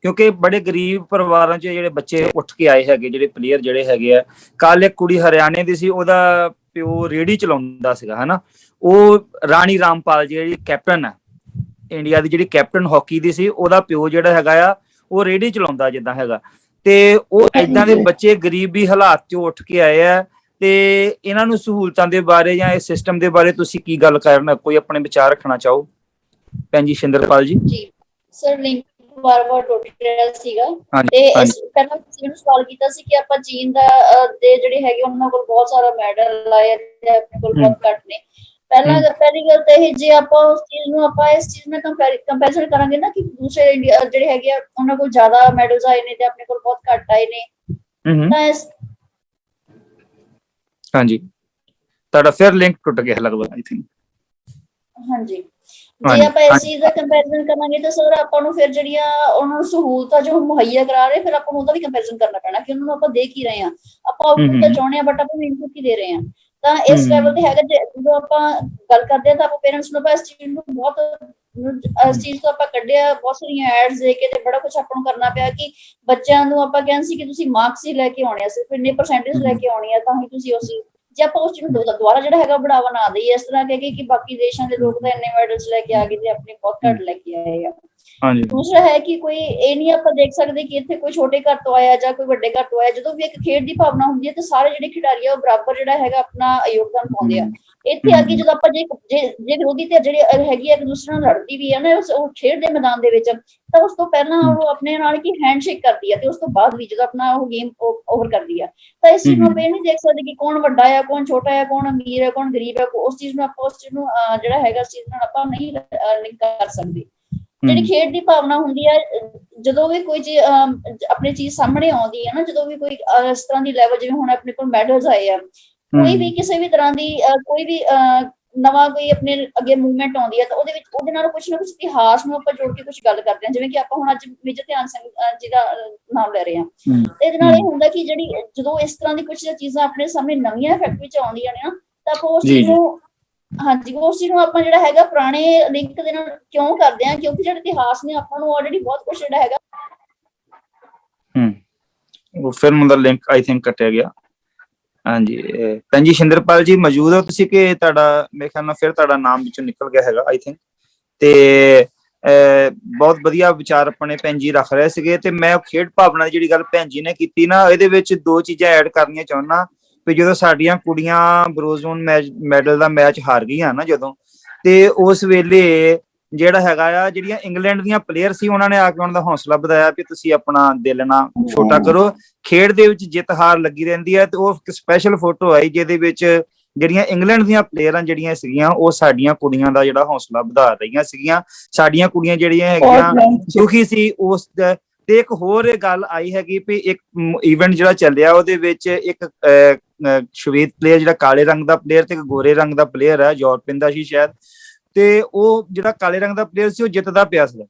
ਕਿਉਂਕਿ ਬੜੇ ਗਰੀਬ ਪਰਿਵਾਰਾਂ 'ਚ ਜਿਹੜੇ ਬੱਚੇ ਉੱਠ ਕੇ ਆਏ ਹੈਗੇ, ਜਿਹੜੇ ਪਲੇਅਰ ਜਿਹੜੇ ਹੈਗੇ ਆ, ਕੱਲ ਇੱਕ ਕੁੜੀ ਹਰਿਆਣੇ ਦੀ ਸੀ, ਉਹਦਾ ਪਿਓ ਰੇਹੜੀ ਚਲਾਉਂਦਾ ਸੀਗਾ, ਹਨਾ, ਉਹ ਰਾਣੀ ਰਾਮਪਾਲ ਜਿਹੜੀ ਕੈਪਟਨ ਹੈ ਇੰਡੀਆ ਦੀ, ਜਿਹੜੀ ਕੈਪਟਨ ਹਾਕੀ ਦੀ ਸੀ, ਉਹਦਾ ਪਿਓ ਜਿਹੜਾ ਹੈਗਾ ਆ ਉਹ ਰੇਹੜੀ ਚਲਾਉਂਦਾ ਜਿੱਦਾਂ ਹੈਗਾ, ਤੇ ਉਹ ਏਦਾਂ ਦੇ ਬੱਚੇ ਗਰੀਬੀ ਹਾਲਾਤ 'ਚੋਂ ਉੱਠ ਕੇ ਆਏ ਆ, ਤੇ ਇਹਨਾਂ ਨੂੰ ਸਹੂਲਤਾਂ ਦੇ ਬਾਰੇ ਜਾਂ ਇਸ ਸਿਸਟਮ ਦੇ ਬਾਰੇ ਤੁਸੀਂ ਕੀ ਗੱਲ ਕਰਨਾ, ਕੋਈ ਆਪਣੇ ਵਿਚਾਰ ਰੱਖਣਾ ਚਾਹੋ ਭੈਣ ਜੀ ਸ਼ਿੰਦਰਪਾਲ ਜੀ? ਜੀ ਸਰ, ਲਿੰਕ ਵਾਰ-ਵਾਰ ਟੁੱਟ ਰਿਹਾ ਸੀਗਾ, ਤੇ ਇਸ ਪਹਿਲਾਂ ਤੁਸੀਂ ਸਵਾਲ ਕੀਤਾ ਸੀ ਕਿ ਆਪਾਂ ਚੀਨ ਦੇ ਜਿਹੜੇ ਹੈਗੇ ਉਹਨਾਂ ਕੋਲ ਬਹੁਤ ਸਾਰਾ ਮੈਡਲ ਆਏ ਤੇ ਆਪਣੇ ਕੋਲ ਬਹੁਤ ਘੱਟ ਨੇ। ਪਹਿਲੀ ਗੱਲ ਤਾਂ ਇਹ, ਜੇ ਆਪਾਂ ਉਸ ਚੀਜ਼ ਨੂੰ, ਆਪਾਂ ਇਸ ਚੀਜ਼ ਨਾਲ ਕੰਪੈਰੀਜ਼ਨ ਕਰਾਂਗੇ ਨਾ ਕਿ ਦੂਸਰੇ ਇੰਡੀਆ ਜਿਹੜੇ ਹੈਗੇ ਆ ਉਹਨਾਂ ਕੋਲ ਜ਼ਿਆਦਾ ਮੈਡਲਸ ਆਏ ਨੇ ਤੇ ਆਪਣੇ ਕੋਲ ਬਹੁਤ ਘੱਟ ਆਏ ਨੇ, ਤਾਂ ਇਸ ਹਾਂਜੀ ਤੁਹਾਡਾ ਫਿਰ ਲਿੰਕ ਟੁੱਟ ਗਿਆ ਲਗਭਗ, ਆਈ ਥਿੰਕ। ਹਾਂਜੀ, ਜੇ ਆਪਾਂ ਇਸ ਚੀਜ਼ ਦਾ ਕੰਪੈਰੀਜ਼ਨ ਕਰਾਂਗੇ ਤਾਂ ਸਰ ਆਪਾਂ ਨੂੰ ਫਿਰ ਜਿਹੜੀਆਂ ਉਹਨਾਂ ਨੂੰ ਸਹੂਲਤਾਂ ਜੋ ਮੁਹੱਈਆ ਕਰਾ ਰਹੇ, ਫਿਰ ਆਪਾਂ ਨੂੰ ਉਹਦਾ ਵੀ ਕੰਪੈਰੀਜ਼ਨ ਕਰਨਾ ਪੈਣਾ ਕਿ ਉਹਨਾਂ ਨੂੰ ਆਪਾਂ ਦੇ ਕੀ ਰਹੇ ਹਾਂ, ਆਪਾਂ ਆਊਟਪੁੱਟ ਤਾਂ ਚਾਹੁੰਦੇ ਹਾਂ ਬਟ ਆਪਾਂ ਇਨਪੁੱਟ ਕੀ ਦੇ ਰਹੇ ਹਾਂ। ਤਾਂ ਇਸ ਲੈਵਲ ਤੇ ਹੈਗਾ, ਜਦੋਂ ਆਪਾਂ ਗੱਲ ਕਰਦੇ ਹਾਂ ਤਾਂ ਆਪਾਂ ਪੇਰੈਂਟਸ ਨੂੰ, ਆਪਾਂ ਇਸ ਚੀਜ਼ ਨੂੰ ਇਸ ਚੀਜ਼ ਤੋਂ ਆਪਾਂ ਕੱਢਿਆ, ਬਹੁਤ ਸਾਰੀਆਂ ਐਡਸ ਦੇ ਕੇ ਤੇ ਬੜਾ ਕੁਛ ਆਪਾਂ ਨੂੰ ਕਰਨਾ ਪਿਆ ਕਿ ਬੱਚਿਆਂ ਨੂੰ ਆਪਾਂ ਕਹਿੰਦੇ ਸੀ ਕਿ ਤੁਸੀਂ ਮਾਰਕਸ ਹੀ ਲੈ ਕੇ ਆਉਣੇ ਆ, ਸਿਰਫ ਇੰਨੇ ਪਰਸੈਂਟੇਜ ਲੈ ਕੇ ਆਉਣੀ ਆ ਤਾਂ ਹੀ ਤੁਸੀਂ ਉਸ, ਜੇ ਆਪਾਂ ਉਸ ਚੀਜ਼ ਨੂੰ ਦੁਬਾਰਾ ਜਿਹੜਾ ਹੈਗਾ ਬੜਾਵਾ ਨਾ ਦਈਏ, ਇਸ ਤਰ੍ਹਾਂ ਕਹਿ ਕੇ ਕਿ ਬਾਕੀ ਦੇਸ਼ਾਂ ਦੇ ਲੋਕ ਤਾਂ ਇੰਨੇ ਮੈਡਲਸ ਲੈ ਕੇ ਆ ਗਏ ਤੇ ਆਪਣੇ ਬਹੁਤ ਘੱਟ ਲੈ ਕੇ ਆਏ ਆ। ਦੂਸਰਾ ਹੈ ਕਿ ਕੋਈ ਇਹ ਨਹੀਂ ਆਪਾਂ ਦੇਖ ਸਕਦੇ ਕਿ ਇੱਥੇ ਕੋਈ ਛੋਟੇ ਘਰ ਤੋਂ ਆਇਆ ਜਾਂ ਕੋਈ ਵੱਡੇ ਘਰ ਤੋਂ ਆਇਆ, ਜਦੋਂ ਵੀ ਇੱਕ ਖੇਡ ਦੀ ਭਾਵਨਾ ਹੁੰਦੀ ਹੈ ਤਾਂ ਸਾਰੇ ਜਿਹੜੇ ਖਿਡਾਰੀ ਆ ਉਹ ਬਰਾਬਰ ਜਿਹੜਾ ਹੈਗਾ ਆਪਣਾ ਯੋਗਦਾਨ ਪਾਉਂਦੇ ਆ। ਇੱਥੇ ਆ ਕੇ ਜਦੋਂ ਆਪਾਂ ਜੇ ਵਿਰੋਧੀ ਧਿਰ ਜਿਹੜੀ ਹੈਗੀ ਇੱਕ ਦੂਸਰੇ ਨਾਲ ਲੜਦੀ ਵੀ ਹੈ ਨਾ ਉਹ ਖੇਡ ਦੇ ਮੈਦਾਨ ਦੇ ਵਿੱਚ, ਤਾਂ ਉਸ ਤੋਂ ਪਹਿਲਾਂ ਉਹ ਆਪਣੇ ਨਾਲ ਕੀ ਹੈਂਡਸ਼ੇਕ ਕਰਦੀ ਆ ਤੇ ਉਸ ਤੋਂ ਬਾਅਦ ਵੀ ਜਦੋਂ ਆਪਣਾ ਉਹ ਗੇਮ ਓਵਰ ਕਰਦੀ ਆ, ਤਾਂ ਇਸ ਚੀਜ਼ ਨੂੰ ਆਪਾਂ ਇਹ ਨਹੀਂ ਦੇਖ ਸਕਦੇ ਕਿ ਕੌਣ ਵੱਡਾ ਆ, ਕੌਣ ਛੋਟਾ ਆ, ਕੌਣ ਅਮੀਰ ਹੈ, ਕੌਣ ਗਰੀਬ ਹੈ। ਉਸ ਚੀਜ਼ ਨੂੰ ਆਪਾਂ ਉਸ ਚੀਜ਼ ਨੂੰ ਜਿਹੜਾ ਹੈਗਾ ਇਸ ਚੀਜ਼ ਨਾਲ ਆਪਾਂ ਨਹੀਂ ਲਿੰਕ ਕਰ ਸਕਦੇ। ਜਿਹੜੀ ਖੇਡ ਦੀ ਭਾਵਨਾ ਹੁੰਦੀ ਹੈ, ਜਦੋਂ ਵੀ ਕੋਈ ਚੀਜ਼ ਆਪਣੀ ਚੀਜ਼ ਸਾਹਮਣੇ ਆਉਂਦੀ ਹੈ ਨਾ, ਜਦੋਂ ਵੀ ਕੋਈ ਇਸ ਤਰ੍ਹਾਂ ਦੀ ਲੈਵਲ, ਜਿਵੇਂ ਹੁਣ ਆਪਣੇ ਕੋਲ ਮੈਡਲਸ ਆਏ ਆ, ਕੋਈ ਵੀ ਕਿਸੇ ਵੀ ਤਰ੍ਹਾਂ ਦੀ ਕੋਈ ਵੀ ਨਵਾਂ ਕੋਈ ਆਪਣੇ ਅੱਗੇ ਮੂਵਮੈਂਟ ਆਉਂਦੀ ਹੈ ਤਾਂ ਉਹਦੇ ਵਿੱਚ ਉਹਦੇ ਨਾਲ ਕੁਛ ਨਾ ਕੁਛ ਇਤਿਹਾਸ ਨੂੰ ਆਪਾਂ ਜੋੜ ਕੇ ਕੁਛ ਗੱਲ ਕਰਦੇ ਹਾਂ, ਜਿਵੇਂ ਕਿ ਆਪਾਂ ਹੁਣ ਅੱਜ ਮੇਜਰ ਧਿਆਨ ਸਿੰਘ ਜੀ ਦਾ ਨਾਮ ਲੈ ਰਹੇ ਹਾਂ। ਇਹਦੇ ਨਾਲ ਇਹ ਹੁੰਦਾ ਕਿ ਜਿਹੜੀ ਜਦੋਂ ਇਸ ਤਰ੍ਹਾਂ ਦੀ ਕੁਛ ਚੀਜ਼ਾਂ ਆਪਣੇ ਸਾਹਮਣੇ ਨਵੀਆਂ ਇਫੈਕਟ ਵਿੱਚ ਆਉਂਦੀਆਂ ਨੇ ਨਾ, ਤਾਂ ਆਪਾਂ ਉਸ ਚੀਜ਼ ਨੂੰ, ਹਾਂਜੀ, ਉਸ ਚੀਜ਼ ਨੂੰ ਆਪਾਂ ਜਿਹੜਾ ਹੈਗਾ ਪੁਰਾਣੇ ਲਿੰਕ ਦੇ ਨਾਲ ਕਿਉਂ ਕਰਦੇ ਹਾਂ, ਕਿਉਂਕਿ ਜਿਹੜਾ ਇਤਿਹਾਸ ਨੇ ਆਪਾਂ ਨੂੰ ਆਲਰੇਡੀ ਬਹੁਤ ਕੁਛ ਜਿਹੜਾ ਹੈਗਾ। ਉਹ film the link I think ਕੱਟਿਆ ਗਿਆ। ਹਾਂਜੀ ਭੈਣ ਜੀ ਸ਼ਿੰਦਰਪਾਲ ਜੀ ਮੌਜੂਦ ਹੋ ਤੁਸੀਂ ਕਿ ਤੁਹਾਡਾ ਮੇਰੇ ਖਿਆਲ ਨਾਲ ਫਿਰ ਤੁਹਾਡਾ ਨਾਮ ਵਿੱਚੋਂ ਨਿਕਲ ਗਿਆ ਹੈਗਾ ਆਈ ਥਿੰਕ, ਤੇ ਬਹੁਤ ਵਧੀਆ ਵਿਚਾਰ ਆਪਣੇ ਭੈਣ ਜੀ ਰੱਖ ਰਹੇ ਸੀਗੇ, ਤੇ ਮੈਂ ਖੇਡ ਭਾਵਨਾ ਦੀ ਜਿਹੜੀ ਗੱਲ ਭੈਣ ਜੀ ਨੇ ਕੀਤੀ ਨਾ, ਇਹਦੇ ਵਿੱਚ ਦੋ ਚੀਜ਼ਾਂ ਐਡ ਕਰਨੀਆਂ ਚਾਹੁੰਦਾ ਵੀ ਜਦੋਂ ਸਾਡੀਆਂ ਕੁੜੀਆਂ ਬਰੋਜ਼ੋਨ ਮੈਡਲ ਦਾ ਮੈਚ ਹਾਰ ਗਈਆਂ ਨਾ ਜਦੋਂ, ਤੇ ਉਸ ਵੇਲੇ ਜਿਹੜਾ ਹੈਗਾ ਆ ਜਿਹੜੀਆਂ ਇੰਗਲੈਂਡ ਦੀਆਂ ਪਲੇਅਰ ਸੀ ਉਹਨਾਂ ਨੇ ਆ ਕੇ ਉਹਨਾਂ ਦਾ ਹੌਸਲਾ ਵਧਾਇਆ ਵੀ ਤੁਸੀਂ ਆਪਣਾ ਦਿਲ ਨਾ ਛੋਟਾ ਕਰੋ, ਖੇਡ ਦੇ ਵਿੱਚ ਜਿੱਤ ਹਾਰ ਲੱਗੀ ਰਹਿੰਦੀ ਹੈ। ਤੇ ਉਹ ਇੱਕ ਸਪੈਸ਼ਲ ਫੋਟੋ ਆਈ ਜਿਹਦੇ ਵਿੱਚ ਜਿਹੜੀਆਂ ਇੰਗਲੈਂਡ ਦੀਆਂ ਪਲੇਅਰਾਂ ਜਿਹੜੀਆਂ ਸੀਗੀਆਂ ਉਹ ਸਾਡੀਆਂ ਕੁੜੀਆਂ ਦਾ ਜਿਹੜਾ ਹੌਸਲਾ ਵਧਾ ਰਹੀਆਂ ਸੀਗੀਆਂ, ਸਾਡੀਆਂ ਕੁੜੀਆਂ ਜਿਹੜੀਆਂ ਹੈਗੀਆਂ ਸੁਖੀ ਸੀ ਉਸ। ਤੇ ਇੱਕ ਹੋਰ ਇਹ ਗੱਲ ਆਈ ਹੈਗੀ ਵੀ ਇੱਕ ਇਵੈਂਟ ਜਿਹੜਾ ਚੱਲਿਆ ਉਹਦੇ ਵਿੱਚ ਇੱਕ ਸ਼ਵੇਤ ਪਲੇਅਰ, ਜਿਹੜਾ ਕਾਲੇ ਰੰਗ ਦਾ ਪਲੇਅਰ ਤੇ ਇੱਕ ਗੋਰੇ ਰੰਗ ਦਾ ਪਲੇਅਰ ਹੈ, ਯੂਰਪੀਅਨ ਦਾ ਸੀ ਸ਼ਾਇਦ, ਤੇ ਉਹ ਜਿਹੜਾ ਕਾਲੇ ਰੰਗ ਦਾ ਪਲੇਅਰ ਸੀ ਉਹ ਜਿੱਤਦਾ ਪਿਆ ਸੀ,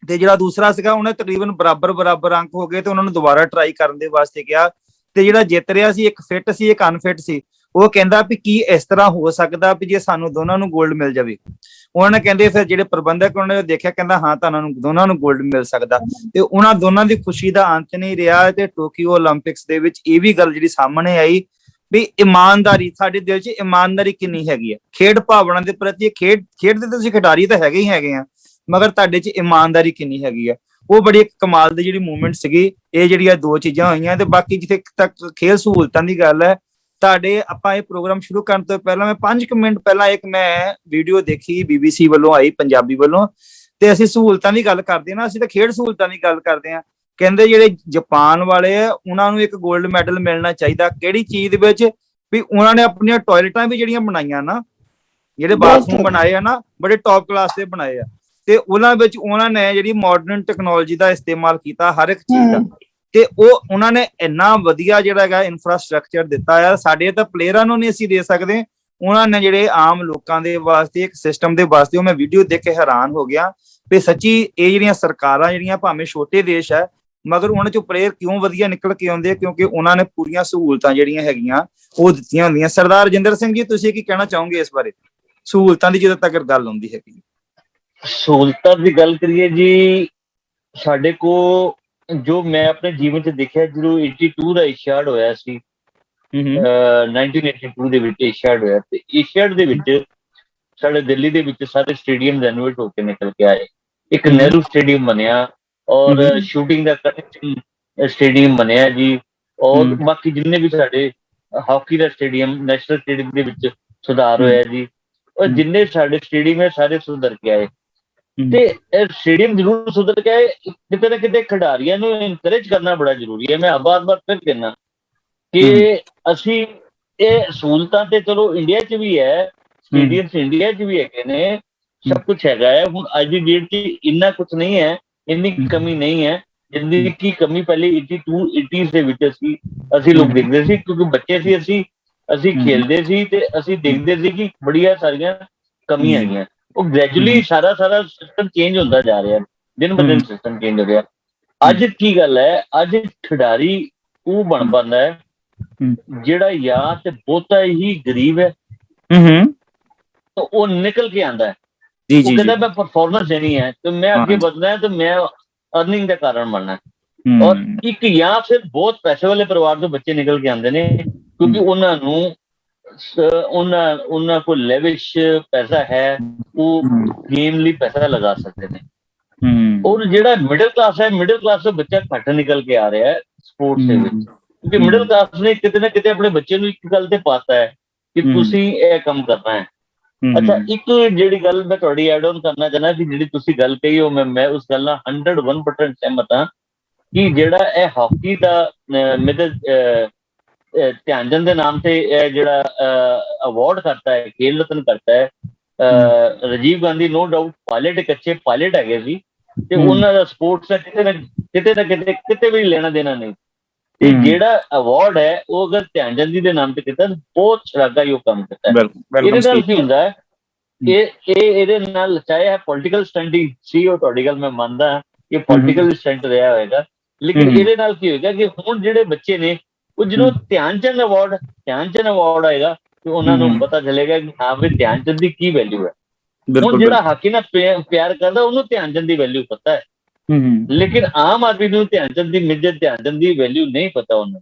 ਤੇ ਜਿਹੜਾ ਦੂਸਰਾ ਸੀਗਾ ਉਹਨੇ ਤਕਰੀਬਨ ਬਰਾਬਰ ਅੰਕ ਹੋ ਗਏ ਤੇ ਉਹਨਾਂ ਨੂੰ ਦੁਬਾਰਾ ਟਰਾਈ ਕਰਨ ਦੇ ਵਾਸਤੇ ਕਿਹਾ। ਤੇ ਜਿਹੜਾ ਜਿੱਤ ਰਿਹਾ ਸੀ, ਇੱਕ ਫਿੱਟ ਸੀ, ਇੱਕ ਅਨਫਿਟ ਸੀ, ਉਹ ਕਹਿੰਦਾ ਵੀ ਕੀ ਇਸ ਤਰ੍ਹਾਂ ਹੋ ਸਕਦਾ ਵੀ ਜੇ ਸਾਨੂੰ ਦੋਨਾਂ ਨੂੰ 골ਡ ਮਿਲ ਜਾਵੇ। ਉਹਨਾਂ ਨੇ ਕਹਿੰਦੇ ਫਿਰ ਜਿਹੜੇ ਪ੍ਰਬੰਧਕ ਉਹਨਾਂ ਨੇ ਦੇਖਿਆ, ਕਹਿੰਦਾ ਹਾਂ ਤੁਹਾਨੂੰ ਦੋਨਾਂ ਨੂੰ 골ਡ ਮਿਲ ਸਕਦਾ। ਤੇ ਉਹਨਾਂ ਦੋਨਾਂ ਦੀ ਖੁਸ਼ੀ ਦਾ ਅੰਤ ਨਹੀਂ ਰਿਹਾ। ਤੇ ਟੋਕੀਓ 올림픽ਸ ਦੇ ਵਿੱਚ ਇਹ ਵੀ ਗੱਲ ਜਿਹੜੀ ਸਾਹਮਣੇ ਆਈ ਵੀ ਇਮਾਨਦਾਰੀ, ਸਾਡੇ ਦਿਲ 'ਚ ਇਮਾਨਦਾਰੀ ਕਿੰਨੀ ਹੈਗੀ ਆ, ਖੇਡ ਭਾਵਨਾ ਦੇ ਪ੍ਰਤੀ। ਖੇਡ ਦੇ ਤੁਸੀਂ ਖਿਡਾਰੀ ਤਾਂ ਹੈਗੇ ਹੀ ਹੈਗੇ ਆ, ਮਗਰ ਤੁਹਾਡੇ 'ਚ ਇਮਾਨਦਾਰੀ ਕਿੰਨੀ ਹੈਗੀ ਆ। ਉਹ ਬੜੀ ਇੱਕ ਕਮਾਲ ਦੀ ਜਿਹੜੀ ਮੂਵਮੈਂਟ ਸੀਗੀ। ਇਹ ਜਿਹੜੀਆਂ ਦੋ ਚੀਜ਼ਾਂ ਹੋਈਆਂ। ਤੇ ਬਾਕੀ ਜਿੱਥੇ ਤੱਕ ਖੇਲ ਸਹੂਲਤਾਂ ਦੀ ਗੱਲ ਹੈ, ਤੁਹਾਡੇ ਆਪਾਂ ਇਹ ਪ੍ਰੋਗਰਾਮ ਸ਼ੁਰੂ ਕਰਨ ਤੋਂ ਪਹਿਲਾਂ ਮੈਂ 5 ਮਿੰਟ ਪਹਿਲਾਂ ਇੱਕ ਮੈਂ ਵੀਡੀਓ ਦੇਖੀ, BBC ਵੱਲੋਂ ਆਈ, ਪੰਜਾਬੀ ਵੱਲੋਂ। ਤੇ ਅਸੀਂ ਸਹੂਲਤਾਂ ਦੀ ਗੱਲ ਕਰਦੇ ਨਾ, ਅਸੀਂ ਤਾਂ ਖੇਡ ਸਹੂਲਤਾਂ ਦੀ ਗੱਲ ਕਰਦੇ ਹਾਂ। ਕਹਿੰਦੇ ਜਿਹੜੇ ਜਾਪਾਨ ਵਾਲੇ ਆ ਉਹਨਾਂ ਨੂੰ ਇੱਕ 골ਡ ਮੈਡਲ ਮਿਲਣਾ ਚਾਹੀਦਾ। ਕਿਹੜੀ ਚੀਜ਼ ਦੇ ਵਿੱਚ? ਵੀ ਉਹਨਾਂ ਨੇ ਆਪਣੀਆਂ ਟਾਇਲਟਾਂ ਵੀ ਜਿਹੜੀਆਂ ਬਣਾਈਆਂ ਨਾ, ਜਿਹੜੇ ਬਾਥਰੂਮ ਬਣਾਏ ਆ ਨਾ, ਬੜੇ ਟੌਪ ਕਲਾਸ ਦੇ ਬਣਾਏ ਆ। ਤੇ ਉਹਨਾਂ ਵਿੱਚ ਉਹਨਾਂ ਨੇ ਜਿਹੜੀ ਮਾਡਰਨ ਟੈਕਨੋਲੋਜੀ ਦਾ ਇਸਤੇਮਾਲ ਕੀਤਾ ਹਰ ਇੱਕ ਚੀਜ਼ ਦਾ। ਤੇ ਉਹ ਉਹਨਾਂ ਨੇ ਇੰਨਾ ਵਧੀਆ ਜਿਹੜਾ ਹੈਗਾ ਇਨਫਰਾਸਟ੍ਰਕਚਰ ਦਿੱਤਾ ਆ। ਸਾਡੇ ਤਾਂ ਪਲੇਅਰਾਂ ਨੂੰ ਨਹੀਂ ਅਸੀਂ ਦੇ ਸਕਦੇ, ਉਹਨਾਂ ਨੇ ਜਿਹੜੇ ਆਮ ਲੋਕਾਂ ਦੇ ਵਾਸਤੇ ਇੱਕ ਸਿਸਟਮ ਦੇ ਵਾਸਤੇ। ਉਹ ਮੈਂ ਵੀਡੀਓ ਦੇਖ ਕੇ ਹੈਰਾਨ ਹੋ ਗਿਆ ਵੀ ਸੱਚੀ ਇਹ ਜਿਹੜੀਆਂ ਸਰਕਾਰਾਂ ਜਿਹੜੀਆਂ ਭਾਵੇਂ ਛੋਟੇ ਦੇਸ਼ ਹੈ, ਮਗਰ ਉਹਨਾਂ ਚੋਂ ਪਲੇਅਰ ਕਿਉਂ ਵਧੀਆ ਨਿਕਲ ਕੇ ਆਉਂਦੇ? ਕਿਉਂਕਿ ਉਹਨਾਂ ਨੇ ਪੂਰੀਆਂ ਸਹੂਲਤਾਂ ਜਿਹੜੀਆਂ ਹੈਗੀਆਂ ਉਹ ਦਿੱਤੀਆਂ ਹੁੰਦੀਆਂ। ਸਰਦਾਰ ਰਜਿੰਦਰ ਸਿੰਘ ਜੀ, ਤੁਸੀਂ ਕੀ ਕਹਿਣਾ ਚਾਹੋਗੇ ਇਸ ਬਾਰੇ, ਸਹੂਲਤਾਂ ਦੀ ਜਦੋਂ ਤੱਕ ਗੱਲ ਆਉਂਦੀ ਹੈਗੀ? ਸਹੂਲਤਾਂ ਦੀ ਗੱਲ ਕਰੀਏ ਜੀ, ਸਾਡੇ ਕੋ ਜੋ ਮੈਂ ਆਪਣੇ ਜੀਵਨ 'ਚ ਦੇਖਿਆ, ਜਦੋਂ 82 ਦਾ ਏਸ਼ੀਆਡ ਹੋਇਆ ਸੀ, 1982 ਦੇ ਵਿੱਚ ਏਸ਼ੀਆਡ ਹੋਇਆ। ਤੇ ਏਸ਼ੀਆਡ ਦੇ ਵਿੱਚ ਸਾਡੇ ਦਿੱਲੀ ਦੇ ਵਿੱਚ ਸਾਰੇ ਸਟੇਡੀਅਮ ਰੈਨੋਵੇਟ ਹੋ ਕੇ ਨਿਕਲ ਕੇ ਆਏ। ਇੱਕ ਨਹਿਰੂ ਸਟੇਡੀਅਮ ਬਣਿਆ ਔਰ ਸ਼ੂਟਿੰਗ ਦਾ ਸਟੇਡੀਅਮ ਬਣਿਆ ਜੀ। ਔਰ ਬਾਕੀ ਜਿੰਨੇ ਵੀ ਸਾਡੇ ਹਾਕੀ ਦਾ ਸਟੇਡੀਅਮ, ਨੈਸ਼ਨਲ ਸਟੇਡੀਅਮ ਦੇ ਵਿੱਚ ਸੁਧਾਰ ਹੋਇਆ ਜੀ। ਔਰ ਜਿੰਨੇ ਸਾਡੇ ਸਟੇਡੀਅਮ ਹੈ ਸਾਰੇ ਸੁਧਰ ਕੇ ਆਏ। ਤੇ ਸਟੇਡੀਅਮ ਜ਼ਰੂਰ ਸੁਧਰ ਕੇ ਆਏ। ਕਿਤੇ ਨਾ ਕਿਤੇ ਖਿਡਾਰੀਆਂ ਨੂੰ ਇਨਕਰੇਜ ਕਰਨਾ ਬੜਾ ਜ਼ਰੂਰੀ ਹੈ। ਮੈਂ ਬਾਰ-ਬਾਰ ਫਿਰ ਕਹਿਣਾ ਕਿ ਅਸੀਂ ਇਹ ਸਹੂਲਤਾਂ ਤੇ ਚਲੋ ਇੰਡੀਆ 'ਚ ਵੀ ਹੈ, ਸਟੇਡੀਅਮ ਇੰਡੀਆ 'ਚ ਵੀ ਹੈਗੇ ਨੇ, ਸਭ ਕੁਛ ਹੈਗਾ ਹੈ। ਹੁਣ ਅੱਜ ਦੀ ਡੇਟ 'ਚ ਇੰਨਾ ਕੁਛ ਨਹੀਂ ਹੈ, ਇੰਨੀ ਕਮੀ ਨਹੀਂ ਹੈ ਜਿੰਨੀ ਕੀ ਕਮੀ ਪਹਿਲੇ 80s ਦੇ ਵਿੱਚ ਅਸੀਂ ਲੋਕ ਦੇਖਦੇ ਸੀ। ਕਿਉਂਕਿ ਬੱਚੇ ਸੀ, ਅਸੀਂ ਖੇਲਦੇ ਸੀ ਤੇ ਅਸੀਂ ਦੇਖਦੇ ਸੀ ਕਿ ਬੜੀਆਂ ਸਾਰੀਆਂ ਕਮੀਆਂ ਹੈਗੀਆਂ। ਉਹ ਗ੍ਰੈਜੂਅਲੀ ਸਾਰਾ ਸਿਸਟਮ ਚੇਂਜ ਹੁੰਦਾ ਜਾ ਰਿਹਾ, ਦਿਨ ਬ ਦਿਨ ਸਿਸਟਮ ਚੇਂਜ ਹੋ ਗਿਆ। ਅੱਜ ਕੀ ਗੱਲ ਹੈ, ਅੱਜ ਖਿਡਾਰੀ ਉਹ ਬਣ ਪਾਉਂਦਾ ਹੈ ਜਿਹੜਾ ਜਾਂ ਤੇ ਬਹੁਤਾ ਹੀ ਗਰੀਬ ਹੈ, ਤਾਂ ਉਹ ਨਿਕਲ ਕੇ ਆਉਂਦਾ ਹੈ। ਉਹ ਕਹਿੰਦਾ ਮੈਂ ਪਰਫਾਰਮੈਂਸ ਦੇਣੀ ਹੈ ਤੇ ਮੈਂ ਅੱਗੇ ਵਧਣਾ ਹੈ ਤੇ ਮੈਂ ਅਰਨਿੰਗ ਦਾ ਕਾਰਨ ਬਣਨਾ। ਔਰ ਇੱਕ ਜਾਂ ਫਿਰ ਬਹੁਤ ਪੈਸੇ ਵਾਲੇ ਪਰਿਵਾਰ ਤੋਂ ਬੱਚੇ ਨਿਕਲ ਕੇ ਆਉਂਦੇ ਨੇ, ਕਿਉਂਕਿ ਉਹਨਾਂ ਨੂੰ ਉਹਨਾਂ ਕੋਲ ਲੈਵਿਸ਼ ਪੈਸਾ ਹੈ, ਉਹ ਗੇਮ ਲਈ ਪੈਸਾ ਲਗਾ ਸਕਦੇ ਨੇ। ਔਰ ਜਿਹੜਾ ਮਿਡਲ ਕਲਾਸ ਹੈ, ਮਿਡਲ ਕਲਾਸ ਤੋਂ ਬੱਚਾ ਘੱਟ ਨਿਕਲ ਕੇ ਆ ਰਿਹਾ ਹੈ ਸਪੋਰਟਸ ਦੇ ਵਿੱਚ, ਕਿਉਂਕਿ ਮਿਡਲ ਕਲਾਸ ਨੇ ਕਿਤੇ ਨਾ ਕਿਤੇ ਆਪਣੇ ਬੱਚੇ ਨੂੰ ਇੱਕ ਗੱਲ ਤੇ ਪਾਤਾ ਹੈ ਕਿ ਤੁਸੀਂ ਇਹ ਕੰਮ ਕਰਨਾ ਹੈ। ਅੱਛਾ, ਇੱਕ ਜਿਹੜੀ ਗੱਲ ਮੈਂ ਤੁਹਾਡੀ ਐਡ ਆਨ ਕਰਨਾ ਚਾਹੁੰਦਾ ਕਿ ਜਿਹੜੀ ਤੁਸੀਂ ਗੱਲ ਕਹੀ ਉਹ ਮੈਂ ਉਸ ਗੱਲ ਨਾਲ 101% ਸਹਿਮਤ ਹਾਂ ਕਿ ਜਿਹੜਾ ਇਹ ਹਾਕੀ ਦਾ ਧਿਆਨ ਚੰਦ ਦੇ ਨਾਮ ਤੇ ਇਹ ਜਿਹੜਾ ਅਵਾਰਡ ਕਰਤਾ ਹੈ, ਖੇਲ ਰਤਨ ਕਰਤਾ ਹੈ, Rajiv Gandhi no doubt pilot, ਇੱਕ ਅੱਛੇ ਪਾਇਲਟ ਹੈਗੇ ਸੀ ਤੇ ਉਹਨਾਂ ਦਾ ਸਪੋਰਟਸ ਦਾ ਕਿਤੇ ਵੀ ਲੈਣਾ ਦੇਣਾ ਨਹੀਂ। ਤੇ ਜਿਹੜਾ ਅਵਾਰਡ ਹੈ ਉਹ ਅਗਰ ਧਿਆਨ ਚੰਦ ਜੀ ਦੇ ਨਾਮ ਤੇ ਕੀਤਾ, ਬਹੁਤ ਸ਼ਲਾਘਾਯੋਗ ਕੰਮ ਕੀਤਾ। ਇਹਦੇ ਨਾਲ ਕੀ ਹੁੰਦਾ ਹੈ, ਇਹਦੇ ਨਾਲ ਚਾਹੇ ਪੋਲੀਟੀਕਲ ਸਟੰਟ ਹੀ ਸੀ, ਉਹ ਤੁਹਾਡੀ ਗੱਲ ਮੈਂ ਮੰਨਦਾ ਕਿ ਪੋਲੀਟੀਕਲ ਸਟੰਟ ਰਿਹਾ ਹੋਏਗਾ, ਲੇਕਿਨ ਇਹਦੇ ਨਾਲ ਕੀ ਹੋਏਗਾ ਕਿ ਹੁਣ ਜਿਹੜੇ ਬੱਚੇ ਨੇ ਉਹ ਜਦੋਂ ਧਿਆਨ ਚੰਦ ਅਵਾਰਡ ਆਏਗਾ ਤੇ ਉਹਨਾਂ ਨੂੰ ਪਤਾ ਚੱਲੇਗਾ ਕਿ ਹਾਂ ਵੀ ਧਿਆਨ ਚੰਦ ਦੀ ਕੀ ਵੈਲਿਊ ਹੈ। ਹੁਣ ਜਿਹੜਾ ਹਾਕੀ ਨਾਲ ਪਿਆਰ ਕਰਦਾ ਉਹਨੂੰ ਧਿਆਨ ਚੰਦ ਦੀ ਵੈਲਿਊ ਪਤਾ ਹੈ, ਲੇਕਿਨ ਆਮ ਆਦਮੀ ਨੂੰ ਧਿਆਨ ਚੰਦ ਦੀ ਮਿੱਜਤ, ਧਿਆਨ ਚੰਦ ਦੀ ਵੈਲਿਊ ਨਹੀਂ ਪਤਾ ਉਹਨੂੰ।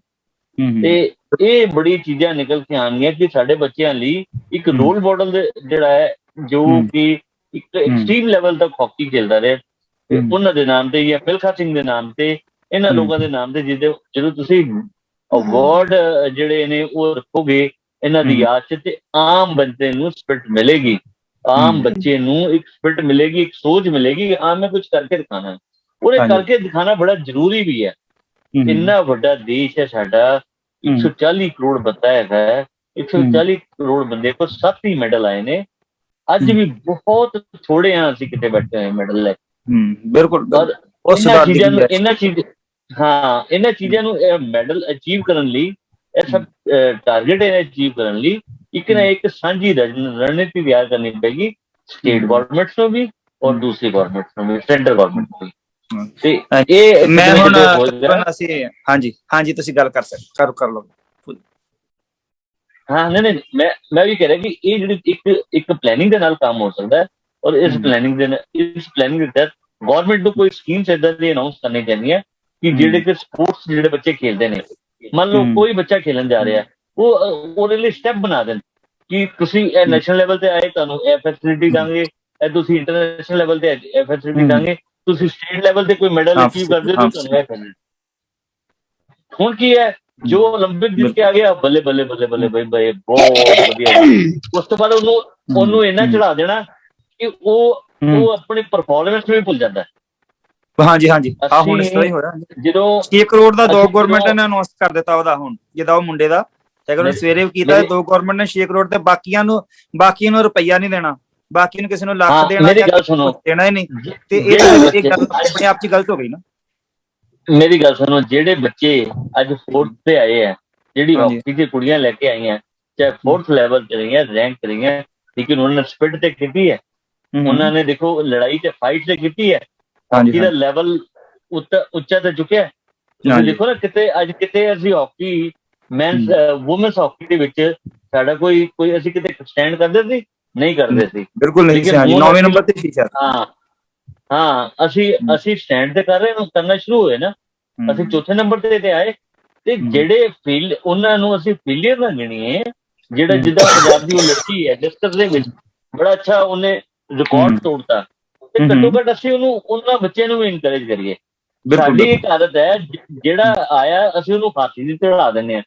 ਤੇ ਇਹ ਬੜੀ ਚੀਜ਼ਾਂ ਨਿਕਲ ਕੇ ਆਉਣਗੀਆਂ ਕਿ ਸਾਡੇ ਬੱਚਿਆਂ ਲਈ ਇੱਕ ਰੋਲ ਮਾਡਲ ਜਿਹੜਾ ਹੈ, ਜੋ ਕਿ ਇੱਕ ਐਕਸਟ੍ਰੀਮ ਲੈਵਲ ਤੱਕ ਹਾਕੀ ਖੇਲਦਾ ਰਹੇ, ਤੇ ਉਹਨਾਂ ਦੇ ਨਾਮ ਤੇ ਜਾਂ ਮਿਲਖਾ ਸਿੰਘ ਦੇ ਨਾਮ ਤੇ, ਇਹਨਾਂ ਲੋਕਾਂ ਦੇ ਨਾਮ ਤੇ ਜਦੋਂ ਤੁਸੀਂ ਅਵਾਰਡ ਜਿਹੜੇ ਨੇ ਉਹ ਰੱਖੋਗੇ ਇਹਨਾਂ ਦੀ ਯਾਦ 'ਚ, ਤੇ ਆਮ ਬੰਦੇ ਨੂੰ ਸਪਿਰਿਟ ਮਿਲੇਗੀ, ਆਮ ਬੱਚੇ ਨੂੰ ਇੱਕ ਸਪਿਰਿਟ ਮਿਲੇਗੀ, ਇੱਕ ਸੋਚ ਮਿਲੇਗੀ ਕਿ ਹਾਂ ਮੈਂ ਕੁਝ ਕਰਕੇ ਦਿਖਾਣਾ। ਔਰ ਇਹ ਕਰਕੇ ਦਿਖਾਣਾ ਬੜਾ ਜ਼ਰੂਰੀ ਵੀ ਹੈ। ਇੰਨਾ ਵੱਡਾ ਦੇਸ਼ ਹੈ ਸਾਡਾ, 140 ਕਰੋੜ ਬੰਦਾ ਹੈਗਾ, 140 ਕਰੋੜ ਬੰਦੇ ਕੋਲ 7 ਹੀ ਮੈਡਲ ਆਏ ਨੇ। ਅੱਜ ਵੀ ਬਹੁਤ ਥੋੜੇ ਆ ਅਸੀਂ ਕਿਤੇ ਬੈਠੇ ਹੋਏ ਮੈਡਲ ਲੈ। ਬਿਲਕੁਲ। ਇਹਨਾਂ ਚੀਜ਼ਾਂ ਨੂੰ ਮੈਡਲ ਅਚੀਵ ਕਰਨ ਲਈ, ਇਹ ਸਭ ਟਾਰਗੇਟ ਅਚੀਵ ਕਰਨ ਲਈ ਇੱਕ ਨਾ ਇੱਕ ਸਾਂਝੀ ਰਣਨੀਤੀ ਤਿਆਰ ਕਰਨੀ ਪਏਗੀ, ਸਟੇਟ ਗਵਰਨਮੈਂਟਸ ਨੂੰ ਵੀ ਔਰ ਦੂਸਰੀ ਗਵਰਨਮੈਂਟ ਨੂੰ ਵੀ, ਸੈਂਟਰ ਗਵਰਨਮੈਂਟ ਨੂੰ ਵੀ। ਤੇ ਹਾਂਜੀ। ਇਹ ਮੈਂ ਹੁਣ ਹੋ ਗਿਆ। ਅਸੀਂ ਹਾਂਜੀ ਤੁਸੀਂ ਗੱਲ ਕਰ ਸਕਦੇ ਕਰ ਲਓ। ਹਾਂ ਨਹੀਂ ਮੈਂ ਵੀ ਕਹਿ ਰਿਹਾ ਕਿ ਇਹ ਜਿਹੜੀ ਇੱਕ ਪਲੈਨਿੰਗ ਦੇ ਨਾਲ ਕੰਮ ਹੋ ਸਕਦਾ ਹੈ, ਔਰ ਇਸ ਪਲੈਨਿੰਗ ਦੇ ਤਹਿਤ ਗਵਰਨਮੈਂਟ ਨੂੰ ਕੋਈ ਸਕੀਮਸ ਏਦਾਂ ਦੀ ਅਨਾਉਂਸ ਕਰਨੀ ਚਾਹੀਦੀ ਹੈ ਕਿ ਜਿਹੜੇ ਕਿ ਸਪੋਰਟਸ ਜਿਹੜੇ ਬੱਚੇ ਖੇਡਦੇ ਨੇ, ਮੰਨ ਲਓ ਕੋਈ ਬੱਚਾ ਖੇਲਣ ਜਾ ਰਿਹਾ, ਉਹ ਉਹਦੇ ਲਈ ਸਟੈਪ ਬਣਾ ਦੇਣ ਕਿ ਤੁਸੀਂ ਇਹ ਨੈਸ਼ਨਲ ਲੈਵਲ ਤੇ ਆਏ, ਤੁਹਾਨੂੰ ਇਹ ਫੈਸਿਲਿਟੀ ਦਾਂਗੇ, ਇਹ ਤੁਸੀਂ ਇੰਟਰਨੈਸ਼ਨਲ ਲੈਵਲ ਤੇ ਇਹ ਫੈਸਿਲਿਟੀ ਦਾਂਗੇ, ਤੁਸੀਂ ਸਟੇਟ ਲੈਵਲ ਤੇ ਕੋਈ ਮੈਡਲ ਅਚੀਵ ਕਰਦੇ ਹੋ ਤੁਹਾਨੂੰ ਇਹ ਕਰਨਾ। ਹੁਣ ਕੀ ਹੈ, ਜੋ 올림픽 ਜਿੱਤ ਕੇ ਆ ਗਿਆ, ਬੱਲੇ ਬੱਲੇ ਬੱਲੇ ਬੱਲੇ ਬਈ ਬਹੁਤ ਵਧੀਆ। ਉਸ ਤੋਂ ਬਾਅਦ ਉਹਨੂੰ ਇੰਨਾ ਚੜਾ ਦੇਣਾ ਕਿ ਉਹ ਆਪਣੀ ਪਰਫਾਰਮੈਂਸ ਵੀ ਭੁੱਲ ਜਾਂਦਾ। ਹਾਂਜੀ ਹੁਣ ਇਸ ਤਰ੍ਹਾਂ ਹੀ ਹੋਇਆ। ਜਦੋਂ 6 ਕਰੋੜ ਦਾ 2 ਗਵਰਨਮੈਂਟ ਨੇ ਅਨਾਉਂਸ ਕਰ ਦਿੱਤਾ ਉਹਦਾ, ਹੁਣ ਜਿੱਦਾਂ ਉਹ ਮੁੰਡੇ ਦਾ ਅਗਰ ਸਵੇਰੇ ਕੀਤਾ 2 ਗਵਰਨਮੈਂਟ ਨੇ 6 ਕਰੋੜ ਤੇ ਬਾਕੀਆਂ ਨੂੰ ਰੁਪਈਆ ਨਹੀਂ ਦੇਣਾ, ਬਾਕੀ ਨੂੰ ਕਿਸੇ ਨੂੰ ਲੱਖ ਦੇਣਾ, ਮੇਰੀ ਗੱਲ ਸੁਣੋ, ਦੇਣਾ ਹੀ ਨਹੀਂ। ਤੇ ਇਹ ਗੱਲ ਆਪਣੇ ਆਪ 'ਚ ਗਲਤ ਹੋ ਗਈ ਨਾ। ਮੇਰੀ ਗੱਲ ਸੁਣੋ, ਜਿਹੜੇ ਬੱਚੇ ਅੱਜ 4th ਤੇ ਆਏ ਆ, ਜਿਹੜੀ ਹਾਕੀ ਦੀ ਕੁੜੀਆਂ ਲੈ ਕੇ ਆਈਆਂ, ਚਾਹੇ 4th ਲੈਵਲ ਤੇ ਰਹੀਆਂ, ਰੈਂਕ ਤੇ ਰਹੀਆਂ, ਲੇਕਿਨ ਉਹਨਾਂ ਨੇ ਸਪਿਟ ਤੇ ਕੀਤੀ ਹੈ, ਉਹਨਾਂ ਨੇ ਦੇਖੋ ਲੜਾਈ ਤੇ ਫਾਈਟ ਤੇ ਕੀਤੀ ਹੈ, ਹਾਕੀ ਦਾ ਲੈਵਲ ਉੱਚਾ ਤੇ ਚੁੱਕਿਆ। ਤੁਸੀਂ ਦੇਖੋ ਨਾ, ਕਿਤੇ ਅਸੀਂ ਹਾਕੀ ਮੈਨਸ ਵੂਮਨਸ ਹਾਕੀ ਦੇ ਵਿੱਚ ਸਾਡਾ ਕੋਈ ਅਸੀਂ ਕਿਤੇ ਸਟੈਂਡ ਕਰਦੇ ਸੀ? ਨਹੀਂ ਕਰਦੇ ਸੀ, ਬਿਲਕੁਲ ਨਹੀਂ। 9ਵੇਂ ਨੰਬਰ ਤੇ ਸੀ। ਅਸੀਂ ਸਟੈਂਡ ਤੇ ਕਰਨਾ ਸ਼ੁਰੂ ਹੋਏ ਨਾ, ਅਸੀਂ 4ਥੇ ਨੰਬਰ ਤੇ ਆਏ। ਤੇ ਜਿਹੜੇ ਉਹਨਾਂ ਨੂੰ ਅਸੀਂ ਫੇਲੀਅਰ ਨਾ ਗਿਣੀਏ, ਜਿਹੜਾ ਜਿੱਦਾਂ ਪੰਜਾਬ ਦੀ ਉਹ ਲੜਕੀ ਹੈ ਡਿਸਕਸ ਦੇ ਵਿੱਚ ਬੜਾ ਅੱਛਾ ਉਹਨੇ ਰਿਕਾਰਡ ਤੋੜਤਾ, ਤੇ ਘੱਟੋ ਘੱਟ ਅਸੀਂ ਉਹਨਾਂ ਬੱਚਿਆਂ ਨੂੰ ਵੀ ਇਨਕਰੇਜ ਕਰੀਏ। ਸਾਡੀ ਇੱਕ ਆਦਤ ਹੈ, ਜਿਹੜਾ ਆਇਆ ਅਸੀਂ ਉਹਨੂੰ ਫਾਂਸੀ ਦੀ ਚੜਾ ਦਿੰਦੇ ਹਾਂ,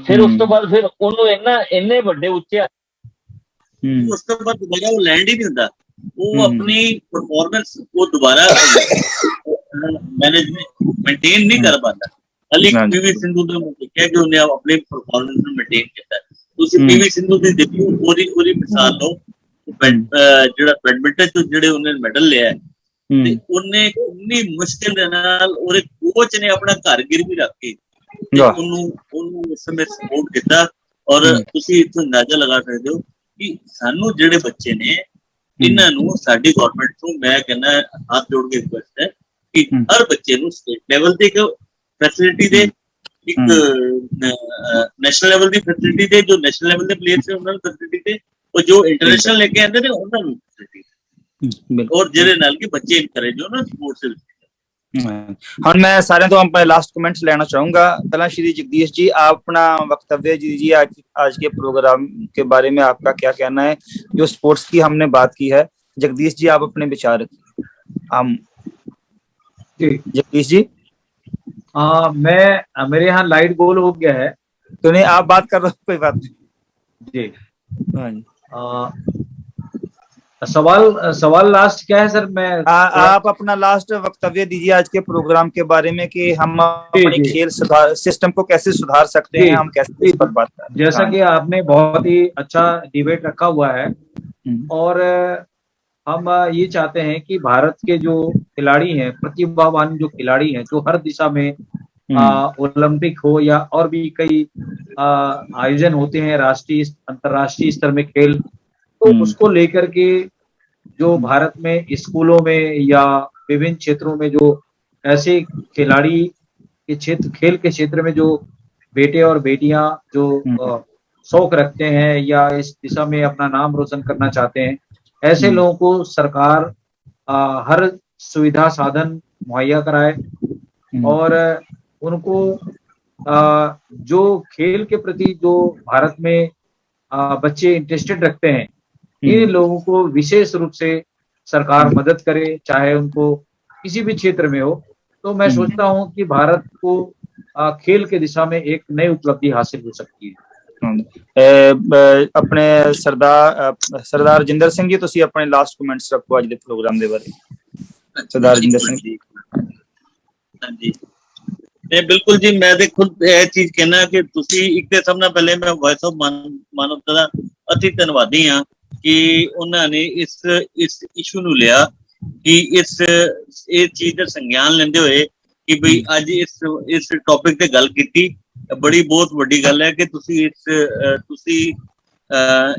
ਫਿਰ ਉਸ ਤੋਂ ਬਾਅਦ ਫਿਰ ਉਹਨੂੰ ਇੰਨੇ ਵੱਡੇ ਉੱਚੇ, ਉਸ ਤੋਂ ਬਾਅਦ ਦੁਬਾਰਾ ਉਹ ਲੈਂਡ ਹੀ ਨਹੀਂ ਹੁੰਦਾ, ਉਹ ਆਪਣੀ ਪਰਫਾਰਮੈਂਸ ਉਹ ਦੁਬਾਰਾ ਮੇਨਟੇਨ ਨਹੀਂ ਕਰ ਪਾਉਂਦਾ। ਹਾਲੇ ਪੀਵੀ ਸਿੰਧੂ ਦਾ ਦੇਖਿਆ ਕਿ ਉਹਨੇ ਆਪਣੀ ਪਰਫਾਰਮੈਂਸ ਨੂੰ ਮੇਨਟੇਨ ਕੀਤਾ। ਤੁਸੀਂ ਪੀਵੀ ਸਿੰਧੂ ਦੀ ਦੇਖੋ, ਉਹਦੀ ਮਿਸਾਲ ਲਓ, ਜਿਹੜਾ ਬੈਡਮਿੰਟਨ ਚ ਜਿਹੜੇ ਉਹਨੇ ਮੈਡਲ ਲਿਆ, ਤੇ ਉਹਨੇ ਇੰਨੀ ਮੁਸ਼ਕਿਲ ਦੇ ਨਾਲ ਉਹਦੇ ਕੋਚ ਨੇ ਆਪਣਾ ਘਰ ਗਿਰਵੀ ਰੱਖ ਕੇ ਉਹਨੂੰ ਉਸ ਸਮੇਂ ਸਪੋਰਟ ਕੀਤਾ। ਔਰ ਤੁਸੀਂ ਇੱਥੋਂ ਅੰਦਾਜ਼ਾ ਲਗਾ ਸਕਦੇ ਹੋ ਕਿ ਸਾਨੂੰ ਜਿਹੜੇ ਬੱਚੇ ਨੇ, ਇਹਨਾਂ ਨੂੰ ਸਾਡੀ ਗਵਰਨਮੈਂਟ ਤੋਂ ਮੈਂ ਕਹਿੰਦਾ ਹੱਥ ਜੋੜ ਕੇ ਰਿਕੁਐਸਟ ਹੈ ਕਿ ਹਰ ਬੱਚੇ ਨੂੰ ਸਟੇਟ ਲੈਵਲ ਤੇ ਇੱਕ ਫੈਸਿਲਿਟੀ ਦੇ, ਇੱਕ ਨੈਸ਼ਨਲ ਲੈਵਲ ਦੀ ਫੈਸਿਲਿਟੀ ਦੇ, ਜੋ ਨੈਸ਼ਨਲ ਲੈਵਲ ਦੇ ਪਲੇਅਰਸ ਨੇ ਉਹਨਾਂ ਨੂੰ ਫੈਸਿਲਿਟੀ ਦੇ, ਉਹ ਜੋ ਇੰਟਰਨੈਸ਼ਨਲ ਲੈ ਕੇ ਆਉਂਦੇ ਨੇ ਉਹਨਾਂ ਨੂੰ ਫੈਸਿਲਿਟੀ, ਔਰ ਜਿਹਦੇ ਨਾਲ ਕਿ ਬੱਚੇ ਇਨਕਰੇਜ ਹੋ ਨਾ ਸਪੋਰਟਸ ਵਿੱਚ। हम मैं सारे तो अपने लास्ट कमेंट्स लेना चाहूंगा। पहला श्री जगदीश जी, आप अपना वक्तव्य दीजिए आज के प्रोग्राम के बारे में, आपका क्या कहना है? जो स्पोर्ट्स की हमने बात की है, जगदीश जी आप अपने विचार रखिए। हम जगदीश जी, मैं मेरे यहाँ लाइट गोल हो गया है तो नहीं, आप बात कर रहे हो, कोई बात नहीं जी। हाँ जी, सवाल लास्ट क्या है सर? मैं आप अपना लास्ट वक्तव्य दीजिए आज के प्रोग्राम के बारे में कि हम अपने खेल सिस्टम को कैसे सुधार सकते हैं, हम कैसे इस पर बात करें। जैसा कि आपने बहुत ही अच्छा डिबेट रखा हुआ है, और हम ये चाहते हैं कि भारत के जो खिलाड़ी हैं, प्रतिभावान जो खिलाड़ी हैं, जो हर दिशा में ओलंपिक हो या और भी कई आयोजन होते हैं राष्ट्रीय अंतर्राष्ट्रीय स्तर में खेल, तो उसको लेकर के जो भारत में स्कूलों में या विभिन्न क्षेत्रों में जो ऐसे खिलाड़ी के क्षेत्र, खेल के क्षेत्र में जो बेटे और बेटियां जो शौक रखते हैं या इस दिशा में अपना नाम रोशन करना चाहते हैं, ऐसे लोगों को सरकार हर सुविधा साधन मुहैया कराए, और उनको जो खेल के प्रति जो भारत में बच्चे इंटरेस्टेड रखते हैं, इन लोगों को विशेष रूप से सरकार मदद करे, चाहे उनको किसी भी क्षेत्र में हो। तो मैं सोचता हूं कि भारत को खेल के दिशा में एक नई उपलब्धि हासिल हो सकती है। अपने सरदार रजिंदर सिंह जी, ਤੁਸੀਂ ਆਪਣੇ ਲਾਸਟ ਕਮੈਂਟਸ ਰੱਖੋ ਅੱਜ ਦੇ ਪ੍ਰੋਗਰਾਮ ਦੇ ਬਾਰੇ। ਸਰਦਾਰ ਰਜਿੰਦਰ ਸਿੰਘ ਜੀ। ਹਾਂਜੀ, ਬਿਲਕੁਲ ਜੀ, ਮੈਂ ਤੇ ਖੁਦ ਇਹ ਚੀਜ਼ ਕਹਿਣਾ ਕਿ ਤੁਸੀਂ ਇੱਕ ਤੇ ਸਭ ਨਾਲ ਪਹਿਲੇ ਮੈਂ ਵੌਇਸ ਆਫ ਮਾਨਵਤਾ ਦਾ ਅਤੀ ਧੰਨਵਾਦੀ ਹਾਂ ਕਿ ਉਹਨਾਂ ਨੇ ਇਸ ਇਸ਼ੂ ਨੂੰ ਲਿਆ, ਕਿ ਇਹ ਚੀਜ਼ ਦਾ ਸੰਗਿਆਨ ਲੈਂਦੇ ਹੋਏ ਕਿ ਬਈ ਅੱਜ ਇਸ ਟੌਪਿਕ ਤੇ ਗੱਲ ਕੀਤੀ। ਬੜੀ ਬਹੁਤ ਵੱਡੀ ਗੱਲ ਹੈ ਕਿ ਤੁਸੀਂ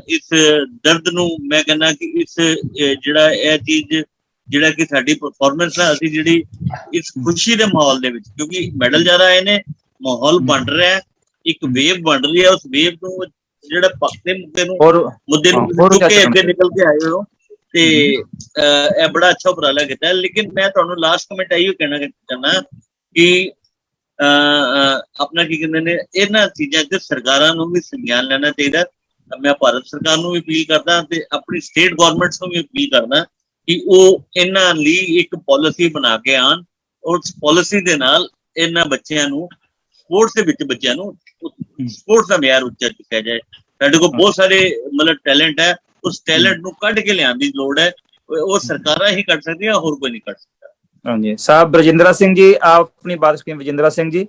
ਇਸ ਦਰਦ ਨੂੰ ਮੈਂ ਕਹਿੰਦਾ ਕਿ ਇਸ ਜਿਹੜਾ ਇਹ ਚੀਜ਼ ਜਿਹੜਾ ਕਿ ਸਾਡੀ ਪਰਫਾਰਮੈਂਸ ਹੈ, ਅਸੀਂ ਜਿਹੜੀ ਇਸ ਖੁਸ਼ੀ ਦੇ ਮਾਹੌਲ ਦੇ ਵਿੱਚ, ਕਿਉਂਕਿ ਮੈਡਲ ਜ਼ਿਆਦਾ ਆਏ ਨੇ, ਮਾਹੌਲ ਬਣ ਰਿਹਾ, ਇੱਕ ਵੇਵ ਬਣ ਰਹੀ ਹੈ, ਉਸ ਵੇਵ ਨੂੰ ਜਿਹੜਾ ਪੱਕੇ ਮੁੱਦੇ ਨੂੰ ਚੁੱਕ ਕੇ ਅੱਗੇ ਨਿਕਲ ਕੇ ਆਏ ਹੋ, ਤੇ ਇਹ ਬੜਾ ਅੱਛਾ ਉਪਰਾਲਾ ਕੀਤਾ। ਲੇਕਿਨ ਮੈਂ ਤੁਹਾਨੂੰ ਲਾਸਟ ਕਮੈਂਟ ਇਹੀ ਕਹਿਣਾ ਚਾਹੁੰਦਾ ਕਿ ਆਪਣਾ ਕੀ ਕਹਿੰਦੇ ਨੇ, ਇਹਨਾਂ ਚੀਜ਼ਾਂ 'ਚ ਸਰਕਾਰਾਂ ਨੂੰ ਵੀ ਸੰਗਿਆਨ ਲੈਣਾ ਚਾਹੀਦਾ। ਮੈਂ ਭਾਰਤ ਸਰਕਾਰ ਨੂੰ ਵੀ ਅਪੀਲ ਕਰਦਾ ਤੇ ਆਪਣੀ ਸਟੇਟ ਗਵਰਨਮੈਂਟਸ ਨੂੰ ਵੀ ਅਪੀਲ ਕਰਦਾ ਕਿ ਉਹ ਇਹਨਾਂ ਲਈ ਇੱਕ ਪਾਲਿਸੀ ਬਣਾ ਕੇ ਆਉਣ, ਔਰ ਉਸ ਪਾਲਿਸੀ ਦੇ ਨਾਲ ਇਹਨਾਂ ਬੱਚਿਆਂ ਨੂੰ ਸਪੋਰਟਸ ਦੇ ਵਿੱਚ ਬੱਚਿਆਂ ਨੂੰ ਸਪੋਰਟਸ ਦਾ ਮਿਆਰ ਉੱਚਾ ਚੁੱਕਿਆ ਜਾਏ। ਸਾਡੇ ਕੋਲ ਬਹੁਤ ਸਾਰੇ ਮਤਲਬ ਟੈਲੈਂਟ ਹੈ, ਉਸ ਟੈਲੈਂਟ ਨੂੰ ਕੱਢ ਕੇ ਲਿਆਉਣ ਦੀ ਲੋੜ ਹੈ, ਉਹ ਸਰਕਾਰਾਂ ही कर सकती है, और कोई नहीं कर सकता। हाँ जी साहब, ब्रजेंद्र सिंह जी आप अपनी बात सुनिए। ब्रजेंद्र सिंह जी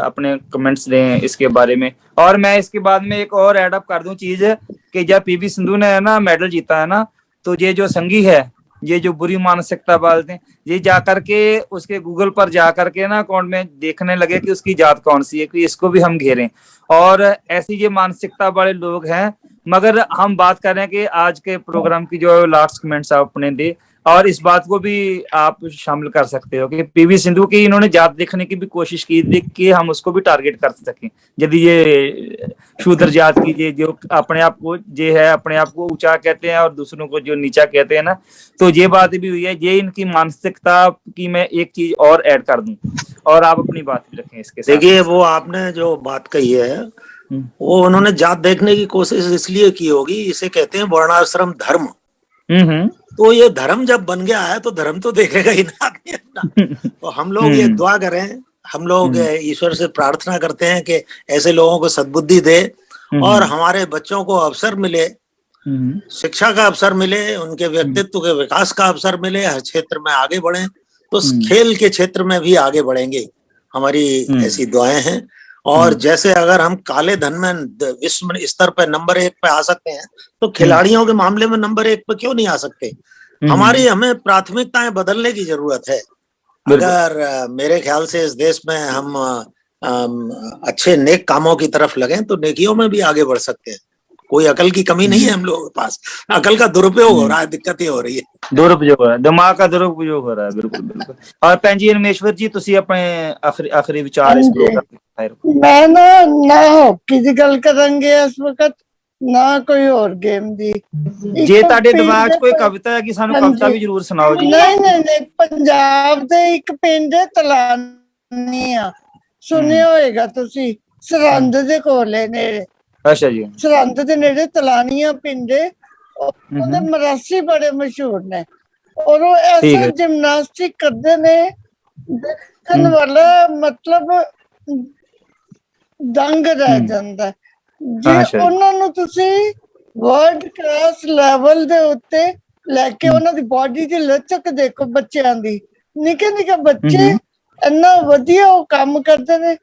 अपने कमेंट्स दें इसके बारे में। और मैं इसके बाद में एक और ऐड अप कर दूं चीज कि जब पीवी सिंधु ने ना मेडल जीता है ना, तो ये जो संघी है, ये जो बुरी मानसिकता वाले हैं, ये जाकर के उसके गूगल पर जाकर के ना अकाउंट में देखने लगे कि उसकी जात कौन सी है, कि इसको भी हम घेरें। और ऐसी ये मानसिकता वाले लोग हैं। मगर हम बात कर रहे हैं कि आज के प्रोग्राम की जो लास्ट कमेंट्स आप अपने दे, और इस बात को भी आप शामिल कर सकते हो कि पीवी सिंधु की इन्होंने जात देखने की भी कोशिश की थी कि हम उसको भी टारगेट कर सकें। यदि ये शूद्र जात की जो अपने आप को जो है अपने आप को ऊंचा कहते हैं और दूसरों को जो नीचा कहते हैं ना, तो ये बात भी हुई है। ये इनकी मानसिकता की मैं एक चीज और ऐड कर दूं और आप अपनी बात भी रखें इसके साथ। देखिए, वो आपने जो बात कही है वो उन्होंने जात देखने की कोशिश इसलिए की होगी, इसे कहते हैं वर्णाश्रम धर्म। तो ये धर्म जब बन गया है तो धर्म तो देखेगा ही ना आदमी अपना। तो हम लोग ये दुआ करें, हम लोग ईश्वर से प्रार्थना करते हैं कि ऐसे लोगों को सद्बुद्धि दे और हमारे बच्चों को अवसर मिले, शिक्षा का अवसर मिले, उनके व्यक्तित्व के विकास का अवसर मिले, हर क्षेत्र में आगे बढ़े। तो खेल के क्षेत्र में भी आगे बढ़ेंगे, हमारी ऐसी दुआएं हैं। और जैसे अगर हम काले धन में विश्व स्तर पर नंबर 1 पे आ सकते हैं, तो खिलाड़ियों के मामले में नंबर 1 पे क्यों नहीं आ सकते? हमें प्राथमिकताएं बदलने की जरूरत है। अगर मेरे ख्याल से इस देश में हम अच्छे नेक कामों की तरफ लगें तो नेकियों में भी आगे बढ़ सकते हैं। कोई अकल की कमी नहीं है हम लोगों के पास, अकल का दुरुपयोग हो रहा है, दिक्कत ये हो रही है, दुरुपयोग हो रहा है, दिमाग का दुरुपयोग हो रहा है। बिल्कुल बिल्कुल। और भैन जी रमेश्वर जी, तुसी अपने आखिरी विचार इस प्रोग्राम। मैं ना हॉकी दी गल करांगे इस वक्त, ना कोई और गेम दी। जे ताडे दिमाग 'च कोई कविता है कि सानू कविता भी जरूर सुनाओ जी। नहीं, पंजाब दे एक पिंड तलानिया सुनिया होएगा तुसी, सरहंद दे कोले नेड़े। अच्छा जी। सरहंद दे नेड़े तलानिया पिंड है, ओदे मरासी बड़े मशहूर ने और वो ऐसा जिमनास्टिक करते ने, देखने वाला मतलब दंग रह जाता। जे ਉਹਨਾਂ ਨੂੰ ਤੁਸੀਂ ਵਰਲਡ ਕਲਾਸ ਲੈਵਲ ਦੇ ਉੱਤੇ ਲੈ ਕੇ ਉਹਨਾਂ ਦੀ ਬਾਡੀ ਦੀ ਲਚਕ ਦੇਖੋ, ਬੱਚਿਆਂ ਦੀ ਨਿੱਕੇ ਨਿੱਕੇ ਬੱਚੇ ਇੰਨਾ ਵਧੀਆ ਉਹ ਕੰਮ ਕਰਦੇ ਨੇ,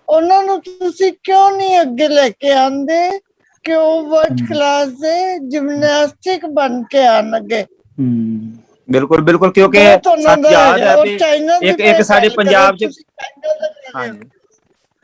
ਉਹਨਾਂ ਨੂੰ ਤੁਸੀਂ ਕਿਉਂ ਨਹੀਂ ਅੱਗੇ ਲੈ ਕੇ ਆਂਦੇ ਕਿ ਉਹ ਵਰਲਡ ਕਲਾਸ ਦੇ ਜਿਮਨਾਸਟਿਕ ਬਣ ਕੇ ਆਣ ਅੱਗੇ। ਬਿਲਕੁਲ ਬਿਲकुल, ਕਿਉਂਕਿ ਯਾਦ ਹੈ ਇੱਕ ਸਾਡੇ ਪੰਜਾਬ 'ਚ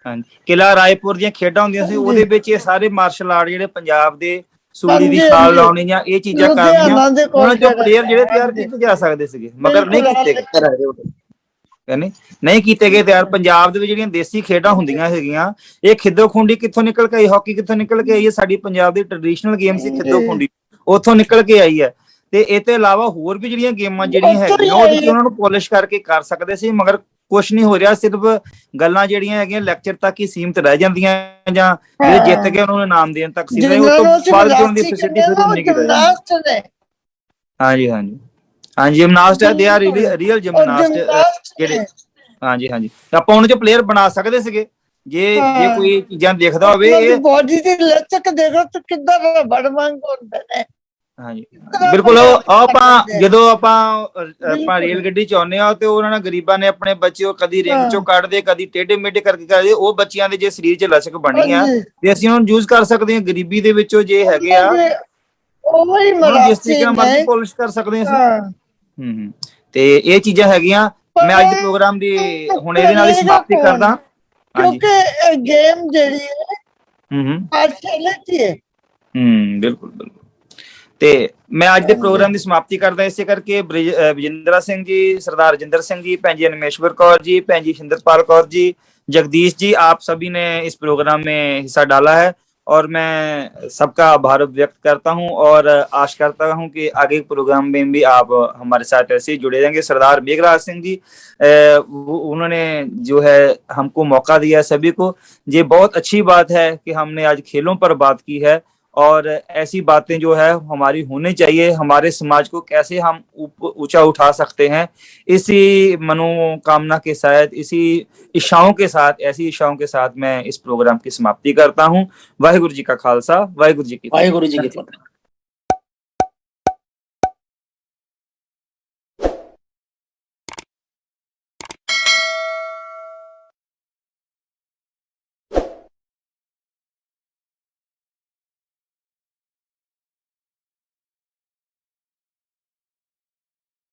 ਹਾਂਜੀ ਕਿਲਾ ਰਾਏਪੁਰ ਦੀਆਂ ਖੇਡਾਂ ਹੁੰਦੀਆਂ ਸੀ, ਉਹਦੇ ਵਿੱਚ ਇਹ ਸਾਰੇ ਮਾਰਸ਼ਲ ਆਰਟ ਜਿਹੜੇ ਪੰਜਾਬ ਦੇ ਸੂਲੀ ਦੀ ਛਾਲ ਲਾਉਣੀ ਜਾਂ ਇਹ ਚੀਜ਼ਾਂ ਕਰਨੀਆਂ, ਉਹਨਾਂ ਚੋਂ ਪਲੇਅਰ ਜਿਹੜੇ ਤਿਆਰ ਕੀਤੇ ਜਾ ਸਕਦੇ ਸੀਗੇ, ਮਗਰ ਨਹੀਂ ਕੀਤੇ ਗਏ। ਨਹੀਂ ਕੀਤੇ ਗਏ ਤਿਆਰ। ਪੰਜਾਬ ਦੇ ਵਿੱਚ ਜਿਹੜੀਆਂ ਦੇਸੀ ਖੇਡਾਂ ਹੁੰਦੀਆਂ ਹੈਗੀਆਂ, ਇਹ ਖਿੱਦੋ ਖੁੰਡੀ ਕਿੱਥੋਂ ਨਿਕਲ ਕੇ ਆਈ, ਹਾਕੀ ਕਿੱਥੋਂ ਨਿਕਲ ਕੇ ਆਈ ਹੈ, ਸਾਡੀ ਪੰਜਾਬ ਦੀ ਟ੍ਰੈਡੀਸ਼ਨਲ ਗੇਮ ਸੀ ਖਿੱਦੋ ਖੁੰਡੀ, ਉੱਥੋਂ ਨਿਕਲ ਕੇ ਆਈ ਹੈ। ਤੇ ਇਹ ਤੋਂ ਇਲਾਵਾ ਹੋਰ ਵੀ ਜਿਹੜੀਆਂ ਗੇਮਾਂ ਜਿਹੜੀਆਂ ਹੈਗੀਆਂ ਉਹਦੇ ਚ ਉਹਨਾਂ ਨੂੰ ਪੋਲਿਸ਼ ਕਰਕੇ ਕਰ ਸਕਦੇ ਸੀ, ਮਗਰ ਕੁਛ ਨਹੀਂ ਹੋ ਰਿਹਾ। ਸਿਰਫ ਗੱਲਾਂ ਜਿਹੜੀਆਂ ਹੈਗੀਆਂ ਲੈਕਚਰ ਤੱਕ ਹੀ ਸੀਮਤ ਰਹਿ ਜਾਂਦੀਆਂ, ਜਾਂ ਜਿਹੜੇ ਜਿੱਤ ਕੇ ਉਹਨਾਂ ਨੂੰ ਇਨਾਮ ਦੇਣ ਤੱਕ ਸੀ। ਉਹ ਤੋਂ ਬਾਅਦ ਦੀ ਫੈਸਿਲਿਟੀ ਸ਼ੁਰੂ ਨਹੀਂ ਕੀਤੀ। ਹਾਂਜੀ ਹਾਂਜੀ ਹਾਂਜੀ, ਜਿਮਨਾਸਟ ਹੈ, ਦੇ ਆਰ ਰੀਅਲ ਜਿਮਨਾਸਟ ਜਿਹੜੇ। ਹਾਂਜੀ ਹਾਂਜੀ, ਆਪਾਂ ਉਹਨਾਂ ਚ ਪਲੇਅਰ ਬਣਾ ਸਕਦੇ ਸੀਗੇ ਜੇ ਕੋਈ ਚੀਜ਼ਾਂ ਦੇਖਦਾ ਹੋਵੇ। ਇਹ ਬਾਡੀ ਦੀ ਲਚਕ ਦੇਖੋ ਤਾਂ ਕਿੱਦਾਂ ਰਬੜ ਵਾਂਗ ਹੁੰਦੇ ਨੇ। ਹਾਂਜੀ ਬਿਲਕੁਲ। ਆਪਾਂ ਜਦੋਂ ਆਪਾਂ ਰੇਲ ਗੱਡੀ ਚ ਆਉਂਦੇ ਆ ਤੇ ਉਹਨਾਂ ਨੇ ਗਰੀਬਾਂ ਨੇ ਆਪਣੇ ਬੱਚੇ ਉਹ ਕਦੀ ਰਿੰਗ ਚੋਂ ਕੱਢਦੇ, ਕਦੀ ਟੇਢੇ ਮੇਢੇ ਕਰਕੇ ਕਰਦੇ। ਉਹ ਬੱਚਿਆਂ ਦੇ ਜੇ ਸਰੀਰ ਚ ਲਚਕ ਬਣੀ ਆ ਤੇ ਅਸੀਂ ਉਹਨਾਂ ਨੂੰ ਯੂਜ਼ ਕਰ ਸਕਦੇ ਹਾਂ। ਗਰੀਬੀ ਦੇ ਵਿੱਚੋਂ ਜੇ ਹੈਗੇ ਆ ਜਿਸ ਤਰੀਕੇ ਨਾਲ ਮਰਜ਼ੀ ਪੋਲਿਸ਼ ਕਰ ਸਕਦੇ ਹਾਂ ਅਸੀਂ। ਤੇ ਇਹ ਚੀਜ਼ਾਂ ਹੈਗੀਆਂ। ਮੈਂ ਅੱਜ ਦੇ ਪ੍ਰੋਗਰਾਮ ਦੀ ਹੁਣ ਇਹਦੇ ਨਾਲ ਹੀ ਸਮਾਪਤੀ ਕਰਦਾ। ਕਿਉਂਕਿ ਗੇਮ ਜਿਹੜੀ ਹੈ ਬਿਲਕੁਲ ਬਿਲਕੁਲ। ਤੇ ਮੈਂ ਅੱਜ ਦੇ ਪ੍ਰੋਗਰਾਮ ਦੀ ਸਮਾਪਤੀ ਕਰਦਾ ਇਸੇ ਕਰਕੇ ਵਿਜੇਂਦਰਾ ਸਿੰਘ ਜੀ, सरदार राजिंदर सिंह जी, भैन जी अनमेश्वर कौर जी, भैन जी शिंदरपाल कौर जी, जगदीश जी, आप सभी ने इस प्रोग्राम में हिस्सा डाला है और मैं सबका आभार व्यक्त करता हूं और आशा करता हूं कि आगे प्रोग्राम में भी आप हमारे साथ ऐसे ही जुड़े रहेंगे। सरदार मेघराज सिंह जी उन्होंने जो है हमको मौका दिया सभी को। ये बहुत अच्छी बात है कि हमने आज खेलों पर बात की है और ऐसी बातें जो है हमारी होनी चाहिए। हमारे समाज को कैसे हम ऊंचा उठा सकते हैं, इसी मनोकामना के साथ, इसी इच्छाओं के साथ, ऐसी इच्छाओं के साथ मैं इस प्रोग्राम की समाप्ति करता हूं। वाहिगुरु जी का खालसा, वाहिगुरु जी की वाहिगुरु जी की फतेह।